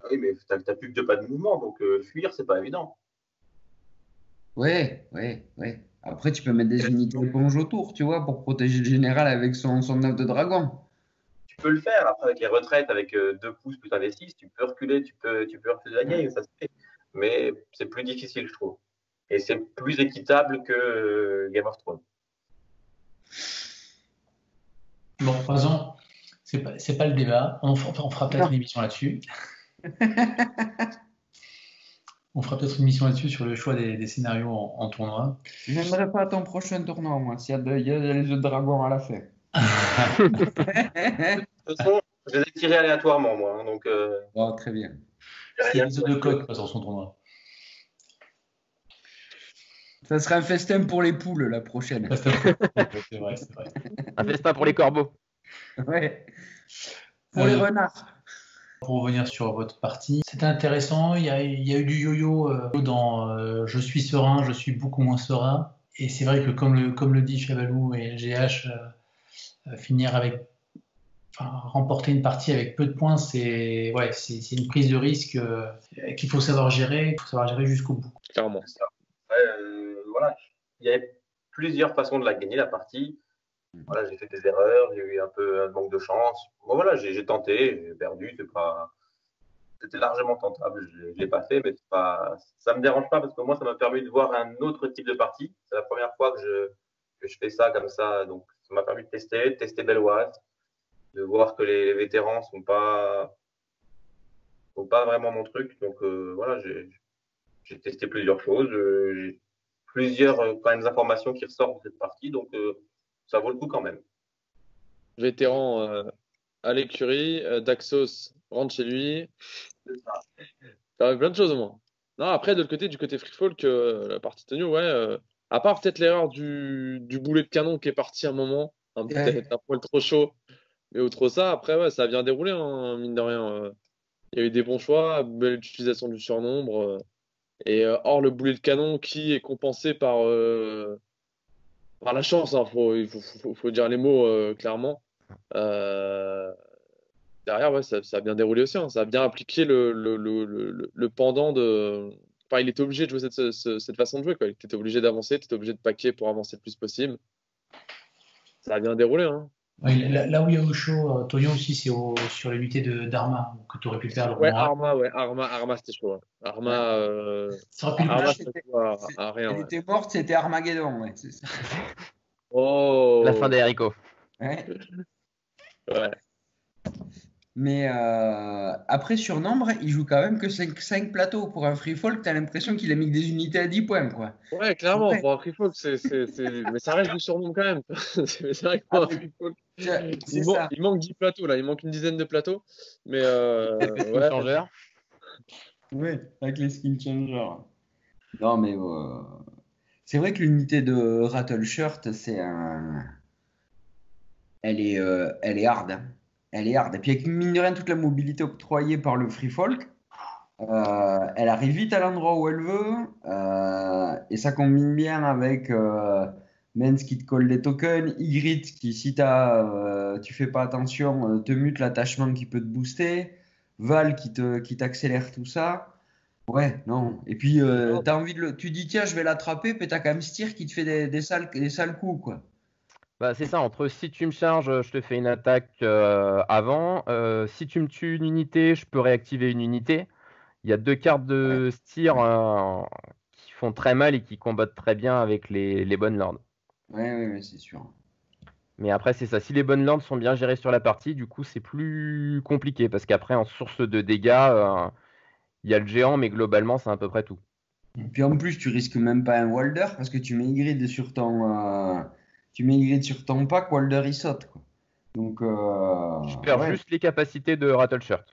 Ah oui, mais t'as plus que 2 pas de mouvement, donc fuir, c'est pas évident. Ouais. Après, tu peux mettre des unités éponge autour, tu vois, pour protéger le général avec son œuf de dragon. Tu peux le faire, après avec les retraites, avec 2 pouces plus un des 6, tu peux reculer, tu peux refuser la game, ça se fait. Mais c'est plus difficile, je trouve. Et c'est plus équitable que Game of Thrones. Bon, de toute façon, c'est pas le débat. On fera peut-être une émission là-dessus. On fera peut-être une émission là-dessus sur le choix des scénarios en tournoi. J'aimerais pas ton prochain tournoi, moi, s'il y a les œufs de dragon à la fin. De toute façon, je les ai tirés aléatoirement, moi. Hein, donc, Oh, très bien. C'est des œufs de coq sur son tournoi. Ça sera un festin pour les poules la prochaine. C'est vrai. Un festin pour les corbeaux. Ouais. Pour les renards. Pour revenir sur votre partie, c'était intéressant. Il y a eu du yo-yo dans je suis serein, je suis beaucoup moins serein. Et c'est vrai que comme le dit Chavalou et GH, remporter une partie avec peu de points, c'est une prise de risque qu'il faut savoir gérer. Il faut savoir gérer jusqu'au bout. Clairement. Voilà, il y avait plusieurs façons de la gagner, la partie. Voilà, j'ai fait des erreurs, j'ai eu un peu un manque de chance. Bon, voilà, j'ai tenté, j'ai perdu, c'était largement tentable. Je l'ai pas fait, mais ça me dérange pas parce que moi, ça m'a permis de voir un autre type de partie. C'est la première fois que je fais ça comme ça, donc ça m'a permis de tester Belwas, de voir que les vétérans sont pas vraiment mon truc. Donc voilà, j'ai testé plusieurs choses, j'ai plusieurs quand même informations qui ressortent de cette partie, donc ça vaut le coup quand même. Vétéran à l'écurie, Daxos rentre chez lui. Ça plein de choses au moins. Non, après, de l'autre côté, du côté Free Folk, la partie tenue, ouais. À part peut-être l'erreur du boulet de canon qui est parti un moment, peut-être un poil trop chaud. Mais outre ça, après, ouais, ça a bien déroulé, hein, mine de rien. Il y a eu des bons choix, belle utilisation du surnombre. Et hors le boulet de canon qui est compensé par la chance, hein, faut dire les mots clairement. Derrière, ouais, ça a bien déroulé aussi. Hein. Ça a bien appliqué le pendant de. Enfin, il était obligé de jouer cette façon de jouer. Quoi. Il était obligé d'avancer, tu étais obligé de paquer pour avancer le plus possible. Ça a bien déroulé. Hein. Ouais, là où il y a au show, Tonio aussi, c'est sur l'unité d'Arma que tu aurais pu faire. Ouais, Arma, c'était chaud. Hein. Arma, ça aurait pu le Arma, coucher. à rien. Elle était morte, c'était Armageddon. Ouais, c'est ça. Oh. La fin des haricots. Ouais. Ouais. Mais après, sur nombre, il joue quand même que 5 plateaux. Pour un free fall, t'as l'impression qu'il a mis des unités à 10 points, quoi. Ouais, clairement, Ouais. pour un free folk, mais ça reste du surnom quand même. C'est vrai que pour un free folk, il manque 10 plateaux là, il manque une dizaine de plateaux. Mais ouais. Changeur. Oui, avec les skin changers. Non, mais c'est vrai que l'unité de Rattle Shirt, elle est hard. Hein. Elle est hard. Et puis avec mine de rien, toute la mobilité octroyée par le Free Folk, elle arrive vite à l'endroit où elle veut. Et ça combine bien avec Mens qui te colle les tokens, Ygritte qui, si tu fais pas attention, te mute l'attachement qui peut te booster. Val qui t'accélère tout ça. Ouais, non. Et puis, t'as envie tu dis, tiens, je vais l'attraper, puis t'as quand même Styr qui te fait des sales coups, quoi. Bah, c'est ça, entre si tu me charges, je te fais une attaque avant. Si tu me tues une unité, je peux réactiver une unité. Il y a 2 cartes de Styr qui font très mal et qui combattent très bien avec les bonnes lords. Ouais, c'est sûr. Mais après, c'est ça. Si les bonnes lords sont bien gérées sur la partie, du coup, c'est plus compliqué parce qu'après, en source de dégâts, il y a le géant, mais globalement, c'est à peu près tout. Et puis en plus, tu risques même pas un Walder parce que tu mets Ygritte sur ton pack, Walder il saute, quoi. Donc, Je perds juste les capacités de Rattleshirt.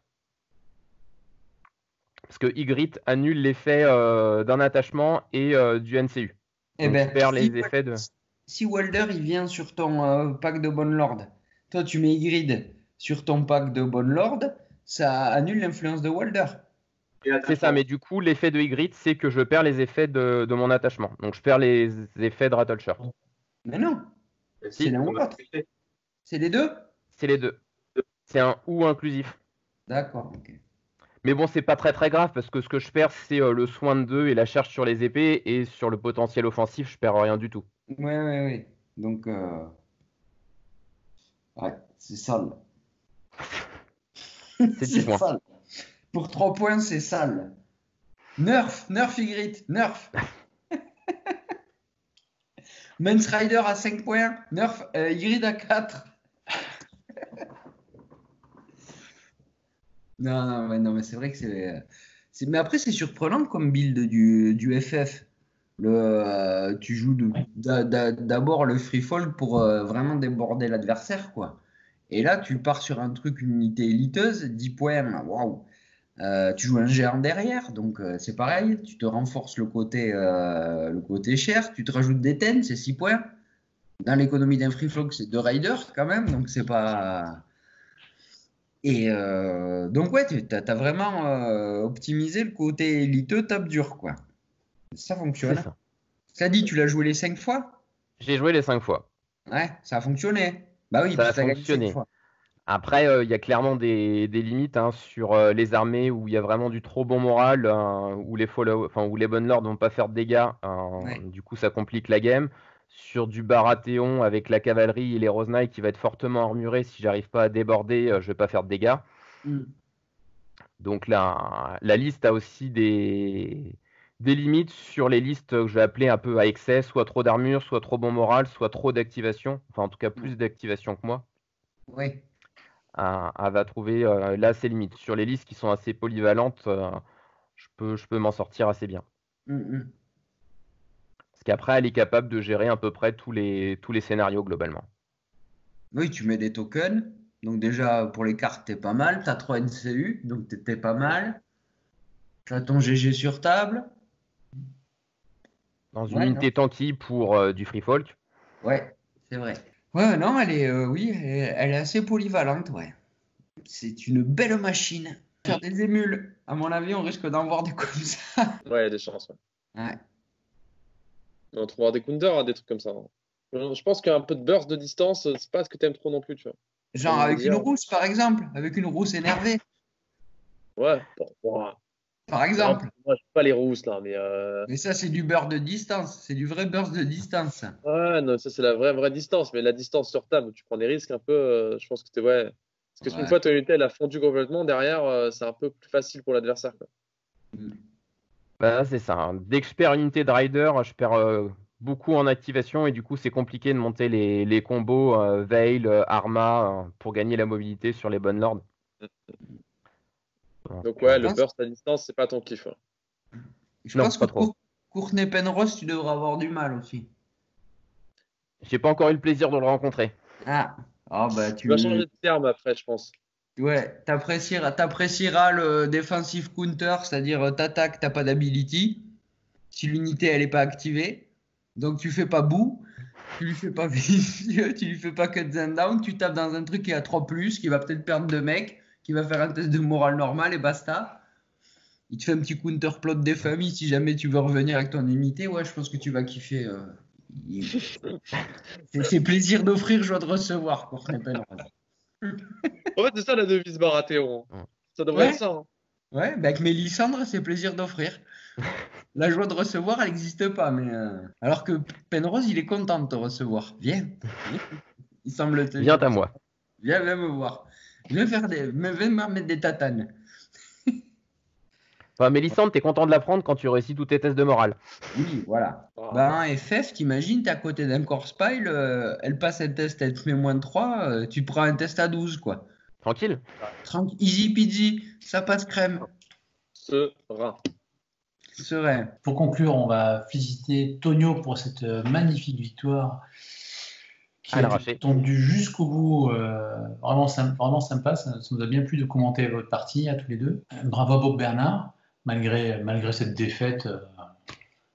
Parce que Ygritte annule l'effet d'un attachement et du NCU. Donc je perds les effets de. Si Walder il vient sur ton pack de Bonne Lord, toi tu mets Ygritte sur ton pack de Bonne Lord, ça annule l'influence de Walder. C'est ça, mais du coup, l'effet de Ygritte, c'est que je perds les effets de mon attachement. Donc je perds les effets de Rattleshirt. Mais non, c'est l'un ou l'autre. C'est les deux? C'est les deux. C'est un ou inclusif. D'accord, ok. Mais bon, c'est pas très très grave parce que ce que je perds, c'est le soin de 2 et la charge sur les épées. Et sur le potentiel offensif, je perds rien du tout. Ouais. Donc, ouais, c'est sale. C'est 10 points. Sale. Pour 3 points, c'est sale. Nerf Ygritte, nerf. Mance Rider à 5 points, nerf Ygritte à 4. Non, mais c'est vrai que mais après, c'est surprenant comme build du FF. Tu joues d'abord le free fall pour vraiment déborder l'adversaire, quoi. Et là, tu pars sur un truc, une unité éliteuse, 10 points, waouh. Tu joues un géant derrière, donc c'est pareil. Tu te renforces le côté cher, tu te rajoutes des thèmes, c'est 6 points. Dans l'économie d'un free fall, c'est 2 riders quand même, donc c'est pas. Et donc, ouais, tu as vraiment optimisé le côté éliteux top dur, quoi. Ça fonctionne. C'est ça. Ça dit, tu l'as joué les 5 fois? J'ai joué les 5 fois. Ouais, ça a fonctionné. Bah oui, Ça a tu as gagné 5 fonctionné. fois. Après, il y a clairement des limites hein, sur les armées où il y a vraiment du trop bon moral, où où les bonnes lords vont pas faire de dégâts. Ouais. Du coup, ça complique la game. Sur du Baratheon avec la cavalerie et les Rose Knights qui va être fortement armuré, si j'arrive pas à déborder, je vais pas faire de dégâts. Donc la liste a aussi des limites sur les listes que je vais appeler un peu à excès, soit trop d'armure, soit trop bon moral, soit trop d'activation. Enfin, en tout cas, plus d'activation que moi. Ouais. Elle va trouver là ses limites. Sur les listes qui sont assez polyvalentes, je peux m'en sortir assez bien. Parce qu'après, elle est capable de gérer à peu près tous les scénarios globalement. Oui, tu mets des tokens. Donc déjà, pour les cartes, t'es pas mal. T'as 3 NCU, donc t'es pas mal. T'as ton GG sur table. Dans une unité tanky pour du free folk. Ouais, c'est vrai. Ouais, non, elle est assez polyvalente, ouais. C'est une belle machine. Faire des émules. À mon avis, on risque d'en voir des comme ça. Ouais, il y a des chances. Ouais. On va trouver des counters, des trucs comme ça. Je pense qu'un peu de burst de distance, c'est pas ce que t'aimes trop non plus, tu vois. Genre avec une rousse, par exemple. Avec une rousse énervée. Ouais, par exemple. Non, moi, je suis pas les rousses, là, mais... Mais ça, c'est du burst de distance. C'est du vrai burst de distance. Ouais, non, ça, c'est la vraie distance. Mais la distance sur table, tu prends des risques un peu, je pense que ouais. Parce que une fois ton unité, elle a fondu complètement, derrière, c'est un peu plus facile pour l'adversaire, quoi. Bah, c'est ça. Hein. Dès que je perds une unité de rider, je perds beaucoup en activation et du coup, c'est compliqué de monter les combos Veil, Arma pour gagner la mobilité sur les bonnes lords. Donc, ouais, le burst à distance, c'est pas ton kiff. Hein. Je pense que pour Courtney Penrose, tu devras avoir du mal aussi. J'ai pas encore eu le plaisir de le rencontrer. Ah, bah tu vas changer de terme après, je pense. Ouais, t'apprécieras le defensive counter, c'est-à-dire t'attaques, t'as pas d'ability. Si l'unité elle est pas activée, donc tu fais pas bout, tu lui fais pas vicieux, tu lui fais pas cut and down, tu tapes dans un truc qui a 3+, qui va peut-être perdre 2 mecs, qui va faire un test de morale normal et basta. Il te fait un petit counter plot des familles si jamais tu veux revenir avec ton unité. Ouais, je pense que tu vas kiffer. C'est plaisir d'offrir, joie de recevoir, Courtney Penrose. En fait, c'est ça la devise Baratheon. Ça devrait Ouais. être ça. Hein. Ouais, bah avec Mélissandre, c'est plaisir d'offrir. La joie de recevoir, elle n'existe pas. Mais alors que Penrose, il est content de te recevoir. Viens. Il semble te Viens dire. à moi. Viens me voir. Viens me mettre des tatanes. Enfin, Mélissandre, t'es content de l'apprendre quand tu réussis tous tes tests de morale. Oui, voilà. Ah. Bah, un FF, t'imagines, t'es à côté d'un corps pile, elle passe un test, elle te met moins de 3, tu prends un test à 12, quoi. Tranquille. Tranquille, easy peasy, ça passe crème. Serein. Serein. Pour conclure, on va féliciter Tonio pour cette magnifique victoire qui À a l'arraché. été tendue jusqu'au bout. Vraiment sympa. Ça nous a bien plu de commenter votre partie à tous les deux. Bravo à Bob Bernard, malgré cette défaite.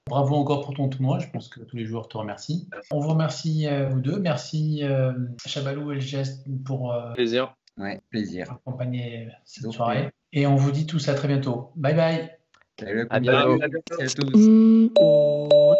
Bravo encore pour ton tournoi. Je pense que tous les joueurs te remercient. On vous remercie vous deux. Merci Chabalou et le geste pour Plaisir. Ouais, plaisir. accompagner cette Donc, soirée. Et on vous dit tous à très bientôt. Bye bye. Salut À bientôt. à tous. Oh.